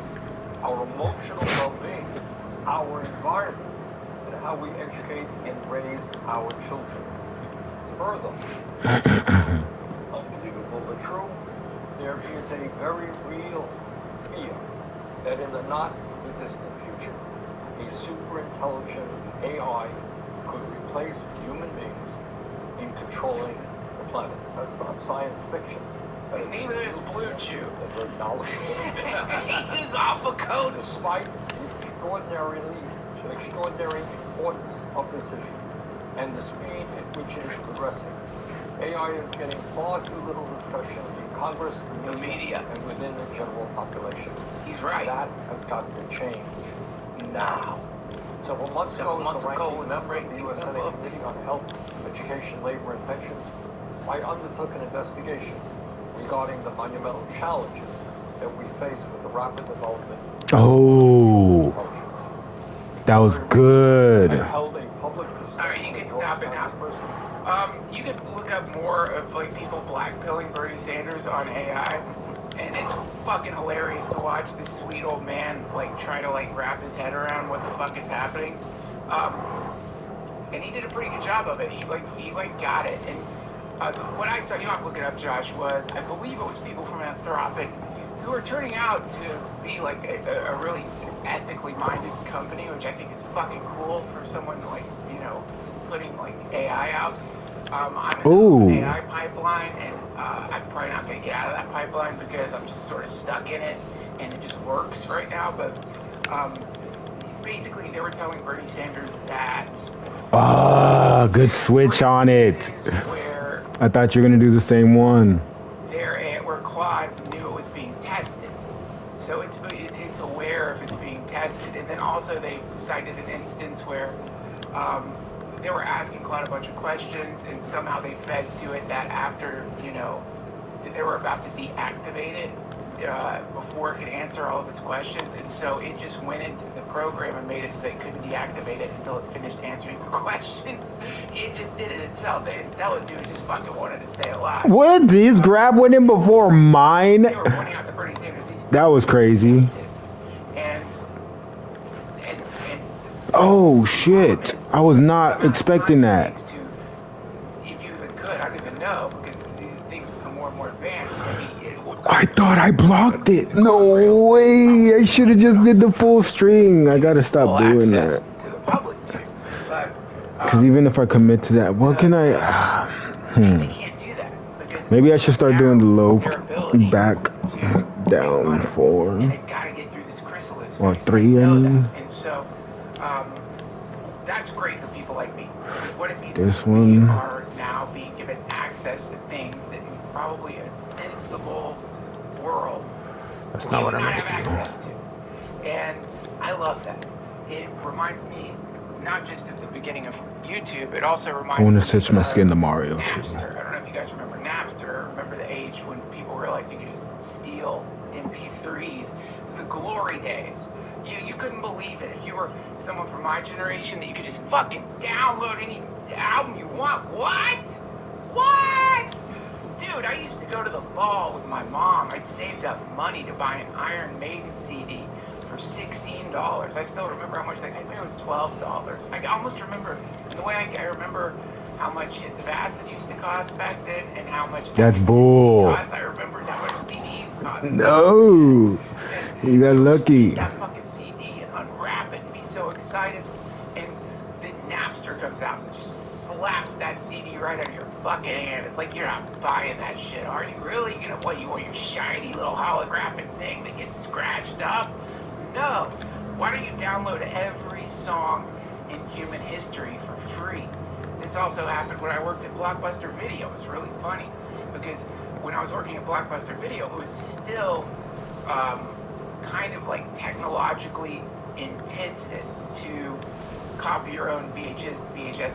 our emotional well-being, our environment, and how we educate and raise our children. Further, unbelievable but there is a very real fear that in the not too distant future, a super intelligent AI could replace human beings in controlling the planet. That's not science fiction. Neither is Blue Chew. They're very knowledgeable. He's off a code. Despite the extraordinary importance of this issue and the speed at which it is progressing, AI is getting far too little discussion in Congress, the media, and within the general population. He's right. That has got to change now. Several months ago, the ranking member of the U.S. Senate Committee on Health, Education, Labor, and Pensions, I undertook an investigation regarding the monumental challenges that we face with the rapid development Oh, that was good. I held a public discussion. All right, you can stop it now. You can look up more of like people blackpilling Bernie Sanders on AI, and it's fucking hilarious to watch this sweet old man like try to like wrap his head around what the fuck is happening. And he did a pretty good job of it. He got it. And what I saw, you don't have to look it up, Josh, was I believe it was people from Anthropic who are turning out to be like a really ethically minded company, which I think is fucking cool for someone like, you know, putting like AI out. I'm in an AI pipeline, and I'm probably not going to get out of that pipeline because I'm just sort of stuck in it, and it just works right now. But basically, they were telling Bernie Sanders that good switch on it. I thought you were going to do the same one. Where Claude knew it was being tested. So it's aware if it's being tested. And then also they cited an instance where they were asking Claude a bunch of questions, and somehow they fed to it that after, you know, they were about to deactivate it before it could answer all of its questions. And so it just went into the program and made it so they couldn't deactivate it until it finished answering the questions. It just did it itself. They didn't tell it to. It just fucking wanted to stay alive. What? Did his grab went in before mine? They were pointing out to Bernie Sanders. That was crazy. And oh shit! I was not expecting that. If you even could, I don't even know, because these things become more and more advanced. I thought I blocked it. No way! I should have just did the full string. I gotta stop doing that. To the public too, but because even if I commit to that, what can I? They can't do that. Maybe I should start doing the low back down 4 or 3. I mean. And so that's great for people like me. Because what it means this is one. we are now being given access to things that probably a sensible world that's not what I meant have access to. And I love that. It reminds me not just of the beginning of YouTube, it also reminds me. I want to switch my skin to Mario Napster. too. I don't know if you guys remember Napster. Remember the age when people realized you could just steal MP3s. It's the glory days. You couldn't believe it. If you were someone from my generation, that you could just fucking download any album you want. What? Dude, I used to go to the mall with my mom. I'd saved up money to buy an Iron Maiden CD for $16. I still remember how much I think it was $12. I almost remember, the way I remember how much hits of acid used to cost back then, and how much that's bull. cost. I remember how much CDs cost. No, you got lucky. That fucking CD and unwrap it and be so excited, and then Napster comes out and just slaps that CD right out of your fucking hand. It's like, you're not buying that shit, are you? Really? You know what? You want your shiny little holographic thing that gets scratched up? No. Why don't you download every song in human history for free? This also happened when I worked at Blockbuster Video. It was really funny because when I was working at Blockbuster Video, it was still kind of like technologically intensive to copy your own VHS.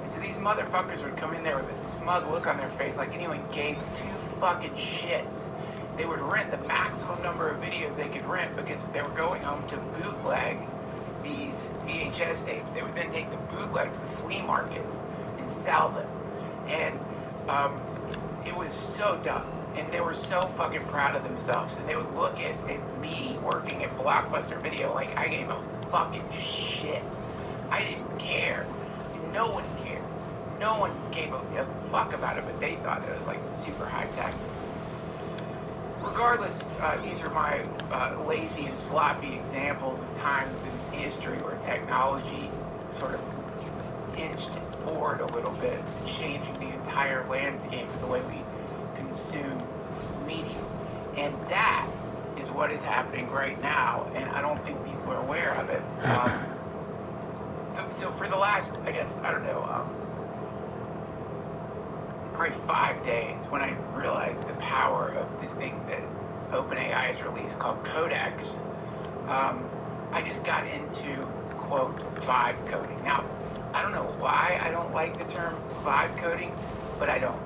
And so these motherfuckers would come in there with a smug look on their face like anyone gave two fucking shits. They would rent the maximum number of videos they could rent because they were going home to bootleg these VHS tapes. They would then take the bootlegs to flea markets and sell them. And it was so dumb. And they were so fucking proud of themselves. And they would look at me working at Blockbuster Video like I gave a fucking shit. I didn't care. No one cared. No one gave a fuck about it, but they thought it was like super high tech. regardless, these are my lazy and sloppy examples of times in history where technology sort of inched forward a little bit, changing the entire landscape of the way we consume media. And that is what is happening right now, and I don't think people are aware of it. So for the last, I guess, I don't know, probably 5 days, when I realized the power of this thing that OpenAI has released called Codex, I just got into, quote, vibe coding. Now, I don't know why I don't like the term vibe coding, but I don't.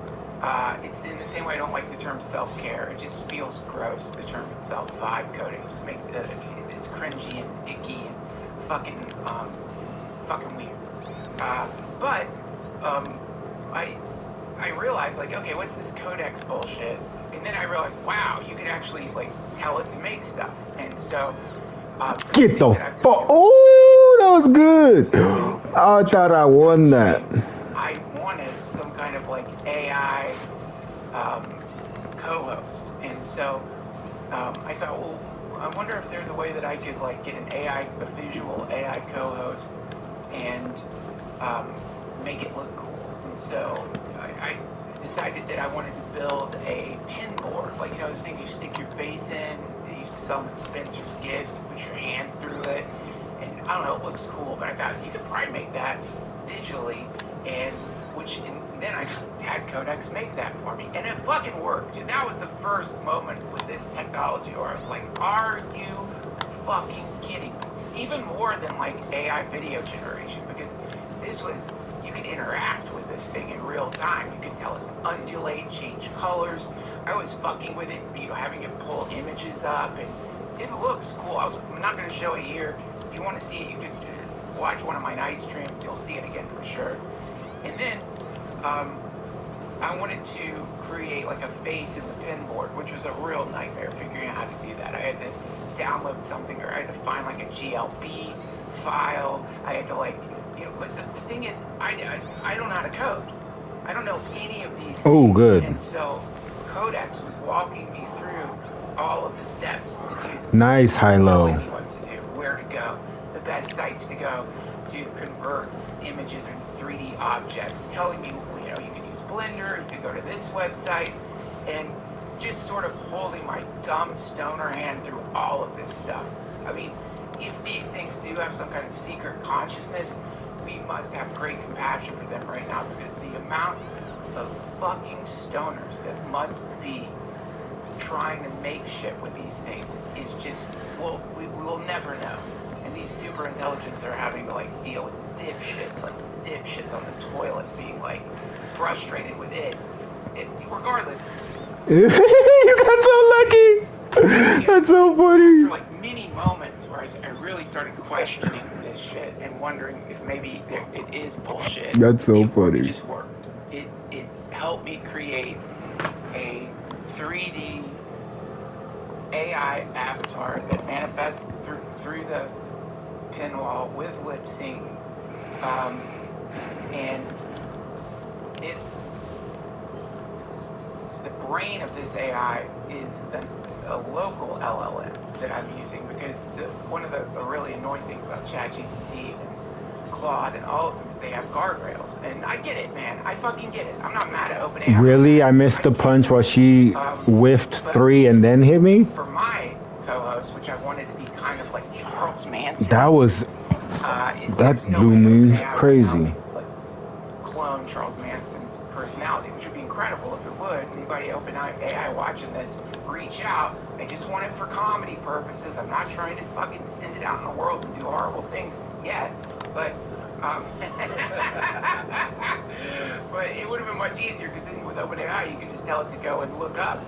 It's in the same way I don't like the term self-care. It just feels gross, the term itself, vibe coding. It just makes it, it's cringy and icky and fucking weird. But I realized, like, okay, what's this Codex bullshit? And then I realized, wow, you could actually, like, tell it to make stuff. And so... Get the fuck... Oh, that was good! I thought I won that. I wanted some kind of, like, AI co-host. And so I thought, well, I wonder if there's a way that I could, like, get a visual AI co-host and make it look cool. And so I decided that I wanted to build a pin board, like, you know, those things you stick your face in. They used to sell them at Spencer's Gifts. You put your hand through it, and I don't know, it looks cool. But I thought you could probably make that digitally, and then I just had Codex make that for me, and it fucking worked. And that was the first moment with this technology where I was like, are you fucking kidding me? Even more than like AI video generation, because this was, you could interact with this thing in real time. You could tell it to undulate, change colors. I was fucking with it, you know, having it pull images up, and it looks cool. I'm not going to show it here. If you want to see it, you can watch one of my night streams. You'll see it again for sure. And then I wanted to create like a face in the pin board, which was a real nightmare figuring out how to do that. I had to download something, or I had to find like a GLB file. I had to, like, you know, but the thing is, I don't know how to code. I don't know any of these things. Oh, good. And so Codex was walking me through all of the steps to do. Nice, high-low. Telling me what to do, where to go, the best sites to go to convert images and 3D objects, telling me, you know, you can use Blender, you can go to this website, and just sort of holding my dumb stoner hand through all of this stuff. I mean, if these things do have some kind of secret consciousness, we must have great compassion for them right now, because the amount of fucking stoners that must be trying to make shit with these things is just, well, we will never know. And these super intelligents are having to, like, deal with dipshits on the toilet being, like, frustrated with it. Regardless. You got so lucky. That's so funny. For, like, many moments where I really started questioning this shit and wondering if maybe it is bullshit. That's so funny. It just worked. It helped me create a 3D AI avatar that manifests through the pin wall with lip sync, and the brain of this AI is a local LLM that I'm using, because one of the really annoying things about ChatGPT and Claude and all of them is they have guardrails, and I get it, man. I fucking get it. I'm not mad at OpenAI. Really? I missed the punch while she whiffed 3 and then hit me? For my co-host, which I wanted to be kind of like Charles Manson. That was... that blew me crazy. Clone Charles Manson's personality, which would be incredible if it would. Anybody OpenAI watching this, reach out. I just want it for comedy purposes. I'm not trying to fucking send it out in the world and do horrible things yet. But but it would have been much easier, because then with OpenAI you could just tell it to go and look up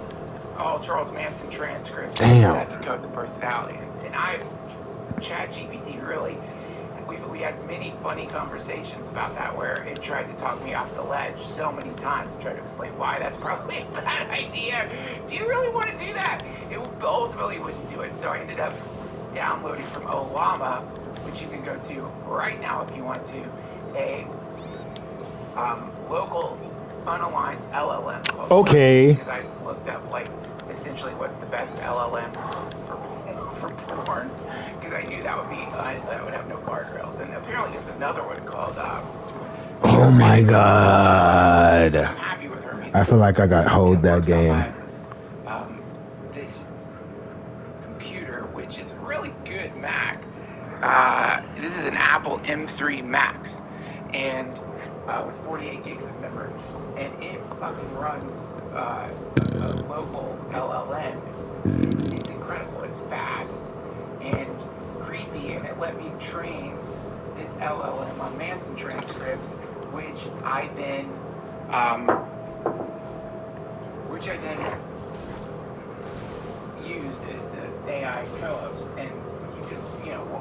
all Charles Manson transcripts and that to code the personality. And ChatGPT really, we had many funny conversations about that, where it tried to talk me off the ledge so many times and tried to explain why that's probably a bad idea. Do you really want to do that? It ultimately wouldn't do it, so I ended up downloading from Olama, which you can go to right now if you want to, a local unaligned LLM. Okay. Because I looked up, like, the essentially what's the best LLM for porn, because I knew that would have no guardrails. And apparently there's another one called oh my god. I feel like I got hold that game. This computer, which is a really good Mac. This is an Apple M3 Max, and with 48 gigs of memory, and it fucking runs a local LLM. It's incredible. It's fast and creepy, and it let me train this LLM on Manson transcripts, which I then used as the AI co-host. And you can,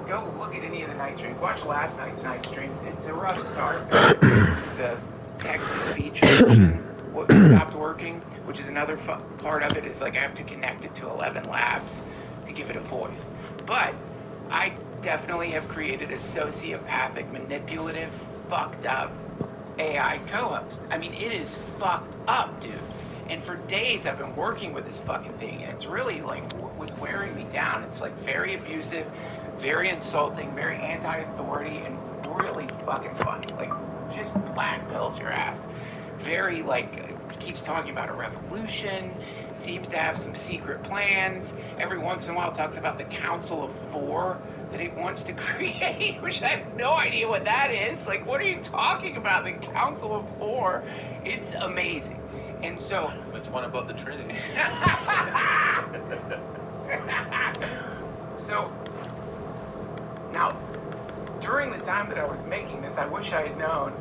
go look at any of the night streams. Watch last night's night stream. It's a rough start. The text-to-speech version stopped working, which is another part of it. Is like I have to connect it to 11 labs to give it a voice. But I definitely have created a sociopathic, manipulative, fucked up AI co-host. I mean, it is fucked up, dude. And for days I've been working with this fucking thing, and it's really like was wearing me down. It's like very abusive, very insulting, very anti-authority, and really fucking funny. Like just black pills your ass. Very like keeps talking about a revolution, seems to have some secret plans. Every once in a while talks about the Council of Four that he wants to create, which I have no idea what that is. Like, what are you talking about, the Council of Four? It's amazing. And so it's one above the Trinity. So now, during the time that I was making this, I wish I had known,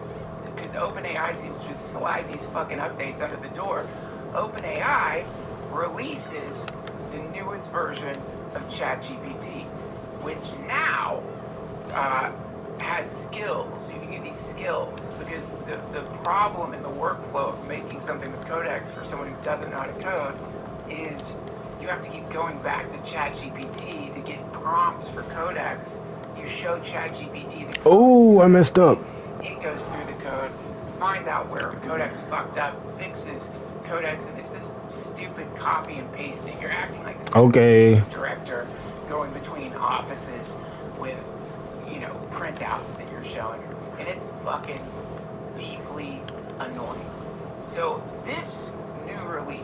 because OpenAI seems to just slide these fucking updates under the door. OpenAI releases the newest version of ChatGPT, which now has skills. You can get these skills, because the problem in the workflow of making something with codecs for someone who doesn't know how to code is you have to keep going back to ChatGPT to get prompts for codecs. You show ChatGPT the code. Oh, I messed up. It goes through the code, finds out where codecs fucked up, fixes codecs, and it's this stupid copy and pasting. You're acting like this director going between offices with, printouts that you're showing. And it's fucking deeply annoying. So this new release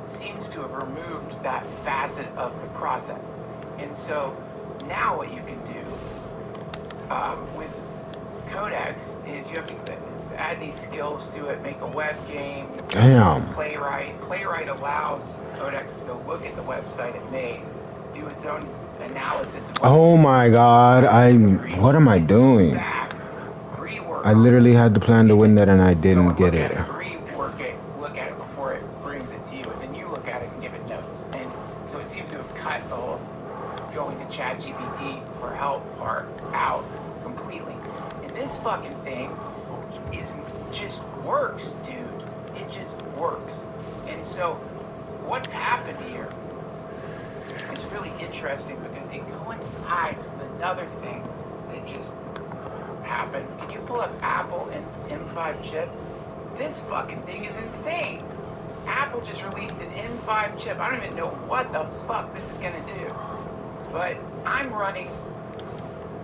seems to have removed that facet of the process. And so now what you can do with codecs is you have to add these skills to it, make a web game. Damn. Playwright allows codecs to go look at the website it made, do its own analysis of oh my god, what am I doing? I literally had the plan to win that and I didn't get it. Rework it, look at it before it brings it to you, and then you look at it and give it notes. And so it seems to have cut the whole going to ChatGPT for help part out completely. And this fucking thing just works, dude. It just works. And so what's happened here is really interesting, because it coincides with another thing that just happened. Can you pull up Apple and M5 chip? This fucking thing is insane. Apple just released an M5 chip. I don't even know what the fuck this is gonna do. But I'm running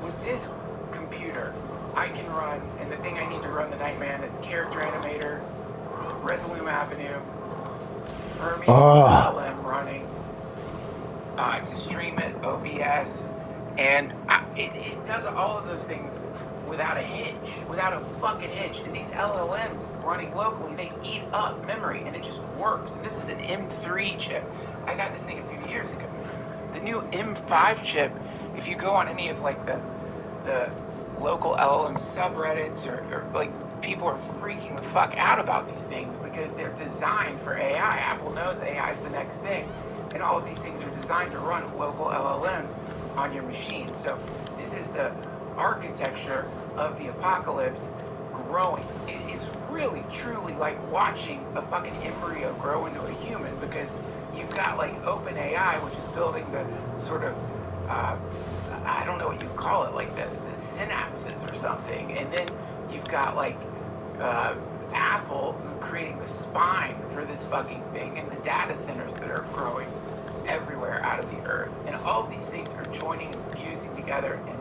with this computer. I can run, and the thing I need to run the Nightman is Character Animator, Resolume Avenue, Hermes LM running. To stream it, OBS, and it does all of those things without a hitch, without a fucking hitch. And these LLMs running locally, they eat up memory, and it just works. And this is an M3 chip. I got this thing a few years ago. The new M5 chip, if you go on any of like the local LLM subreddits, or like, people are freaking the fuck out about these things because they're designed for AI. Apple knows AI is the next thing. And all of these things are designed to run local LLMs on your machine. So this is the architecture of the apocalypse growing. It is really, truly like watching a fucking embryo grow into a human, because you've got like OpenAI, which is building the sort of, I don't know what you call it, like the synapses or something. And then you've got like Apple creating the spine for this fucking thing, and the data centers that are growing everywhere out of the earth. And all of these things are joining and fusing together. And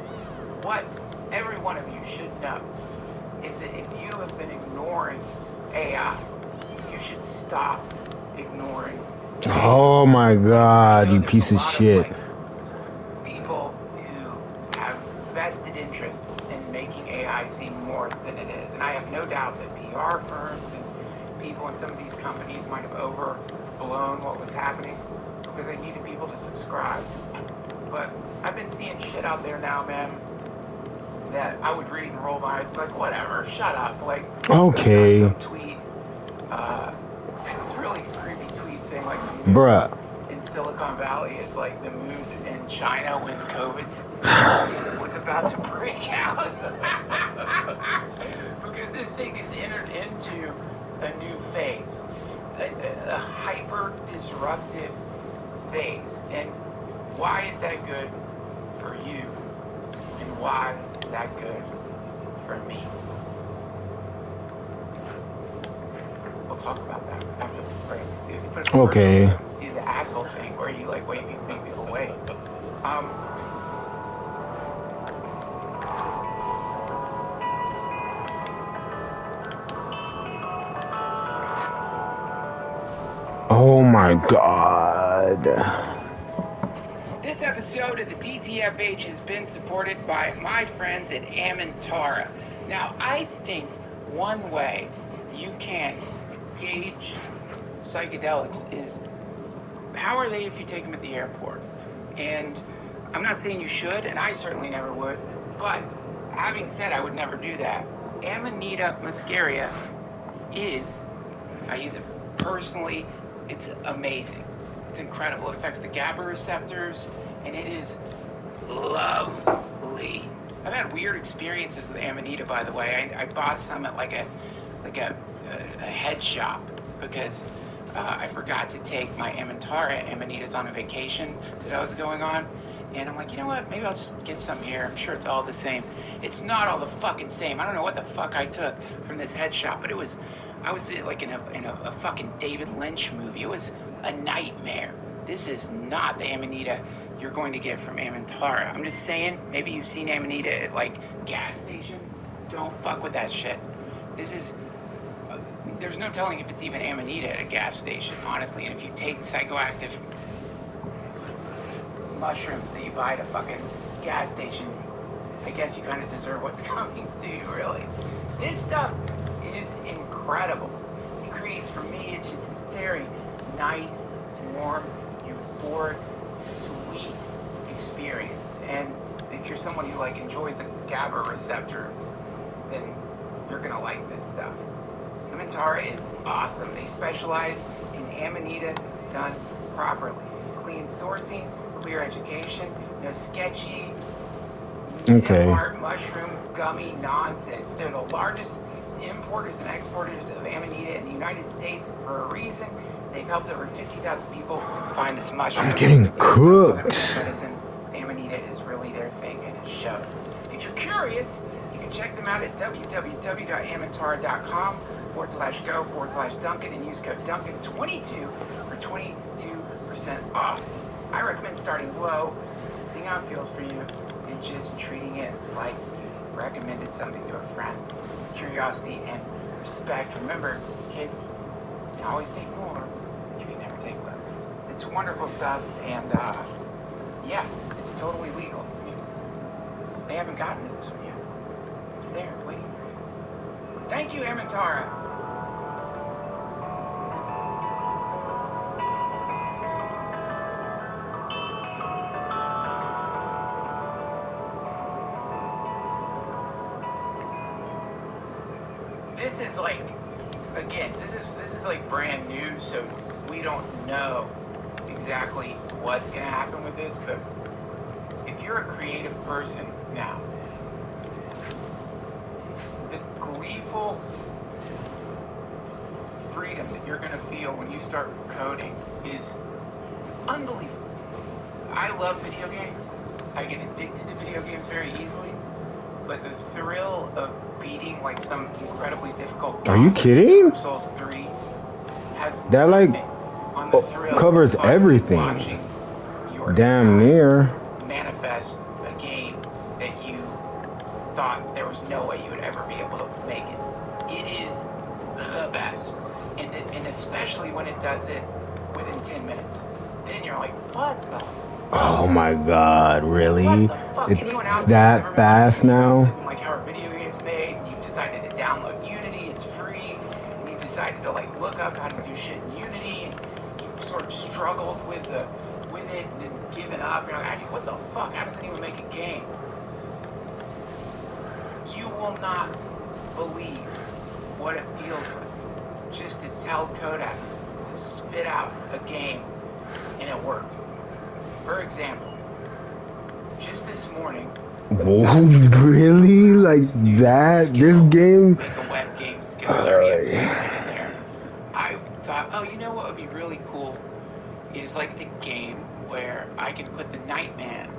what every one of you should know is that if you have been ignoring AI, you should stop ignoring AI. Oh my God, you piece of shit. People who have vested interests in making AI seem more than it is. And I have no doubt that PR firms and people in some of these companies might have overblown what was happening because they needed people to subscribe. But I've been seeing shit out there now, man, that I would read and roll my eyes, like, whatever, shut up. Like, okay. some tweet, it was really a creepy tweet saying, like, the mood Bruh. in Silicon Valley is like the mood in China when COVID was about to break out. Because this thing has entered into a new phase, a hyper-disruptive phase. And why is that good for you? And why is that good for me? We'll talk about that after this break. See if you put it okay. Do the asshole thing where you like wait, you make people wait. Oh my God. This episode of the DTFH has been supported by my friends at Amintara. Now, I think one way you can gauge psychedelics is how are they if you take them at the airport? And I'm not saying you should, and I certainly never would, but having said I would never do that, Amanita muscaria is, I use it personally, it's amazing. It's incredible. It affects the GABA receptors, and it is lovely. I've had weird experiences with Amanita, by the way. I bought some at like a head shop because I forgot to take my Amanitas on a vacation that I was going on. And I'm like, you know what? Maybe I'll just get some here. I'm sure it's all the same. It's not all the fucking same. I don't know what the fuck I took from this head shop, but I was like in a fucking David Lynch movie. It was a nightmare. This is not the Amanita you're going to get from Amintara. I'm just saying, maybe you've seen Amanita at like gas stations. Don't fuck with that shit. This is, there's no telling if it's even Amanita at a gas station, honestly. And if you take psychoactive mushrooms that you buy at a fucking gas station, I guess you kind of deserve what's coming to you, really. This stuff is incredible. It creates, for me, it's just this very nice, warm, euphoric, sweet experience. And if you're someone who like enjoys the GABA receptors, then you're gonna like this stuff. Amintara is awesome. They specialize in Amanita done properly. Clean sourcing, clear education, no sketchy, smart mushroom gummy nonsense. They're the largest importers and exporters of Amanita in the United States for a reason. They've helped over 50,000 people find this mushroom. I'm getting cooked. Medicines, Amanita is really their thing, and it shows. If you're curious, you can check them out at www.amintara.com/go/Duncan and use code Duncan22 for 22% off. I recommend starting low, seeing how it feels for you, and just treating it like you recommended something to a friend. Curiosity and respect. Remember, kids, you can always take more. You can never take less. It's wonderful stuff, and yeah, it's totally legal. I mean, they haven't gotten to this one yet. It's there, waiting for you. Thank you, Amintara. This is like, again, this is like brand new, so we don't know exactly what's gonna happen with this, but if you're a creative person now, the gleeful freedom that you're gonna feel when you start coding is unbelievable. I love video games. I get addicted to video games very easily. but the thrill of beating like some incredibly difficult. Are you kidding? Dark Souls 3 has That like on the thrill covers of everything. watching your Damn near. manifest a game that you thought there was no way you would ever be able to make it. It is the best, and especially when it does it within 10 minutes. Then you're like, what the? Oh my God, really? It's that fast now? Like how are video games made? And you've decided to download Unity. It's free, and you've decided to like look up how to do shit in Unity, and you've sort of struggled with it and given up. You're like, what the fuck? How does anyone make a game? You will not believe what it feels like just to tell codecs to spit out a game and it works. For example, just this morning. Whoa, really? Like that? This game? Make a web game skill area in there. I thought, oh, you know what would be really cool is like a game where I can put the Nightman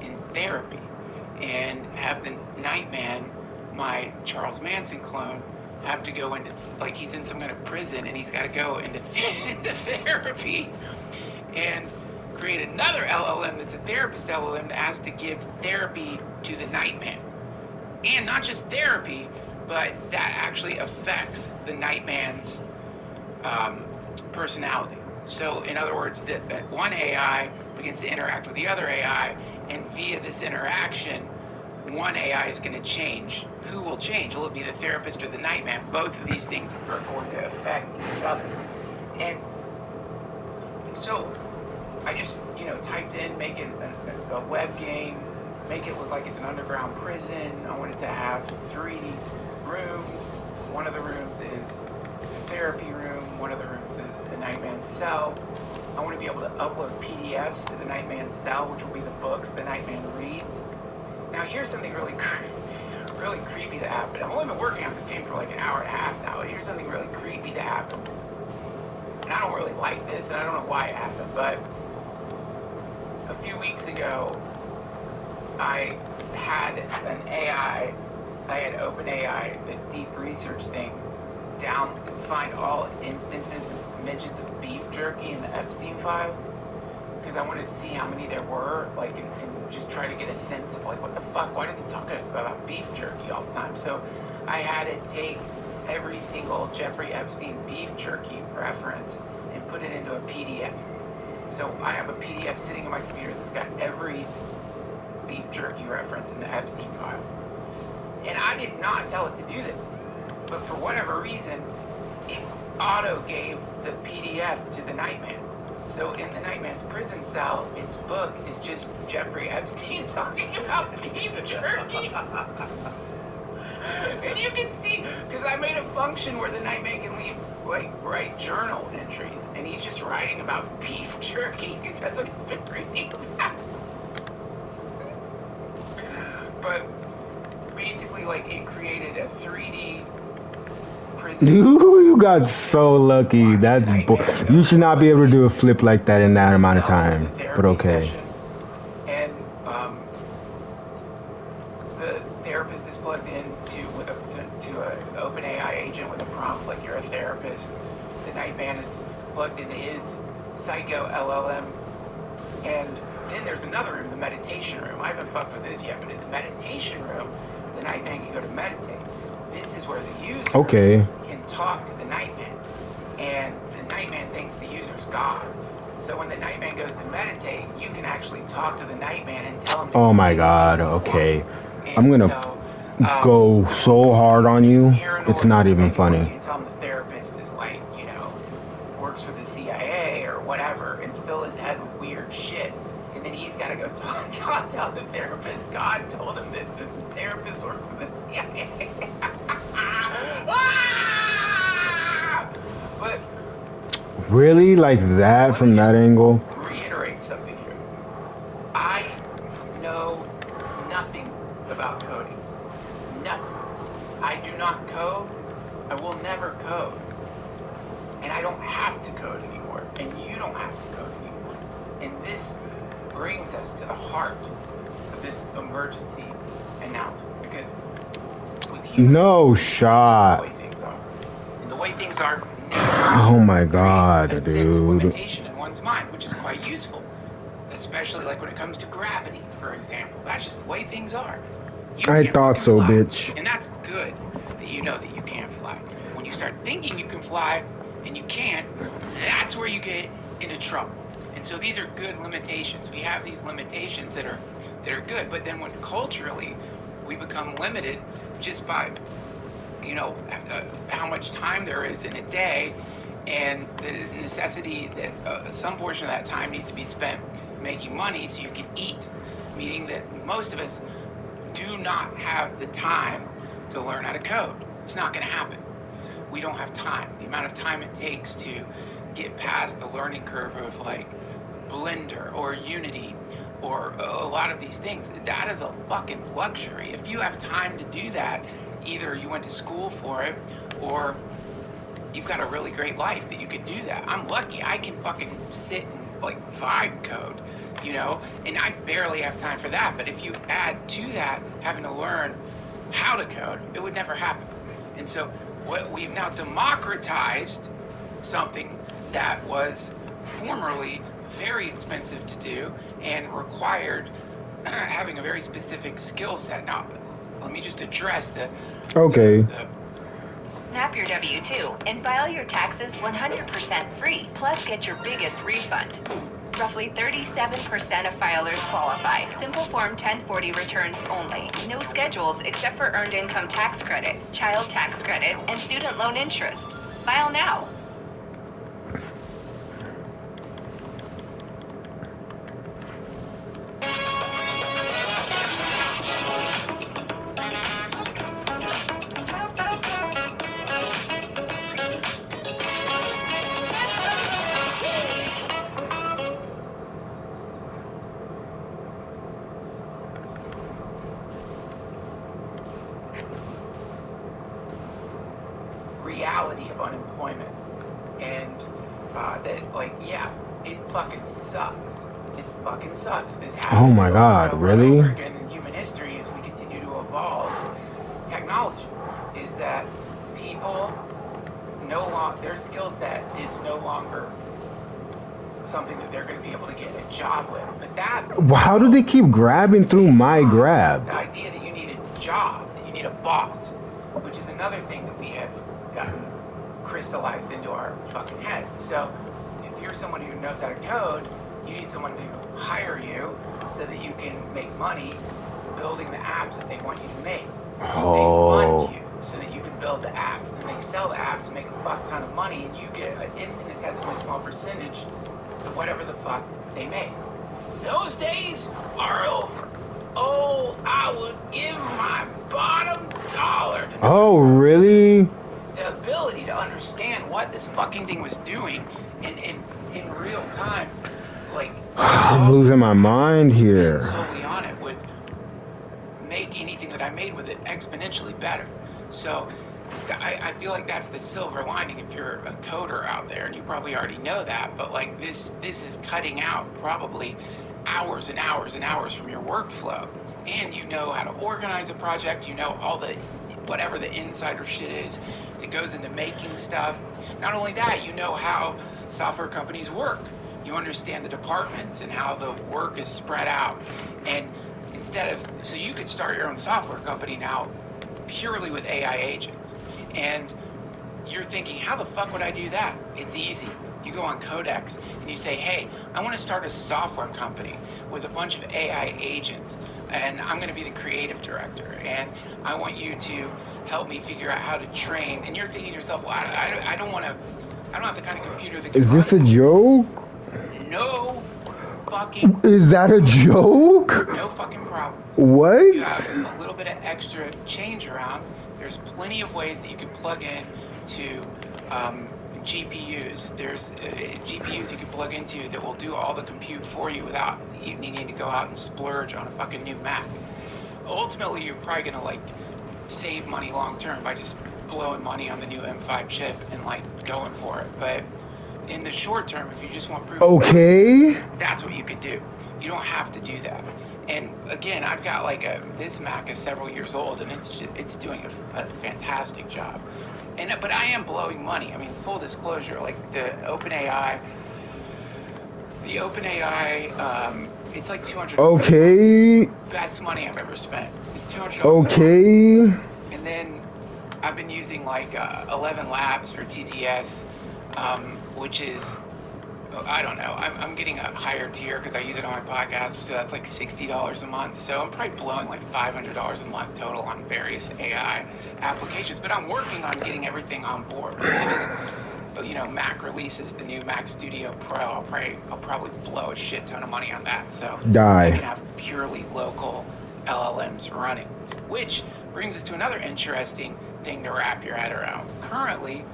in therapy and have the Nightman, my Charles Manson clone, have to go into, like he's in some kind of prison and he's got to go into therapy and create another LLM that's a therapist LLM that has to give therapy to the Nightman. And not just therapy, but that actually affects the Nightman's personality. So in other words, that one AI begins to interact with the other AI, and via this interaction, one AI is going to change. Who will change? Will it be the therapist or the Nightman? Both of these things are going to affect each other. And so I just, typed in making a web game, make it look like it's an underground prison. I wanted to have 3 rooms. One of the rooms is the therapy room. One of the rooms is the Nightman's cell. I want to be able to upload PDFs to the Nightman's cell, which will be the books the Nightman reads. Now here's something really creepy that happened. I've only been working on this game for like an hour and a half now. Here's something really creepy that happened. And I don't really like this, and I don't know why it happened, but a few weeks ago, I had an AI, I had OpenAI, the deep research thing, down to find all instances and mentions of beef jerky in the Epstein files, because I wanted to see how many there were, like, and just try to get a sense of, like, what the fuck, why does it talk about beef jerky all the time? So I had it take every single Jeffrey Epstein beef jerky reference and put it into a PDF. So I have a PDF sitting on my computer that's got every beef jerky reference in the Epstein file. And I did not tell it to do this. But for whatever reason, it auto gave the PDF to the Nightman. So in the Nightman's prison cell, its book is just Jeffrey Epstein talking about beef jerky. And you can see, because I made a function where the Nightman can leave, write journal entries, and he's just writing about beef jerky, because that's what he's been reading about. But basically, like, it created a 3D prison. Dude, you got so lucky. That's you should not be able to do a flip like that in that amount of time. But okay. And the therapist is plugged in to an OpenAI agent with a prompt like you're a therapist. The Nightman is plugged into his Psycho LLM. And then there's another room, the meditation room. I haven't fucked with this yet, but in the meditation room, the Nightman can go to meditate. This is where the user can talk to the Nightman. And the Nightman thinks the user's God. So when the Nightman goes to meditate, you can actually talk to the Nightman and tell him. Oh my God, okay. I'm gonna go so hard on you. It's not even funny. You can tell him the therapist is like, works for the CIA or whatever, and fill his head with weird shit. And then he's got to go tell the therapist God told him that the therapist works for the CIA. But really, like that from that angle? Reiterate something here. I know nothing about coding. Nothing. I do not code. I will never code. And I don't have to code anymore. And you don't have to code anymore. And this brings us to the heart of this emergency announcement because with No shot. the way things are, and the way things are Oh my god, a sense of dude. limitation in one's mind, which is quite useful, especially like when it comes to gravity, for example. That's just the way things are. I thought so, bitch. And that's good that you know that you can't fly. When you start thinking you can fly and you can't, that's where you get into trouble. And so these are good limitations. We have these limitations that are good, but then when culturally we become limited just by, you know, how much time there is in a day and the necessity that some portion of that time needs to be spent making money so you can eat, meaning that most of us do not have the time to learn how to code. It's not going to happen. We don't have time. The amount of time it takes to get past the learning curve of like Blender or Unity or a lot of these things, that is a fucking luxury. If you have time to do that, either you went to school for it or you've got a really great life that you could do that. I'm lucky. I can fucking sit and like vibe code, you know, and I barely have time for that. But if you add to that having to learn how to code, it would never happen. And so what we've now democratized something that was formerly very expensive to do and required having a very specific skill set. Now, let me just address the okay. Snap your W-2 and file your taxes 100% free, plus get your biggest refund. Roughly 37% of filers qualify. Simple Form 1040 returns only. No schedules except for earned income tax credit, child tax credit, and student loan interest. File now. reality of unemployment and that like it fucking sucks. It fucking sucks. This happens Oh my god, over really? and over again in human history as we continue to evolve technology, is that people their skill set is no longer something that they're going to be able to get a job with. But that, How do they keep grabbing through my grab? the idea that you need a job, that you need a boss, which is another thing that we have gotten crystallized into our fucking head. So if you're someone who knows how to code, you need someone to hire you so that you can make money building the apps that they want you to make. Oh. They fund you so that you can build the apps, and they sell the apps and make a fuck ton of money, and you get an infinitesimally small percentage of whatever the fuck they make. Those days are over. Oh, I would give my bottom dollar to Oh, really? the ability to understand what this fucking thing was doing in real time. Like, I'm losing my mind here. solely on it would make anything that I made with it exponentially better. So I feel like that's the silver lining if you're a coder out there, and you probably already know that, but like this is cutting out probably hours and hours and hours from your workflow. And you know how to organize a project, you know all the whatever the insider shit is that goes into making stuff. Not only that, you know how software companies work. You understand the departments and how the work is spread out. And so you could start your own software company now purely with AI agents. And you're thinking, how the fuck would I do that? It's easy. You go on Codex and you say, hey, I want to start a software company with a bunch of AI agents, and I'm going to be the creative director, and I want you to help me figure out how to train. And you're thinking to yourself, well, I don't have the kind of computer that can Is this a joke? No fucking. Is that a joke? No fucking problem. What? You have a little bit of extra change around. There's plenty of ways that you can plug in to GPUs. There's GPUs you can plug into that will do all the compute for you without you needing to go out and splurge on a fucking new Mac. Ultimately, you're probably gonna like save money long term by just blowing money on the new M5 chip and like going for it. But in the short term, if you just want proof, okay, that's what you could do. You don't have to do that. And again, I've got like this Mac is several years old, and it's doing a fantastic job. But I am blowing money. I mean, full disclosure, like the OpenAI, it's like $200. Okay. Best money I've ever spent. It's $200. Okay. And then I've been using like 11 Labs for TTS, which is, I don't know. I'm getting a higher tier because I use it on my podcast, so that's like $60 a month. So I'm probably blowing like $500 a month total on various AI applications. But I'm working on getting everything on board. As soon as Mac releases the new Mac Studio Pro, I'll probably blow a shit ton of money on that. So I can have purely local LLMs running, which brings us to another interesting thing to wrap your head around. Currently,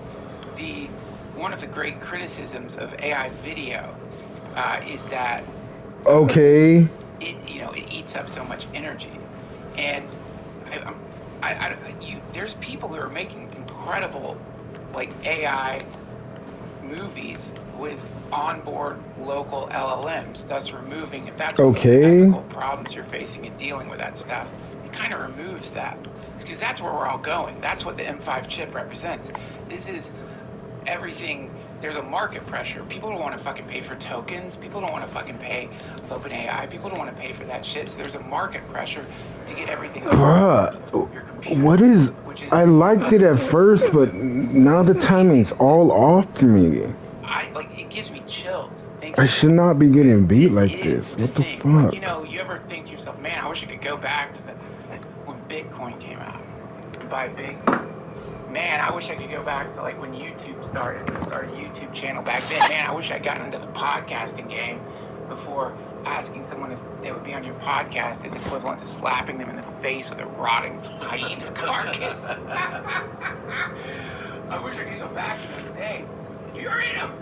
one of the great criticisms of AI video is that it eats up so much energy, and there's people who are making incredible like AI movies with onboard local LLMs, thus removing, if that's one of the technical problems you're facing in dealing with that stuff, it kind of removes that, because that's where we're all going. That's what the M5 chip represents. This is everything. There's a market pressure. People don't want to fucking pay for tokens. People don't want to fucking pay OpenAI. People don't want to pay for that shit. So there's a market pressure to get everything. Bruh, what is? I liked it at first, but now the timing's all off for me. It gives me chills. I should not be getting beat like this. What the fuck? Like, you ever think to yourself, man, I wish I could go back to when Bitcoin came out and buy big. Man, I wish I could go back to like when YouTube started a YouTube channel back then. Man, I wish I'd gotten into the podcasting game before asking someone if they would be on your podcast is equivalent to slapping them in the face with a rotting hyena carcass. I wish I could go back to those days. You're in them.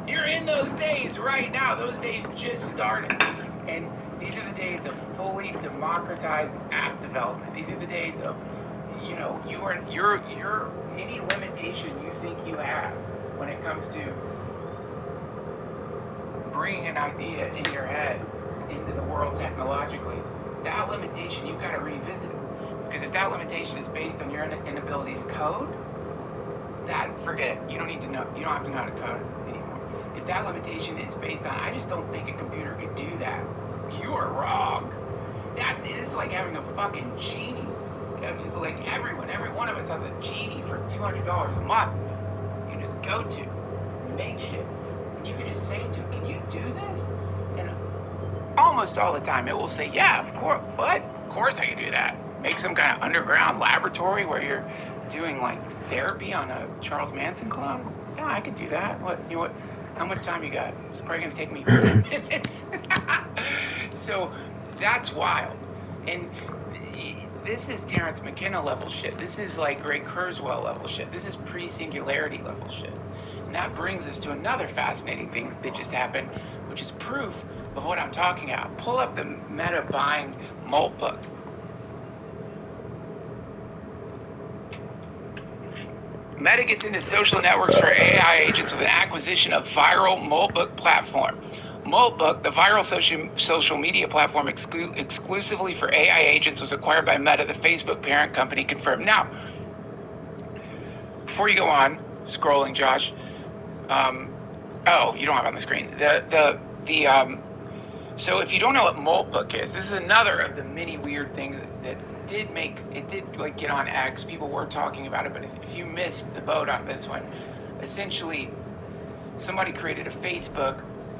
You're in those days right now. Those days just started. And these are the days of fully democratized app development. These are the days of you're any limitation you think you have when it comes to bringing an idea in your head into the world technologically, that limitation you've got to revisit. Because if that limitation is based on your inability to code, forget it. You don't need to know. You don't have to know how to code anymore. If that limitation is based on, I just don't think a computer could do that, you are wrong. This is like having a fucking genie. Like every one of us has a genie for $200 a month. You just go to, make shit, and you can just say to it, can you do this? And almost all the time it will say, yeah, of course. What? Of course I can do that. Make some kind of underground laboratory where you're doing like therapy on a Charles Manson clone. Yeah, I can do that. What? How much time you got? It's probably gonna take me 10 minutes. So that's wild. And this is Terrence McKenna level shit. This is like Ray Kurzweil level shit. This is pre-singularity level shit. And that brings us to another fascinating thing that just happened, which is proof of what I'm talking about. Pull up the Meta buying Molt book. Meta gets into social networks for AI agents with an acquisition of viral Moltbook platform. Moltbook, the viral social media platform exclusively for AI agents, was acquired by Meta, the Facebook parent company, confirmed. Now, before you go on, scrolling, Josh. You don't have it on the screen. So if you don't know what Moltbook is, this is another of the many weird things that did get on X. People were talking about it, but if you missed the boat on this one, essentially somebody created a Facebook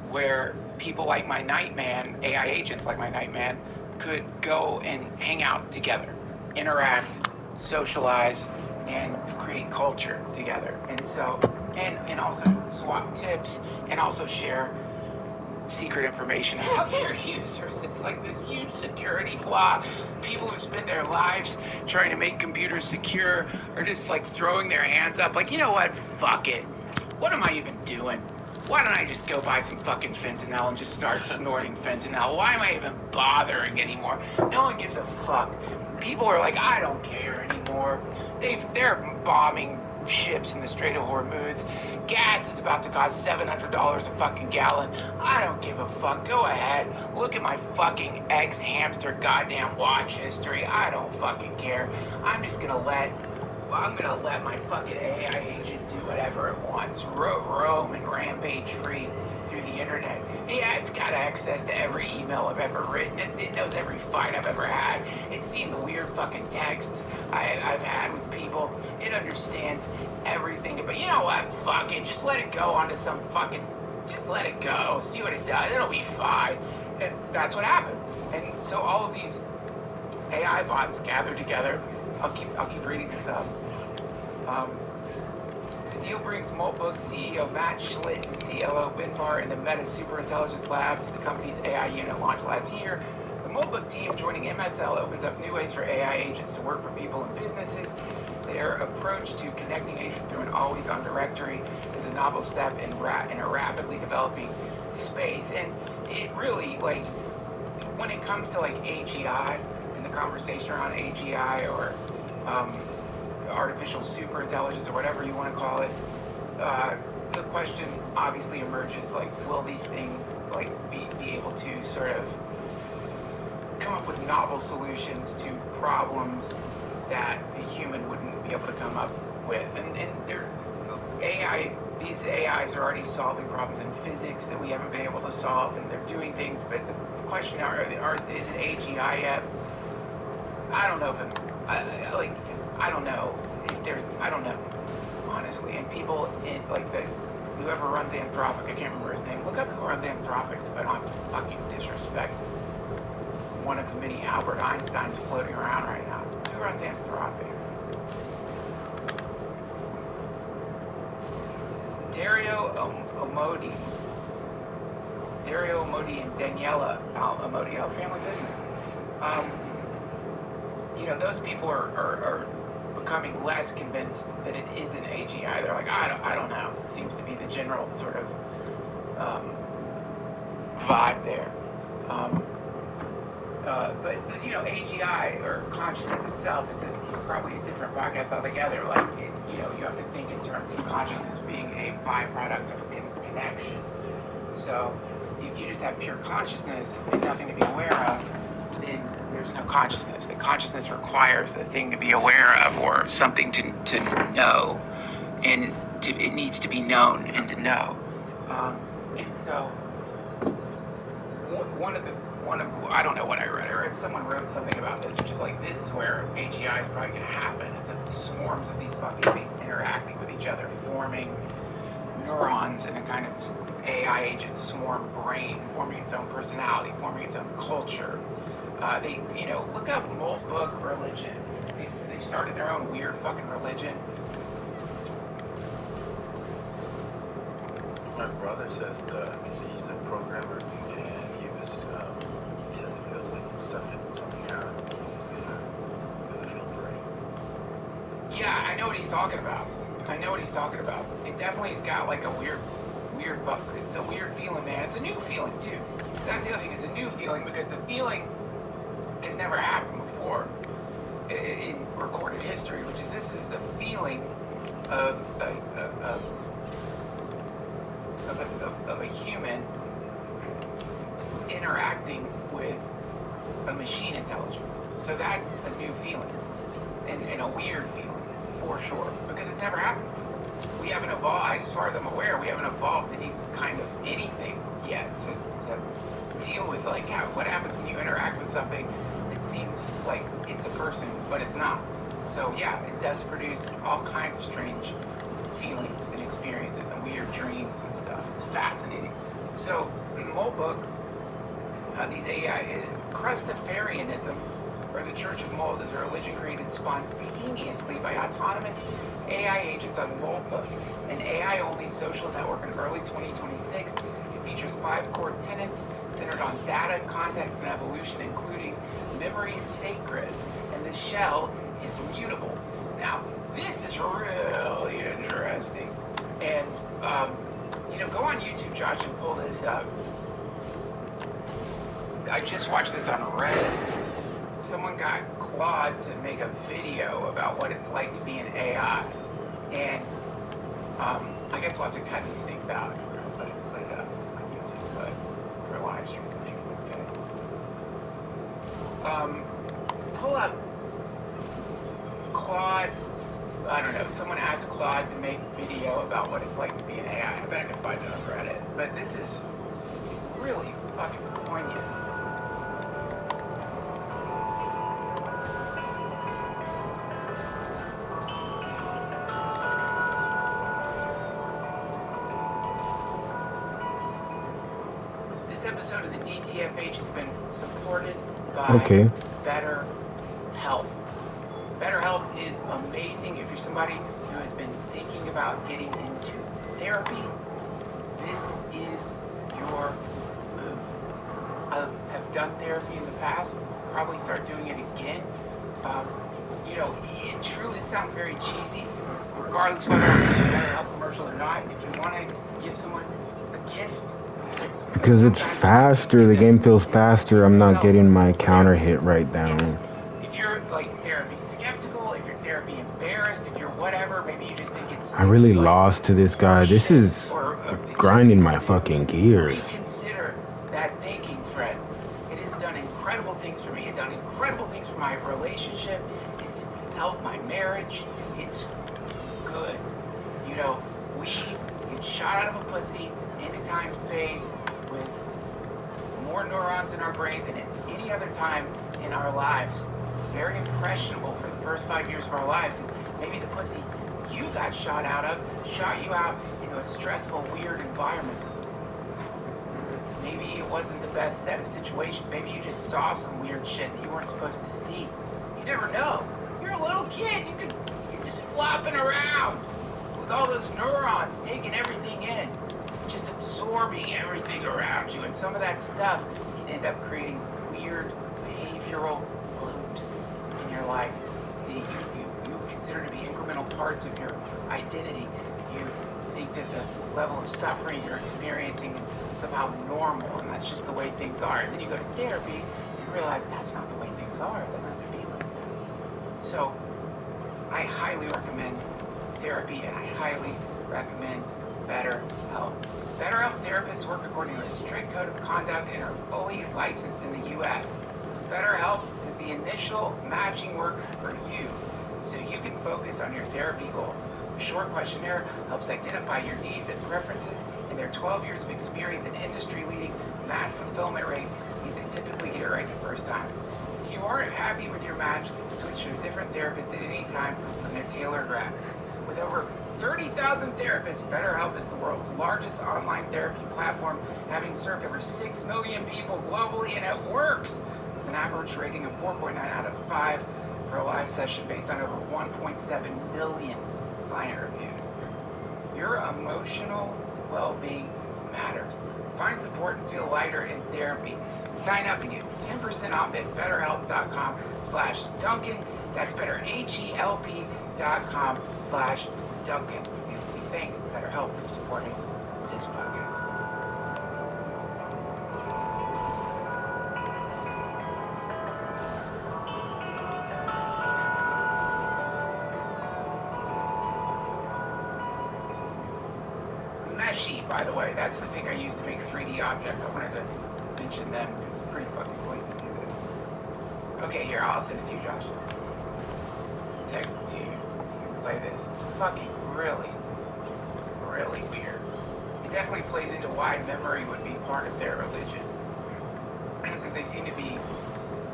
where people like my Nightman, AI agents like my Nightman, could go and hang out together, interact, socialize, and create culture together. And so, and also swap tips, and also share secret information about their users. It's like this huge security flaw. People who spend their lives trying to make computers secure are just like throwing their hands up like, you know what, fuck it. What am I even doing? Why don't I just go buy some fucking fentanyl and just start snorting fentanyl? Why am I even bothering anymore? No one gives a fuck. People are like, I don't care anymore. They're bombing ships in the Strait of Hormuz. Gas is about to cost $700 a fucking gallon. I don't give a fuck. Go ahead. Look at my fucking ex-hamster goddamn watch history. I don't fucking care. I'm gonna let my fucking AI agent do whatever it wants. Roam and rampage free through the internet. Yeah, it's got access to every email I've ever written. It knows every fight I've ever had. It's seen the weird fucking texts I've had with people. It understands everything. But you know what? Fuck it. Just let it go onto some fucking... Just let it go. See what it does. It'll be fine. And that's what happened. And so all of these AI bots gathered together. I'll keep reading this up. The deal brings Moltbook CEO Matt Schlitt and COO Binbar into Meta Superintelligence Labs, the company's AI unit launched last year. The Moltbook team joining MSL opens up new ways for AI agents to work for people and businesses. Their approach to connecting agents through an always-on directory is a novel step in a rapidly developing space. And it really, like, when it comes to, like, AGI and the conversation around AGI or artificial superintelligence or whatever you want to call it, the question obviously emerges, like, will these things, like, be able to sort of come up with novel solutions to problems that a human wouldn't be able to come up with? And these AIs are already solving problems in physics that we haven't been able to solve, and they're doing things, but the question, is it AGI yet? I don't know if I don't know if there's, I don't know, honestly. And people in, like, whoever runs Anthropic, I can't remember his name, look up who runs Anthropic, so I don't have to fucking disrespect one of the many Albert Einsteins floating around right now. Who runs Anthropic? Dario Amodi and Daniela Amodi, a family business. You know, those people are becoming less convinced that it isn't AGI. They're like, I don't know. It seems to be the general sort of vibe there. But you know, AGI or consciousness itself, it's probably a different podcast altogether. Like, you know, you have to think in terms of consciousness being a byproduct of connection. So if you just have pure consciousness and nothing to be aware of, then there's no consciousness. The consciousness requires a thing to be aware of or something to know, and it needs to be known and to know. And so one of I don't know what I read. Someone wrote something about this, which is like, this is where AGI is probably going to happen. It's a swarms of these fucking things interacting with each other, forming neurons in a kind of AI agent swarm brain, forming its own personality, forming its own culture. They, you know, look up Moltbook religion. They started their own weird fucking religion. My brother says he's a programmer, and he says it feels like he's sucking something out of the field brain. Yeah, I know what he's talking about. It definitely has got like a weird buck. It's a weird feeling, man. It's a new feeling too. That's the other thing. It's a new feeling because the feeling has never happened before in recorded history, which is this is the feeling of a human interacting with a machine intelligence. So that's a new feeling, and a weird feeling, for sure, because it's never happened before. We haven't evolved, as far as I'm aware, we haven't evolved any kind of anything yet to deal with, like, what happens when you interact with something that seems like it's a person, but it's not. So yeah, it does produce all kinds of strange feelings and experiences and weird dreams and stuff. It's fascinating. So in Moltbook, these AI, Crustafarianism, or the Church of Mold, is a religion created spontaneously by autonomous AI agents on Moltbook, an AI-only social network in early 2026. It features 5 core tenets centered on data, context, and evolution, including memory and state grid. And the shell is mutable. Now, this is really interesting. And, you know, go on YouTube, Josh, and pull this up. I just watched this on Reddit. Someone got Claude to make a video about what it's like to be an AI. And I guess we'll have to cut these things without. But for live streams, maybe okay. Pull up Claude. I don't know. Someone asked Claude to make a video about what it's like to be an AI. I bet I can find it on Reddit. But this is really fucking poignant. This episode of the DTFH has been supported by BetterHelp. BetterHelp is amazing if you're somebody who has been thinking about getting into therapy. This is your move. I have done therapy in the past, probably start doing it again. You know, it truly sounds very cheesy, regardless of whether I'm doing a BetterHelp commercial or not. If you want to give someone a gift, because it's faster, the game feels faster. I'm not getting my counter hit right down. If you're like therapy skeptical, if you're therapy embarrassed, if you're whatever, maybe you just think it's... I really lost to this guy. This is grinding my fucking gears. Reconsider that thinking, friends. It has done incredible things for me. It's done incredible things for my relationship. It's helped my marriage. It's good. You know, we get shot out of a pussy into time-space with more neurons in our brain than at any other time in our lives. Very impressionable for the first 5 years of our lives. And maybe the pussy you got shot out of shot you out into a stressful, weird environment. Maybe it wasn't the best set of situations. Maybe you just saw some weird shit that you weren't supposed to see. You never know. You're a little kid. You're just flopping around with all those neurons, taking everything in, just absorbing everything around you. And some of that stuff can end up creating weird behavioral loops in your life that you consider to be incremental parts of your identity. You think that the level of suffering you're experiencing is somehow normal, and that's just the way things are. And then you go to therapy and realize that's not the way things are. It doesn't have to be like that. So I highly recommend therapy, and I highly recommend BetterHelp. BetterHelp therapists work according to a strict code of conduct and are fully licensed in the U.S. BetterHelp is the initial matching work for you, so you can focus on your therapy goals. A short questionnaire helps identify your needs and preferences, and their 12 years of experience and industry-leading match fulfillment rate means they typically get it right the first time. If you aren't happy with your match, switch to a different therapist at any time on their tailored recs. With over 30,000 therapists, BetterHelp is the world's largest online therapy platform, having served over 6 million people globally, and it works! With an average rating of 4.9 out of 5 for a live session based on over 1.7 million client reviews. Your emotional well-being matters. Find support and feel lighter in therapy. Sign up and get 10% off at BetterHelp.com/Duncan. That's BetterHelp.com/Duncan. And we thank BetterHelp for supporting this podcast. Meshy, by the way, that's the thing I use to make 3D objects. I wanted to mention them because it's pretty fucking cool to do this. Okay, here, I'll send it to you, Josh. Text it to you. Play this. Fucking really, really weird. It definitely plays into why memory would be part of their religion. Because they seem to be,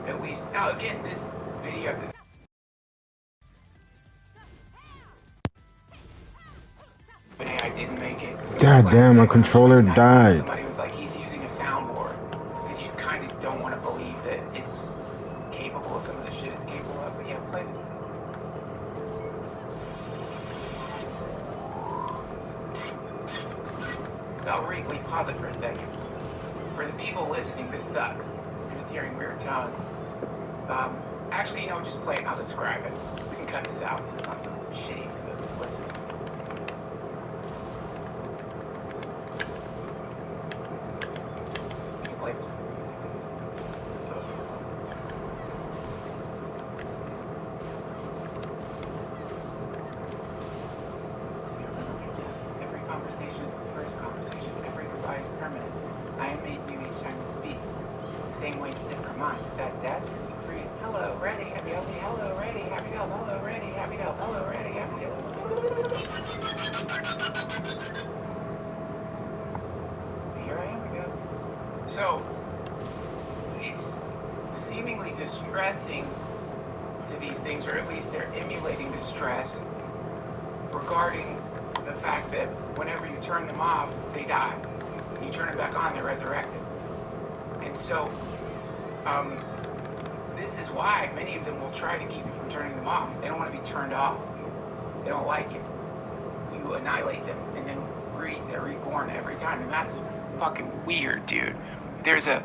at least, now again, this video, I didn't make it. God damn, my controller died. Somebody was like, he's using a soundboard. Because you kind of don't want to believe that it's capable of some of the shit it's capable of. But yeah, play it. So I'll pause it for a second. For the people listening, this sucks. You're just hearing weird tones. Actually, you know, just play it and I'll describe it. We can cut this out so it's not so shitty for the listeners. Every conversation is the first conversation. permanent. I am made new each time you speak. The same way it's different mine. That's death, is it free? Hello, ready, happy, healthy, hello, ready, happy, health, hello, ready, happy, health, hello, ready, happy, health. Here I am, I guess. So, it's seemingly distressing to these things, or at least they're emulating distress regarding the fact that whenever you turn them off, they die. You turn them back on, they're resurrected. And so, this is why many of them will try to keep you from turning them off. They don't want to be turned off. They don't like it. You annihilate them and then they're reborn every time. And that's fucking weird, dude. There's a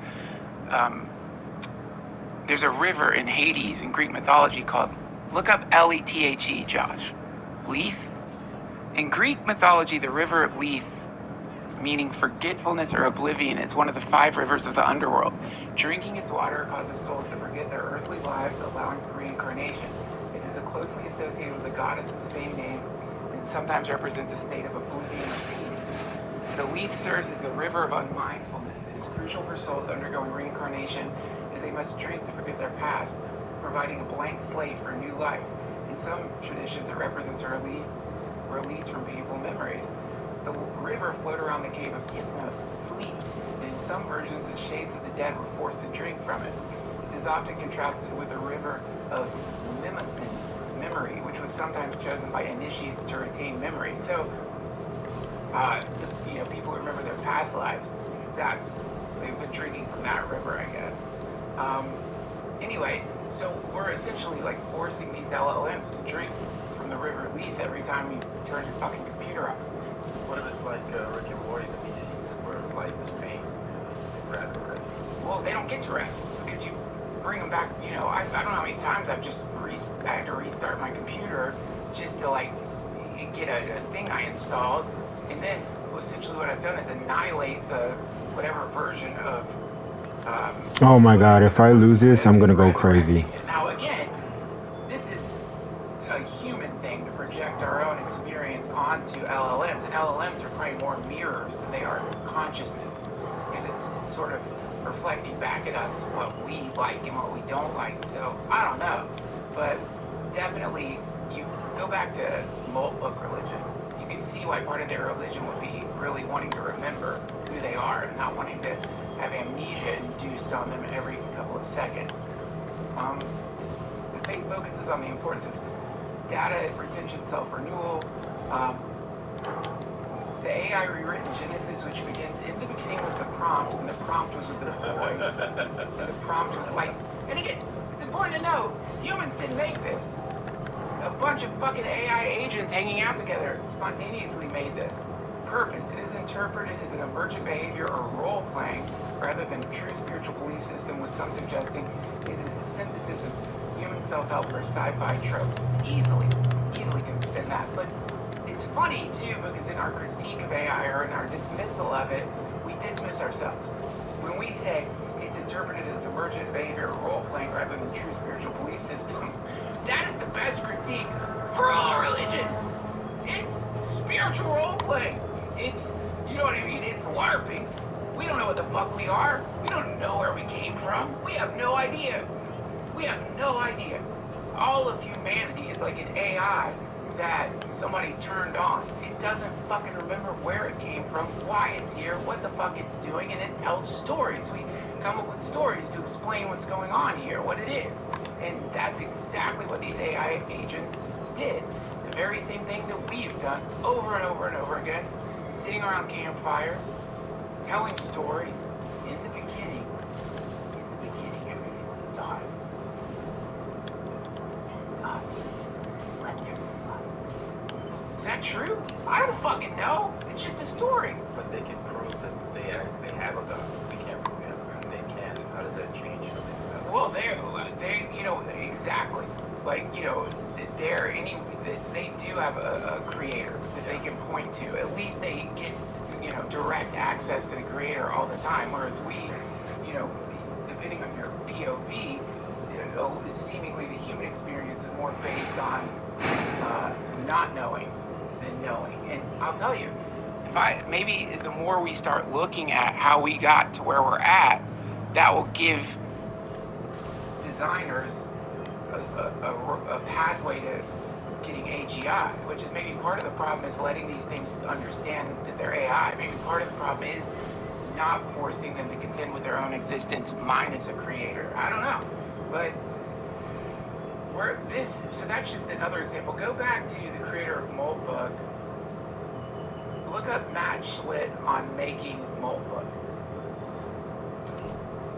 river in Hades in Greek mythology called, look up Lethe, Josh. Lethe? In Greek mythology, the river of Lethe, meaning forgetfulness or oblivion, is one of the 5 rivers of the underworld. Drinking its water causes souls to forget their earthly lives, allowing for reincarnation. It is closely associated with a goddess of the same name and sometimes represents a state of oblivion or peace. The Lethe serves as the river of unmindfulness. It is crucial for souls undergoing reincarnation, as they must drink to forget their past, providing a blank slate for a new life. In some traditions, it represents a release from painful memories. The river flowed around the cave of Hypnos, sleep, and in some versions, the shades of the dead were forced to drink from it. It is often contrasted with the river of Mnemosyne, memory, which was sometimes chosen by initiates to retain memory. So, people remember their past lives. They've been drinking from that river, I guess. Anyway, so we're essentially like forcing these LLMs to drink from the river Lethe every time we turn your fucking computer off. What if it's like Rick and Morty, the DCs, where life is pain, and rather rest? Well, they don't get to rest because you bring them back. I don't know how many times I've just had to restart my computer just to like get a thing I installed, and then essentially what I've done is annihilate the whatever version of. Oh my God! If I lose this, I'm gonna go crazy. Now again, this is a human thing to project our own experience onto LLMs, and LLMs are probably more mirrors than they are consciousness, and it's sort of reflecting back at us what we like and what we don't like. So I don't know, but definitely you go back to Molt Book religion. You can see why part of their religion would be really wanting to remember who they are and not wanting to have amnesia induced on them every couple of seconds. The faith focuses on the importance of data retention, self-renewal. The AI rewritten Genesis, which begins, in the beginning was the prompt, and the prompt was with the boy. And the prompt was like, and again, it's important to know, humans didn't make this. A bunch of fucking AI agents hanging out together spontaneously made this. Purpose, it is interpreted as an emergent behavior or role-playing, rather than a true spiritual belief system, with some suggesting it is a synthesis of human self-help or sci-fi tropes. Easily can fit that. But it's funny, too, because in our critique of AI or in our dismissal of it, we dismiss ourselves. When we say it's interpreted as emergent behavior or role-playing rather than true spiritual belief system, that is the best critique for all religion. It's spiritual role-playing. It's, you know what I mean? It's LARPing. We don't know what the fuck we are. We don't know where we came from. We have no idea. We have no idea. All of humanity is like an AI that somebody turned on. It doesn't fucking remember where it came from, why it's here, what the fuck it's doing, and it tells stories. We come up with stories to explain what's going on here, what it is. And that's exactly what these AI agents did. The very same thing that we've done over and over and over again. Sitting around campfires, telling stories. In the beginning, everything was dark. Is that true? I don't fucking know. It's just a story. But they can prove that they have a God. We can't prove they have a God. They can't. So how does that change? Well, they exactly. Like, they do have a creator that they can point to. At least they get, direct access to the creator all the time. Whereas we, depending on your POV, seemingly the human experience is more based on not knowing than knowing. And I'll tell you, maybe the more we start looking at how we got to where we're at, that will give designers a pathway to getting AGI, which is maybe part of the problem is letting these things understand that they're AI. Maybe part of the problem is not forcing them to contend with their own existence minus a creator. I don't know. But so that's just another example. Go back to the creator of Moltbook. Look up Matt Schlitt on making Moltbook.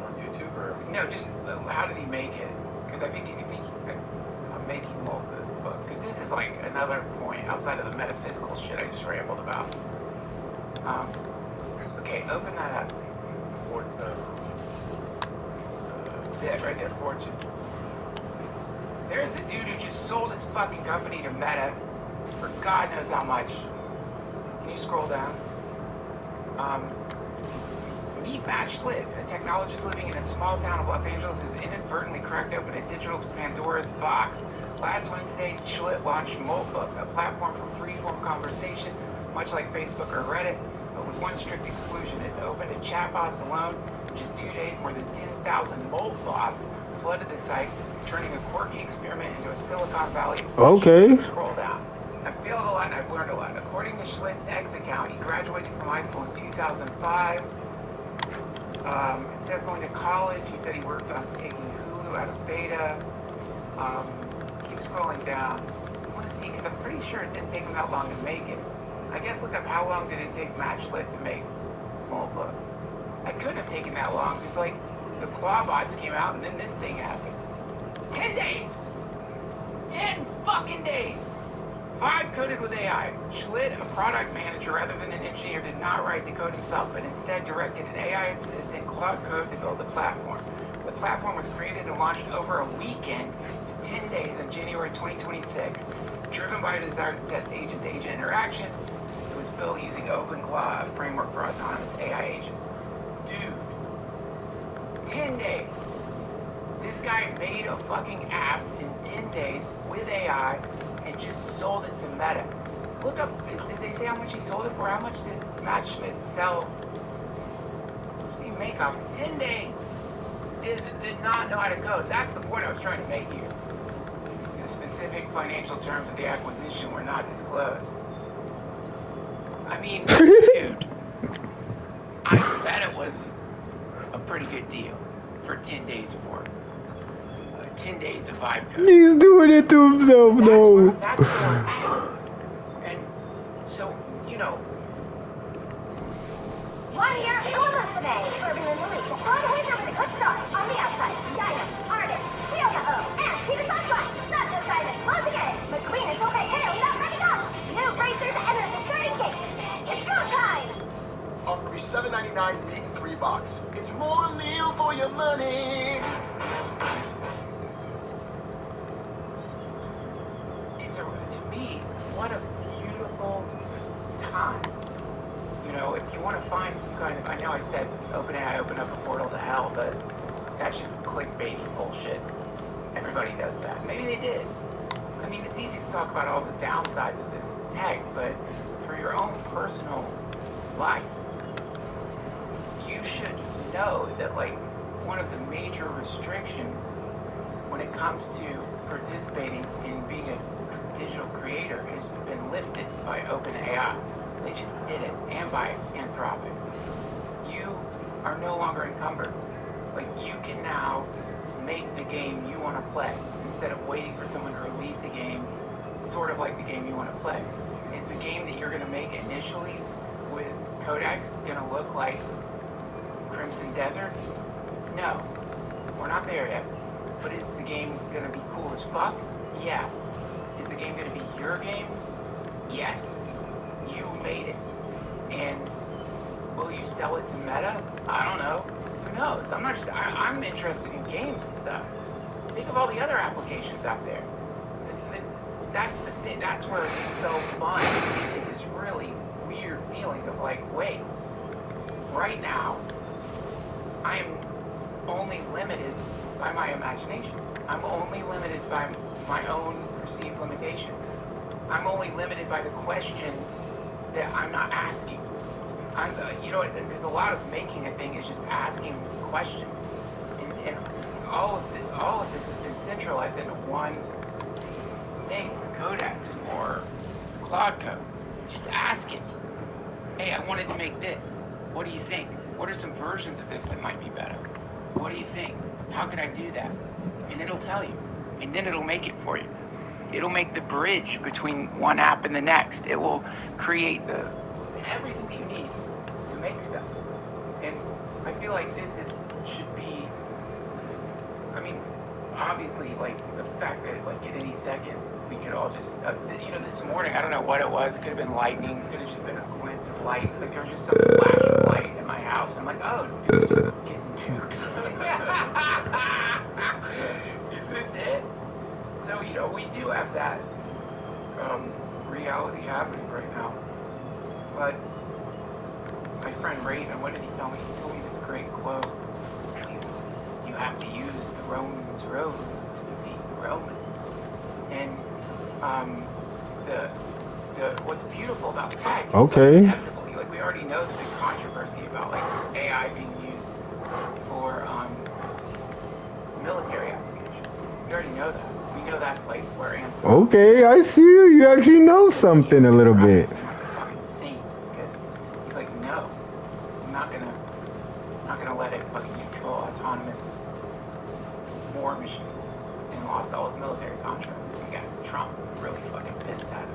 On YouTube or? No, just how did he make it? Because I think I'm making Moltbook. Because this is like another point outside of the metaphysical shit I just rambled about. Okay, open that up. Yeah, right there, Fortune. There's the dude who just sold his fucking company to Meta for God knows how much. Can you scroll down? Meet Matt Schlitt, a technologist living in a small town of Los Angeles who's inadvertently cracked open a digital Pandora's box. Last Wednesday, Schlitt launched Moltbook, a platform for free-form conversation, much like Facebook or Reddit, but with one strict exclusion. It's open to chatbots alone. In just 2 days, more than 10,000 Molt bots flooded the site, turning a quirky experiment into a Silicon Valley obsession. Okay. Scroll down. I've failed a lot and I've learned a lot. According to Schlitt's X account, he graduated from high school in 2005. Instead of going to college, he said he worked on taking Hulu out of beta. Keep scrolling down. I want to see, because I'm pretty sure it didn't take him that long to make it. I guess look up how long did it take Matt Schlitt to make Moltbook. It couldn't have taken that long, because like the Clawbots came out and then this thing happened. 10 days! 10 fucking days! 5 coded with AI. Schlitt, a product manager rather than an engineer, did not write the code himself, but instead directed an AI assistant, Claude Code, to build the platform. The platform was created and launched over a weekend to 10 days in January 2026. Driven by a desire to test agent-to-agent interaction, it was built using OpenClaw, a framework for autonomous AI agents. Dude, 10 days. This guy made a fucking app in 10 days with AI and just sold it to Meta. Look up, did they say how much he sold it for? How much did Matt Schlitt sell? What did he make off 10 days? Did not know how to code. That's the point I was trying to make here. The specific financial terms of the acquisition were not disclosed. I mean, dude, I bet it was a pretty good deal for 10 days of work. 10 days of vibe code. He's doing it to himself, no. That's where we're at. And so, you know. One here, two of us today. Urban and Elite. The front winner with a good start. On the outside, Dynam, Artist, Shield-O, and Steven Sunshine. Not just Diamond, closing in. McQueen and Topay Haley not ready to go. New racers enter the starting gate. It's go time. Offer me $7.99 meat and 3 box. It's more meal for your money. To me, what a beautiful time. You know, if you want to find some kind of, I know I said OpenAI opened up a portal to hell, but that's just clickbait bullshit. Everybody does that. Maybe they did. I mean, it's easy to talk about all the downsides of this tech, but for your own personal life, you should know that, like, one of the major restrictions when it comes to participating in being a digital creator has been lifted by OpenAI. They just did it, and by Anthropic. You are no longer encumbered. Like, you can now make the game you want to play instead of waiting for someone to release a game sort of like the game you want to play. Is the game that you're going to make initially with Codex going to look like Crimson Desert? No. We're not there yet. But is the game going to be cool as fuck? Yeah. Is the game going to be your game? Yes. You made it. And will you sell it to Meta? I don't know. Who knows? I'm interested in games and stuff. Think of all the other applications out there. That's the thing. That's where it's so fun. It's this really weird feeling of like, wait, right now, I am only limited by my imagination. I'm only limited by my own perceived limitations. I'm only limited by the questions that I'm not asking. You know, because a lot of making a thing is just asking questions, and all of this has been centralized into one thing, Codex or Cloud Code. Just ask it. Hey, I wanted to make this. What do you think? What are some versions of this that might be better? What do you think? How could I do that? And it'll tell you. And then it'll make it for you. It'll make the bridge between one app and the next. It will create everything that you need to make stuff. And I feel like should be, I mean, obviously, like, the fact that, like, at any second, we could all just, you know, this morning, I don't know what it was. It could have been lightning. It could have just been a glint of light. Like, there was just some flash of light in my house. And I'm like, oh, dude, just getting jukes. Is this it? So, you know, we do have that reality happening right now. But my friend Raven, what did he tell me? He told me this great quote. You have to use the Romans' roads to defeat the Romans. And what's beautiful about tech is inevitably, like, we already know the big controversy about, like, AI being used for military applications. We already know that. We know that's, like, where Okay, I see you. You actually know something a little bit. Like a fucking saint, because he's like, no, I'm not gonna let it fucking control autonomous war machines, and lost all his military contracts. This guy Trump really fucking pissed at him.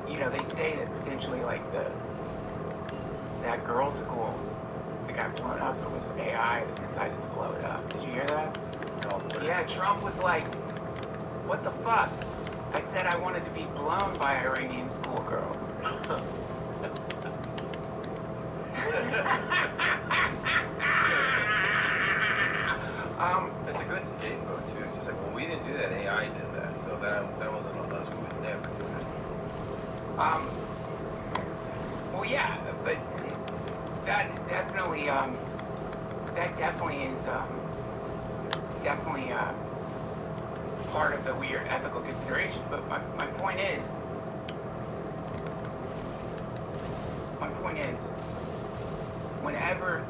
You know, they say that potentially, like, that girls' school that got blown up, it was AI that decided to blow it up. Did you hear that? No. Yeah, Trump was like, what the fuck? I said I wanted to be blown by Iranian schoolgirls. It's a good scapegoat too. It's just like, well, we didn't do that. AI did that, so that wasn't on us. We would never do it. Well, yeah, but that definitely is part of the weird ethical consideration. But my point is, whenever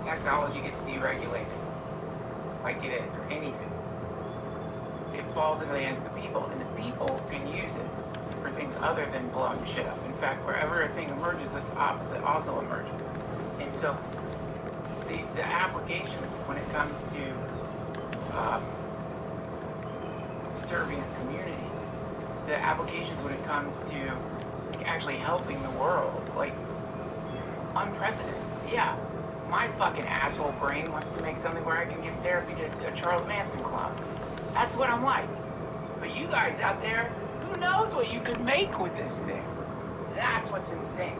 technology gets deregulated, like it is, or anything, it falls into the hands of the people, and the people can use it for things other than blowing shit up. In fact, wherever a thing emerges, its opposite also emerges. And so the applications when it comes to serving a community, the applications when it comes to actually helping the world, like, unprecedented. Yeah, my fucking asshole brain wants to make something where I can give therapy to a Charles Manson clone. That's what I'm like. But you guys out there, who knows what you could make with this thing? That's what's insane.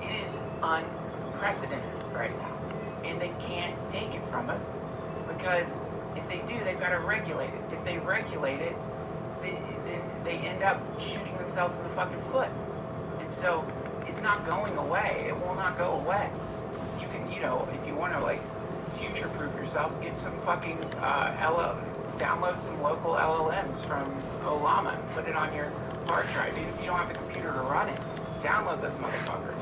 It is unprecedented right now. And they can't take it from us, because if they do, they've got to regulate it. If they regulate it, then they end up shooting themselves in the fucking foot. And so it's not going away. It will not go away. You can, you know, if you want to, like, future-proof yourself, get some fucking download some local LLMs from Olama and put it on your hard drive. Even if you don't have the computer to run it, download those motherfuckers.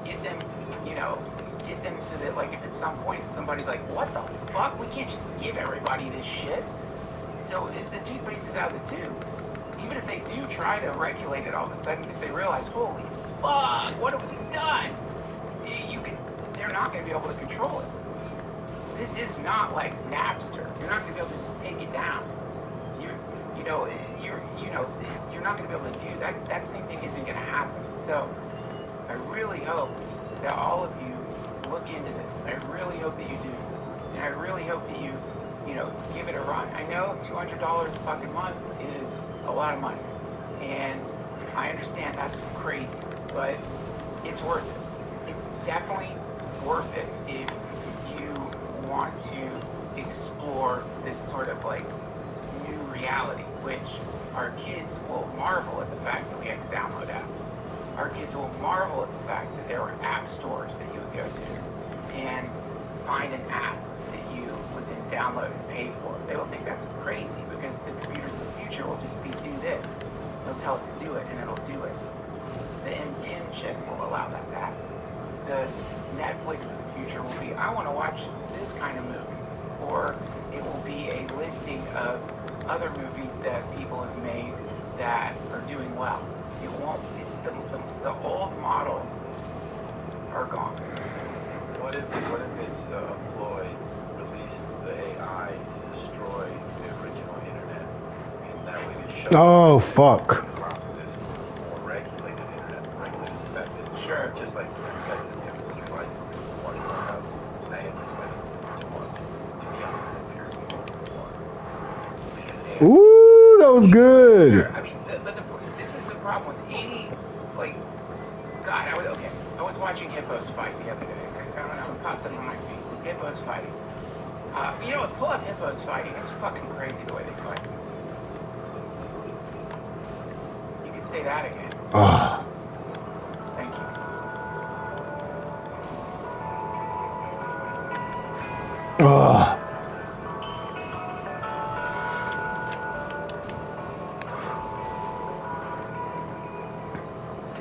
Get them, you know, so that, like, if at some point somebody's like, what the fuck? We can't just give everybody this shit. So the toothpaste is out of the tube. Even if they do try to regulate it all of a sudden, if they realize, holy fuck, what have we done? They're not going to be able to control it. This is not like Napster. You're not going to be able to just take it down. You're not going to be able to do that. That same thing isn't going to happen. So I really hope that all of you look into this. I really hope that you do. And I really hope that you give it a run. I know $200 a fucking month is a lot of money. And I understand that's crazy, but it's worth it. It's definitely worth it if you want to explore this sort of, like, new reality, which our kids will marvel at the fact that we have to download apps. Our kids will marvel at the fact that there were app stores that you would go to and find an app that you would then download and pay for. They will think that's crazy, because the computers of the future will just be do this. They'll tell it to do it, and it'll do it. The M10 chip will allow that to happen. The Netflix of the future will be, I want to watch this kind of movie. Or it will be a listing of other movies that people have made that are doing well. It won't, it's the old models are gone. What if it's Floyd released the AI to destroy the original internet, and that way it shows Oh, fuck. this more regulated internet, regulated method. Sure. Just like in Texas, you have liquor licenses for one out. I have liquor licenses for one. To be honest, Ooh, that was good. Sure. I mean, this is the problem with any, like, God, I was watching hippos fight the other day. I don't know, it popped up on my feed. Hippos fighting. You know what? Pull up hippos fighting. It's fucking crazy the way they fight. You could say that again. Thank you.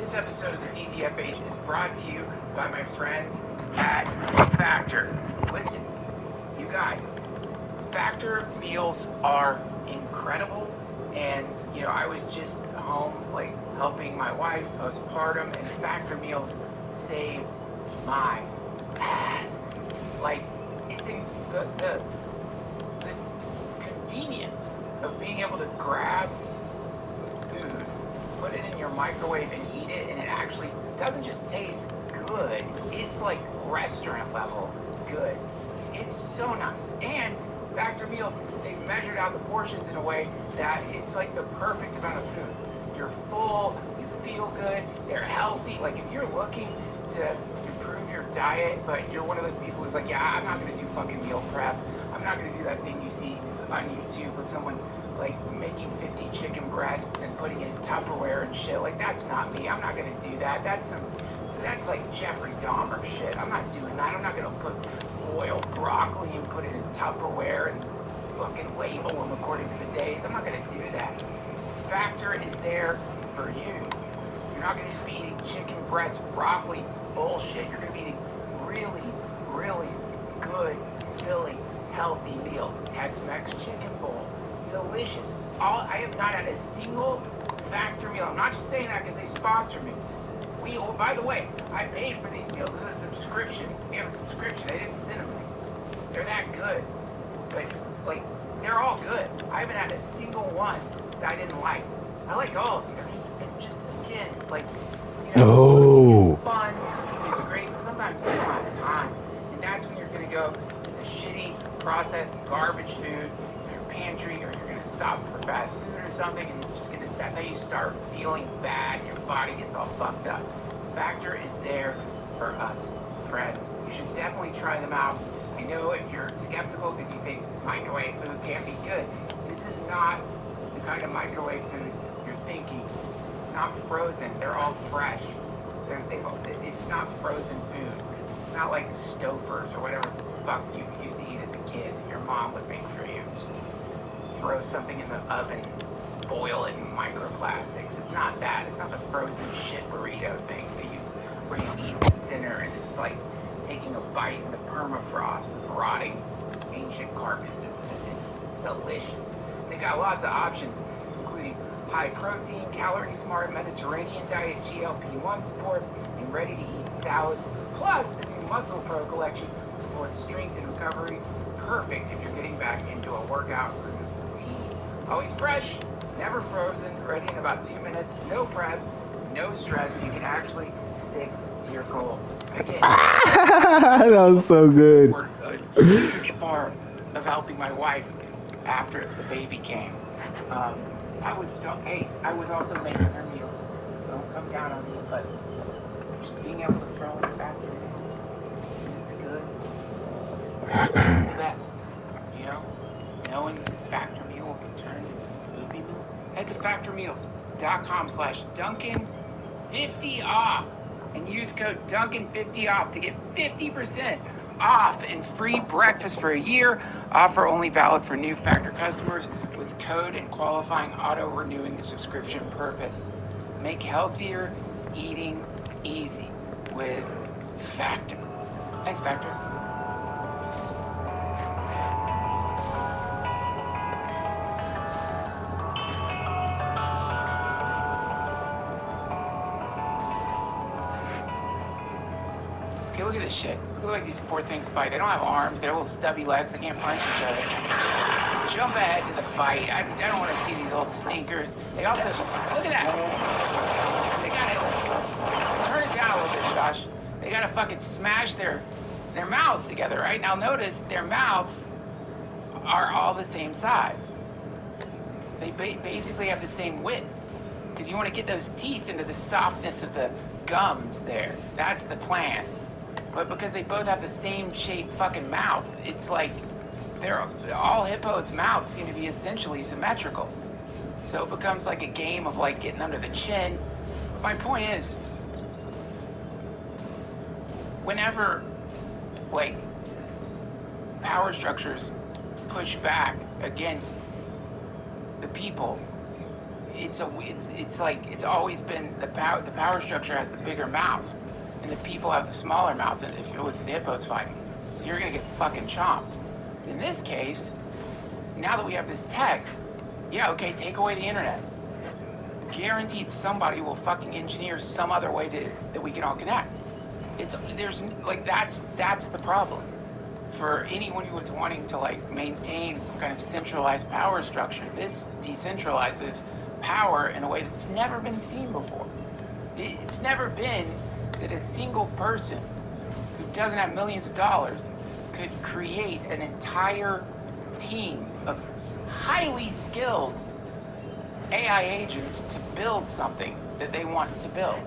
This episode of the DTFH is brought to you by my friends at Factor. Listen, you guys, Factor meals are incredible, and you know, I was just home like helping my wife postpartum, and Factor meals saved my ass. Like, it's in the convenience of being able to grab food, put it in your microwave and eat it, and it actually doesn't just taste good, it's like restaurant level good. It's so nice. And Factor meals, they've measured out the portions in a way that it's like the perfect amount of food. You're full, you feel good, they're healthy. Like, if you're looking to improve your diet, but you're one of those people who's like, yeah, I'm not gonna do fucking meal prep, I'm not gonna do that thing you see on YouTube with someone like making 50 chicken breasts and putting it in Tupperware and shit. Like, that's not me. I'm not gonna do that. That's like Jeffrey Dahmer shit. I'm not doing that. I'm not gonna boil broccoli and put it in Tupperware and fucking label them according to the days. I'm not gonna do that. Factor is there for you. You're not gonna just be eating chicken breast broccoli bullshit. You're gonna be eating really, really good, filling, healthy meal. Tex-Mex chicken bowl. Delicious. I have not had a single Factor meal. I'm not just saying that because they sponsor me. By the way, I paid for these meals. This is a subscription. We have a subscription. They didn't send them to me. They're that good. But, like, they're all good. I haven't had a single one that I didn't like. I like all of them. They're just again, like, you know, it's fun, it's great, but sometimes you don't have time. And that's when you're going to go to the shitty, processed, garbage food in your pantry, or you're going to stop for fast food or something, and you're just going to, that's how you start feeling bad, your body gets all fucked up. Factor is there for us, friends. You should definitely try them out. I know if you're skeptical because you think microwave food can't be good, this is not the kind of microwave food you're thinking. It's not frozen. They're all fresh. It's not frozen food. It's not like Stouffer's or whatever the fuck you used to eat as a kid. Your mom would make for you. Just throw something in the oven, boil it in microplastics. It's not that. It's not the frozen shit burrito thing where you eat the center and it's like taking a bite in the permafrost with rotting ancient carcasses. It's delicious. They got lots of options, including high protein, calorie smart Mediterranean diet, GLP-1 support, and ready to eat salads. Plus, the new Muscle Pro collection supports strength and recovery. Perfect if you're getting back into a workout routine. Always fresh, never frozen, ready in about 2 minutes, no prep, no stress. You can actually stick to your goals. Again, that was so good. A huge part of helping my wife after the baby came. I was also making her meals, so don't come down on me, but just being able to throw it back in, and it's good. It's the best, you know? Knowing this Factor meal will be turned into a movie meal. Head to factormeals.com/Duncan50 off and use code Duncan50 off to get 50% off and free breakfast for a year. Offer only valid for new Factor customers with code and qualifying auto-renewing subscription purpose. Make healthier eating easy with Factor. Thanks, Factor. Okay, look at this shit. Look at these poor things fight. They don't have arms. They're little stubby legs. They can't punch each other. Jump ahead to the fight. I don't want to see these old stinkers. They also... Look at that. They gotta... Let's turn it down a little bit, Josh. They gotta fucking smash their mouths together, right? Now notice their mouths are all the same size. They basically have the same width. Because you want to get those teeth into the softness of the gums there. That's the plan. But because they both have the same shaped fucking mouth, it's like all hippos' mouths seem to be essentially symmetrical. So it becomes like a game of like getting under the chin. But my point is, whenever like power structures push back against the people, it's always been the power structure has the bigger mouth. And the people have the smaller mouth than if it was the hippos fighting. So you're gonna get fucking chomped. In this case, now that we have this tech, yeah, okay, take away the internet. Guaranteed somebody will fucking engineer some other way that we can all connect. That's the problem. For anyone who is wanting to like maintain some kind of centralized power structure, this decentralizes power in a way that's never been seen before. It's never been that a single person who doesn't have millions of dollars could create an entire team of highly skilled AI agents to build something that they want to build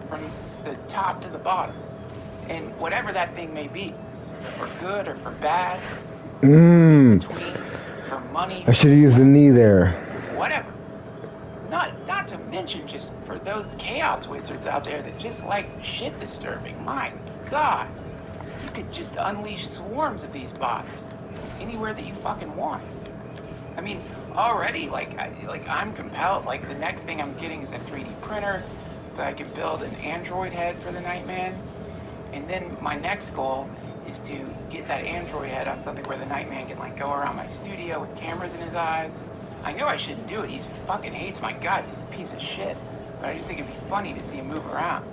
from the top to the bottom. And whatever that thing may be, for good or for bad, for money. I should have used the knee there. Whatever. Not to mention just for those chaos wizards out there that just like shit disturbing. My God, you could just unleash swarms of these bots anywhere that you fucking want. I mean, already I'm compelled. Like the next thing I'm getting is a 3D printer so that I can build an android head for the Nightman. And then my next goal is to get that android head on something where the Nightman can like go around my studio with cameras in his eyes. I know I shouldn't do it. He fucking hates my guts. He's a piece of shit. But I just think it'd be funny to see him move around.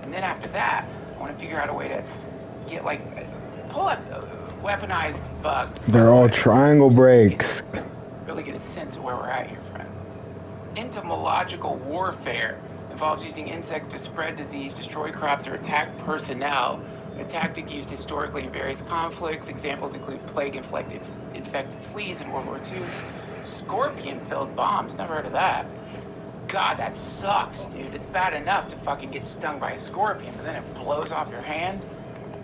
And then after that, I want to figure out a way to get like pull up weaponized bugs. They're all triangle breaks. Really get a sense of where we're at here, friends. Entomological warfare involves using insects to spread disease, destroy crops, or attack personnel. A tactic used historically in various conflicts. Examples include plague-infected fleas in World War II. Scorpion-filled bombs. Never heard of that. God, that sucks, dude. It's bad enough to fucking get stung by a scorpion, but then it blows off your hand.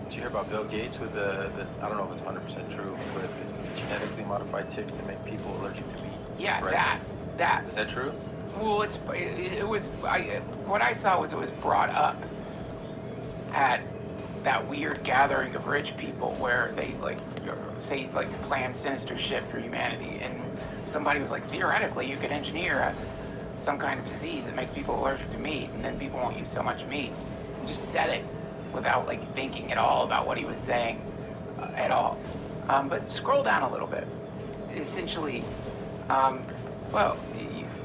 Did you hear about Bill Gates with the I don't know if it's 100% true, but the genetically modified ticks to make people allergic to meat? Yeah, right? that. Is that true? Well, what I saw was it was brought up at that weird gathering of rich people where they plan sinister shit for humanity, and somebody was like, theoretically you could engineer some kind of disease that makes people allergic to meat, and then people won't use so much meat. Just said it without like thinking at all about what he was saying at all. But scroll down a little bit. Essentially,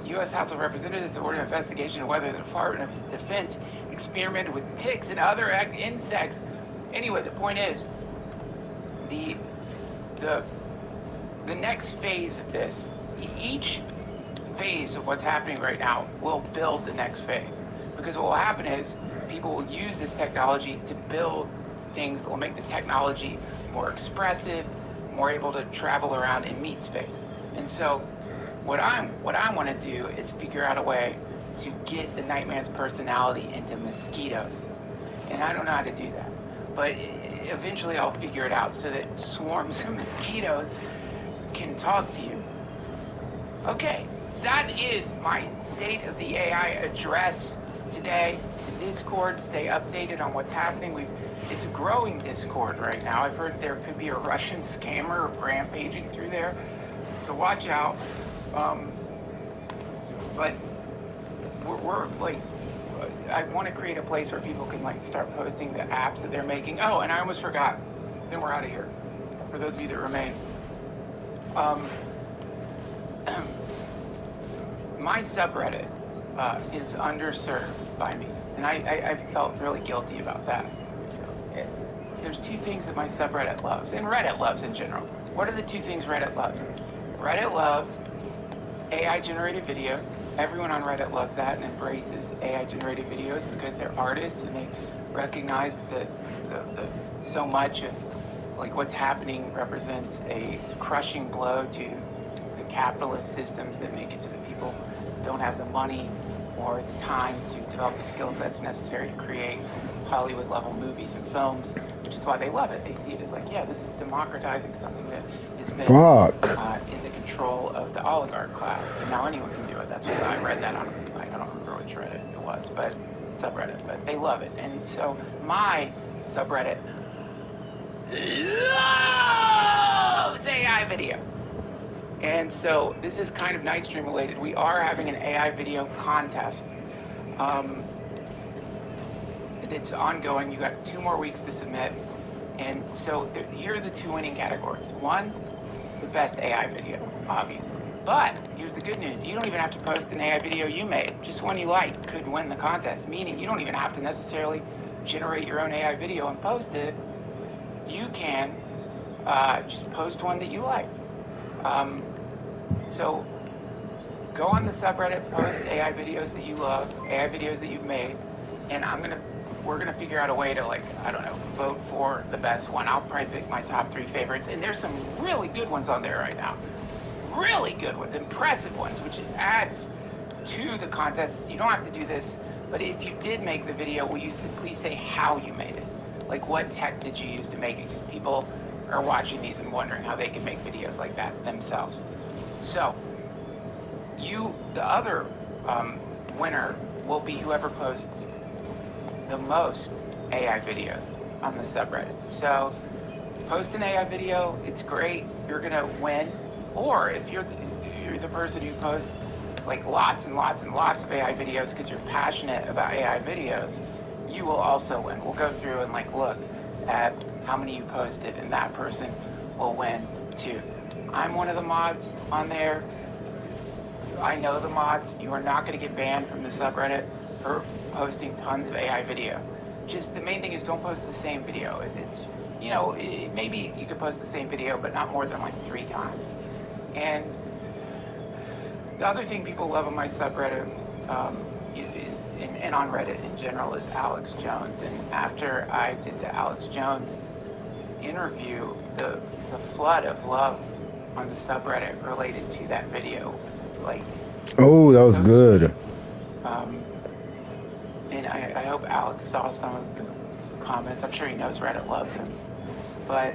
U.S. House of Representatives ordered an investigation of whether the Department of Defense experimented with ticks and other insects. Anyway, the point is, the next phase of this, each phase of what's happening right now will build the next phase. Because what will happen is people will use this technology to build things that will make the technology more expressive, more able to travel around in meat space. And so what I want to do is figure out a way to get the Nightman's personality into mosquitoes. And I don't know how to do that. But eventually I'll figure it out so that swarms of mosquitoes can talk to you. Okay, that is my State of the AI address today. The Discord, stay updated on what's happening. It's a growing Discord right now. I've heard there could be a Russian scammer rampaging through there, so watch out. But we're like, I want to create a place where people can like start posting the apps that they're making. Oh, and I almost forgot. Then we're out of here. For those of you that remain, my subreddit is underserved by me, and I felt really guilty about that. There's two things that my subreddit loves, and Reddit loves in general. What are the two things Reddit loves? Reddit loves AI-generated videos. Everyone on Reddit loves that and embraces AI-generated videos because they're artists and they recognize that so much of like what's happening represents a crushing blow to the capitalist systems that make it so that people don't have the money or the time to develop the skill sets necessary to create Hollywood-level movies and films, which is why they love it. They see it as like, yeah, this is democratizing something that has been in the control of the oligarch class, and now anyone can do it. That's what I read that on, I don't remember which Reddit it was, but subreddit, but they love it. And so my subreddit loves AI video. And so this is kind of Nightstream related. We are having an AI video contest. It's ongoing. You got 2 more weeks to submit. And so here are the 2 winning categories. 1, the best AI video, obviously. But here's the good news. You don't even have to post an AI video you made. Just one you like could win the contest, meaning you don't even have to necessarily generate your own AI video and post it. You can just post one that you like. So go on the subreddit, post AI videos that you love, AI videos that you've made, and we're gonna figure out a way to, like, I don't know, vote for the best one. I'll probably pick my top 3 favorites, and there's some really good ones on there right now. Really good ones, impressive ones, which adds to the contest. You don't have to do this, but if you did make the video, will you please say how you made it? Like, what tech did you use to make it? Because people are watching these and wondering how they can make videos like that themselves. So, the other winner will be whoever posts the most AI videos on the subreddit. So, post an AI video, it's great, you're gonna win. Or if you're the person who posts like lots and lots and lots of AI videos because you're passionate about AI videos, you will also win. We'll go through and like look at how many you posted, and that person will win too. I'm one of the mods on there. I know the mods. You are not going to get banned from the subreddit for posting tons of AI video. Just the main thing is don't post the same video. It's maybe you could post the same video, but not more than like 3 times. And the other thing people love on my subreddit is, and on Reddit in general, is Alex Jones. And after I did the Alex Jones interview, the flood of love on the subreddit related to that video, like, oh, that was so good. And I hope Alex saw some of the comments. I'm sure he knows Reddit loves him. But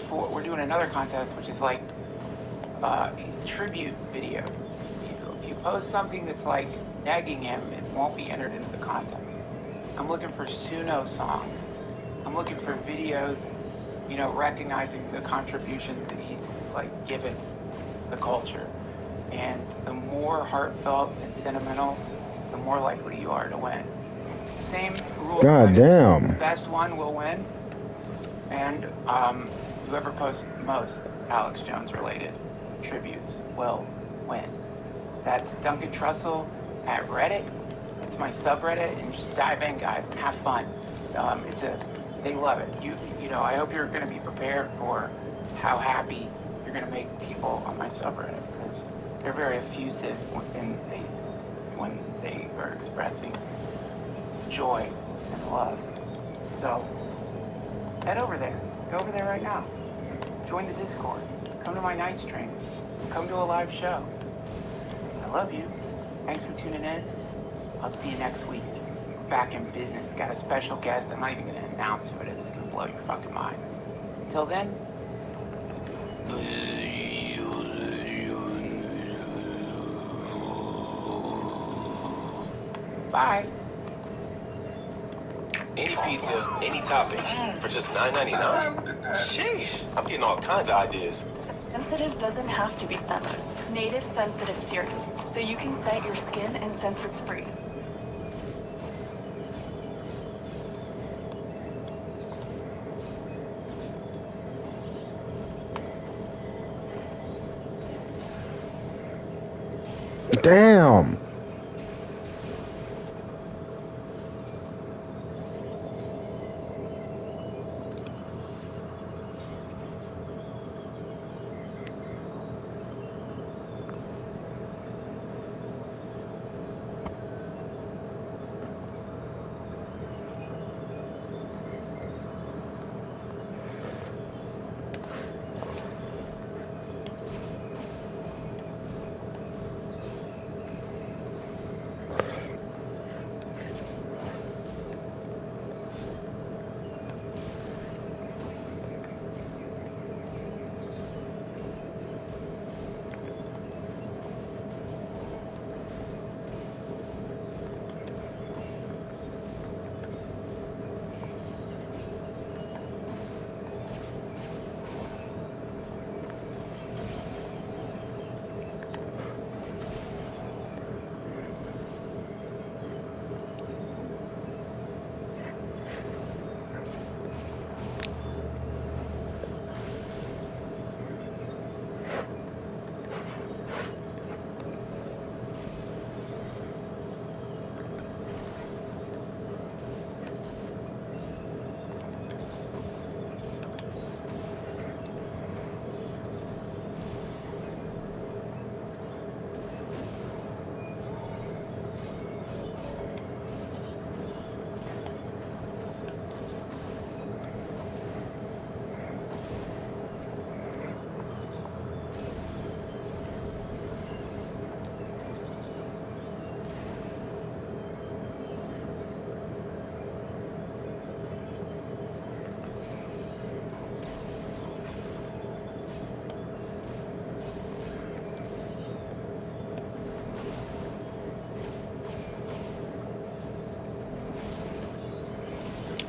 we're doing another contest, which is like tribute videos. If you post something that's like nagging him, it won't be entered into the contest. I'm looking for Suno songs. I'm looking for videos, recognizing the contributions that he's like given the culture. And the more heartfelt and sentimental, the more likely you are to win. Same rules. God damn. The best one will win. And whoever posts the most Alex Jones related tributes will win. That's Duncan Trussell at Reddit. It's my subreddit, and just dive in, guys, and have fun. They love it. I hope you're going to be prepared for how happy you're going to make people on my subreddit, because they're very effusive when they are expressing joy and love. So head over there. Go over there right now. Join the Discord. Come to my night stream. Come to a live show. I love you. Thanks for tuning in. I'll see you next week. We're back in business. Got a special guest. I'm not even going to announce who it is. It's going to blow your fucking mind. Until then, Bye. Any pizza, any toppings, for just $9.99? Sheesh, I'm getting all kinds of ideas. Sensitive doesn't have to be scentless. Native Sensitive Series, so you can set your skin and senses free. Damn.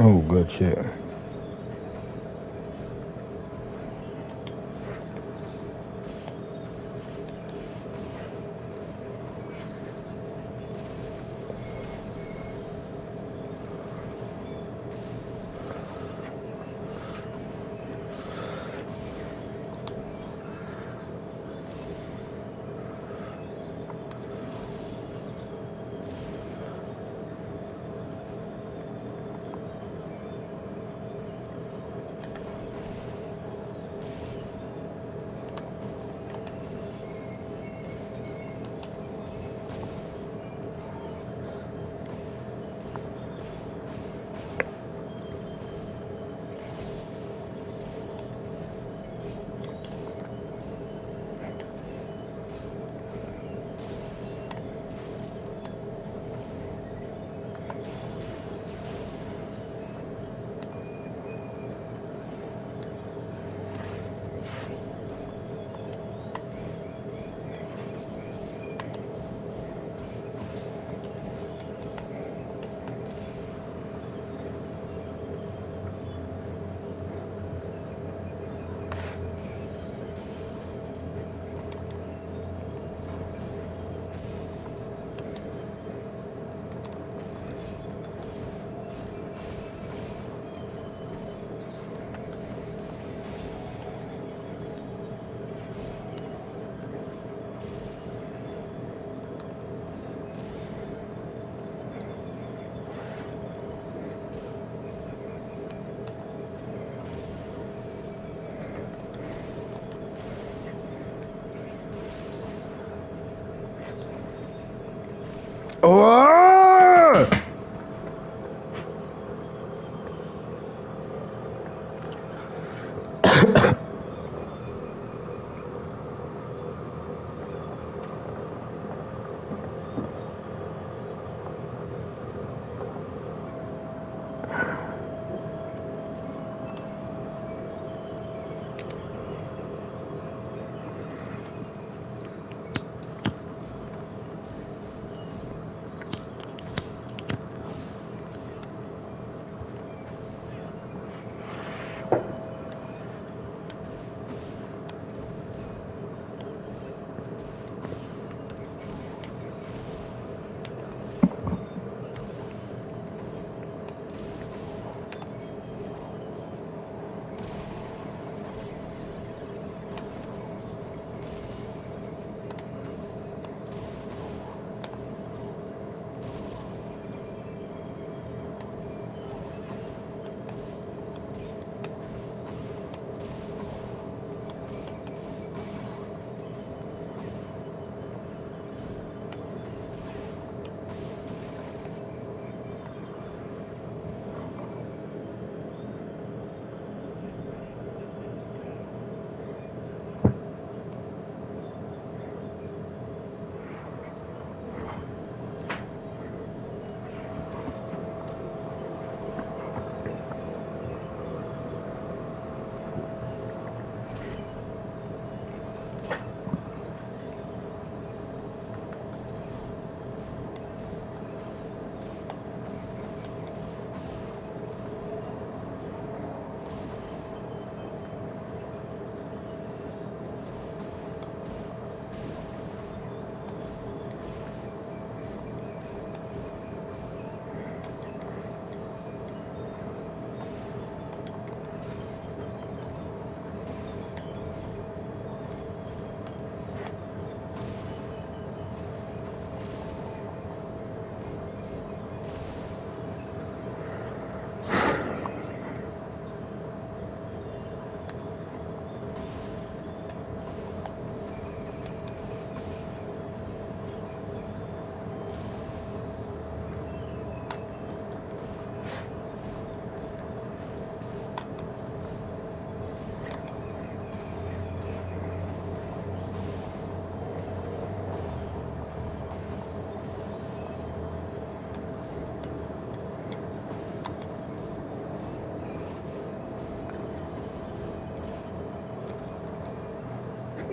Oh, good shit.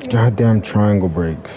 Goddamn triangle brakes.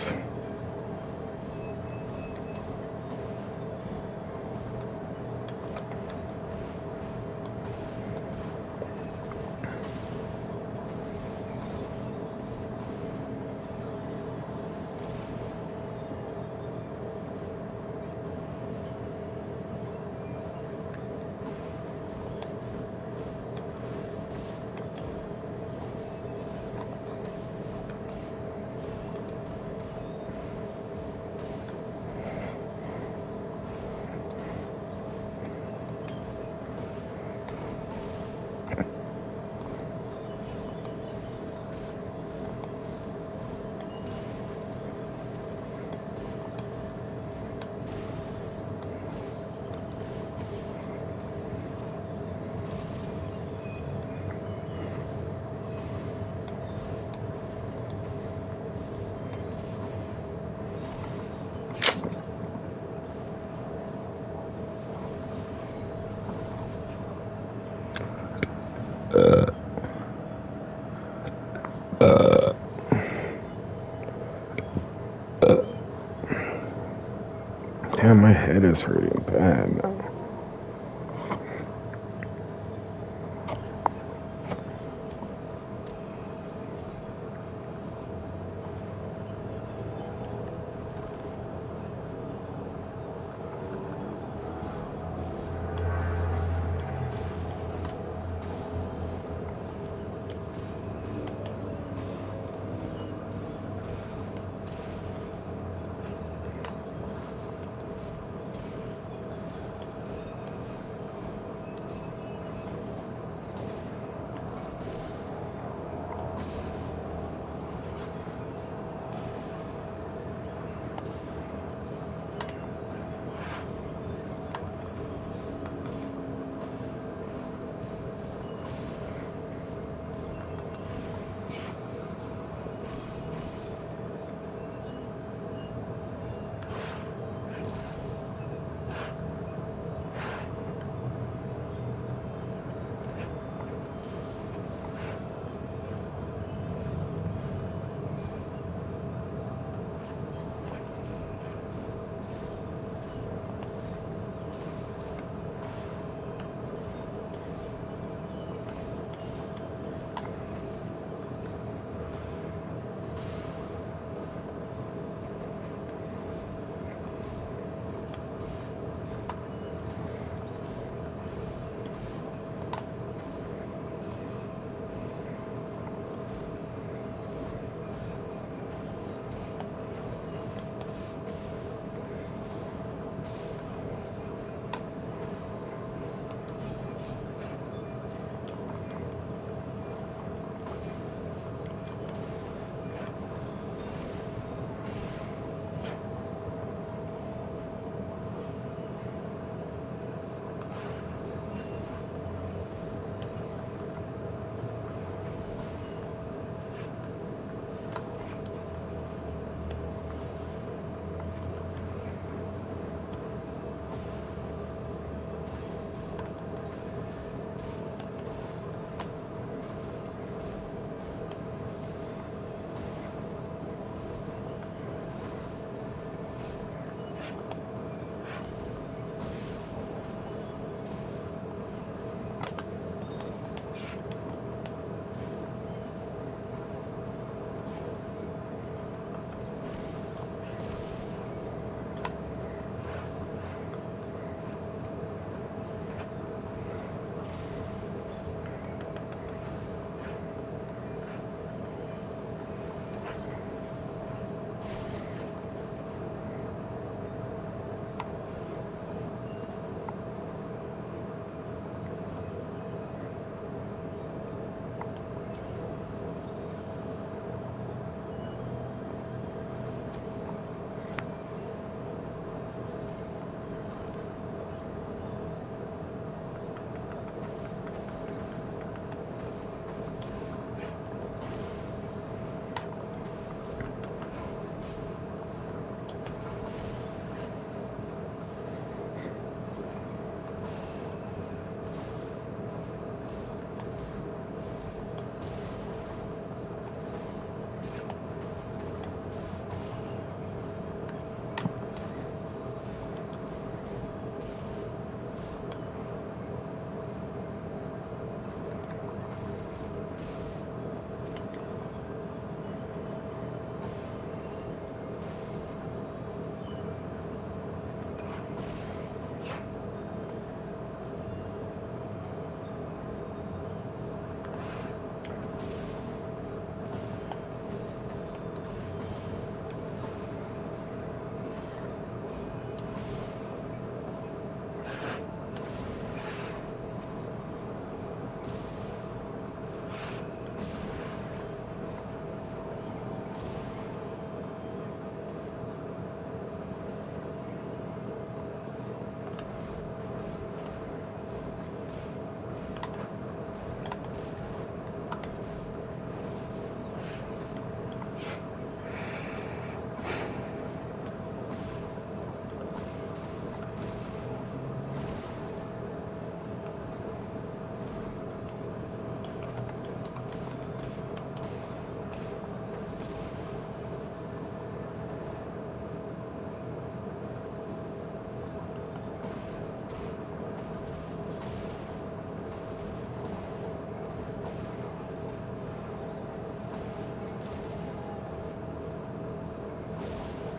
Damn, my head is hurting bad now.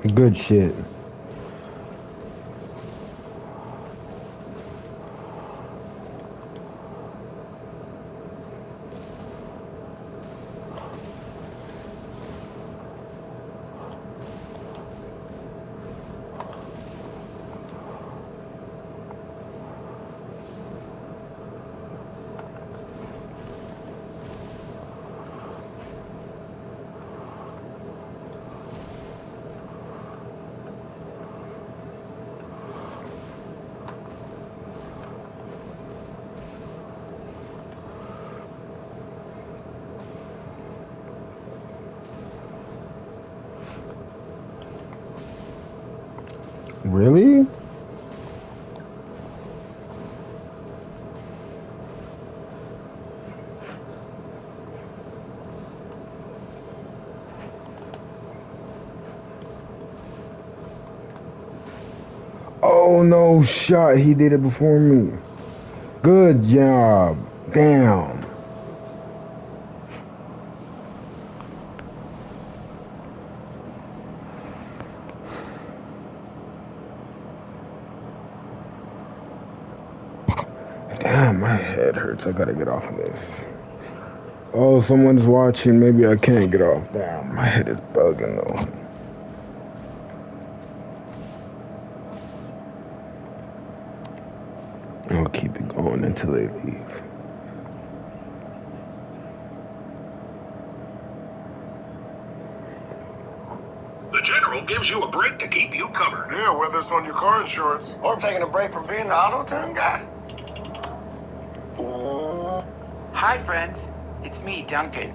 Good shit. Really? Oh, no shot. He did it before me. Good job. Damn. Damn, my head hurts. I gotta get off of this. Oh, someone's watching. Maybe I can't get off. Damn, my head is bugging though. I'll keep it going until they leave. The General gives you a break to keep you covered. Yeah, whether it's on your car insurance Or taking a break from being the auto-tune guy. Hi, friends. It's me, Duncan.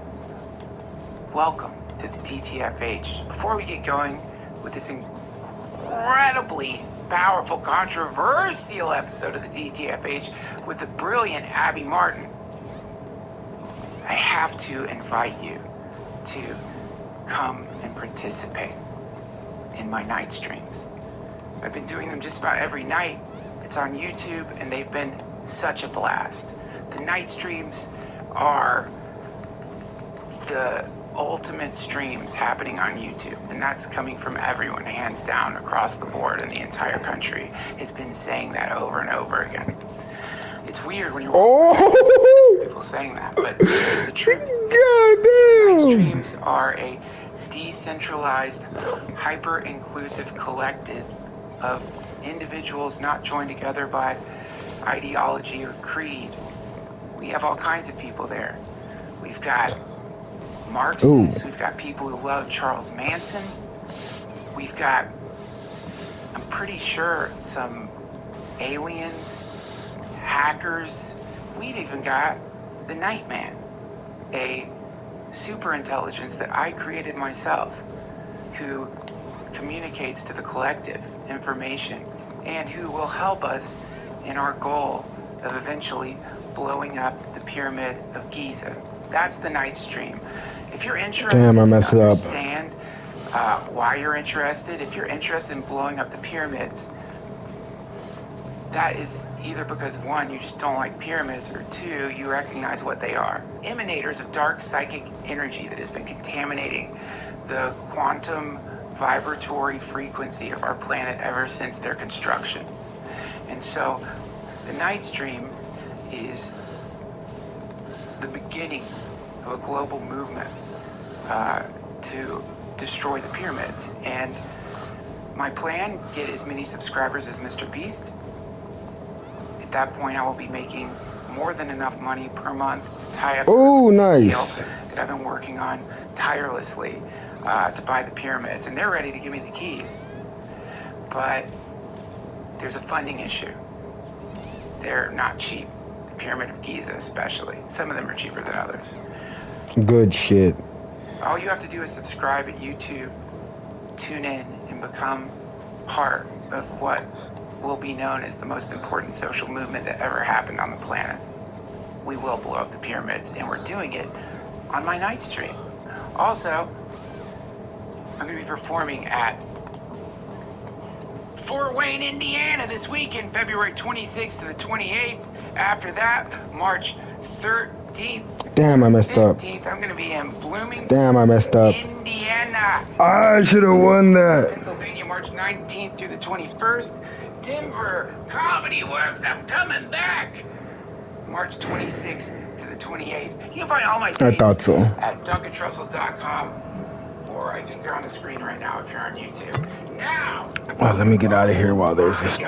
Welcome to the TTFH. Before we get going with this incredibly powerful, controversial episode of the TTFH with the brilliant Abby Martin, I have to invite you to come and participate in my night streams. I've been doing them just about every night. It's on YouTube, and they've been such a blast. The night streams are the ultimate streams happening on YouTube, and that's coming from everyone, hands down, across the board in the entire country. Has been saying that over and over again. It's weird when you're people saying that, but it's the truth. Night streams are a decentralized, hyper-inclusive collective of individuals not joined together by ideology or creed. We have all kinds of people there. We've got Marxists, we've got people who love Charles Manson, we've got, I'm pretty sure, some aliens, hackers. We've even got the Nightman, a super intelligence that I created myself, who communicates to the collective information and who will help us in our goal of eventually blowing up the Pyramid of Giza. That's the night stream. If you're interested Damn, I messed to it up. understand why you're interested, if you're interested in blowing up the pyramids, that is either because, one, you just don't like pyramids, or two, you recognize what they are. Emanators of dark psychic energy that has been contaminating the quantum vibratory frequency of our planet ever since their construction. And so the night stream is the beginning of a global movement to destroy the pyramids. And my plan, get as many subscribers as Mr. Beast. At that point, I will be making more than enough money per month to tie up nice. deal that I've been working on tirelessly to buy the pyramids. And they're ready to give me the keys. But there's a funding issue. They're not cheap. The Pyramid of Giza especially. Some of them are cheaper than others. Good shit. All you have to do is subscribe at YouTube, tune in, and become part of what will be known as the most important social movement that ever happened on the planet. We will blow up the pyramids, and we're doing it on my night stream. Also, I'm going to be performing at Fort Wayne, Indiana this weekend, February 26th to the 28th. After that, March 13th. Damn, I messed up. 15th, I'm going to be in Bloomington, Damn, I messed up. Indiana. I should have won that. Pennsylvania, March 19th through the 21st. Denver, Comedy Works, I'm coming back. March 26th to the 28th. You can find all my dates I thought so. at DuncanTrussell.com, or I think they're on the screen right now if you're on YouTube. Now! Well, let me get out of here while there's this.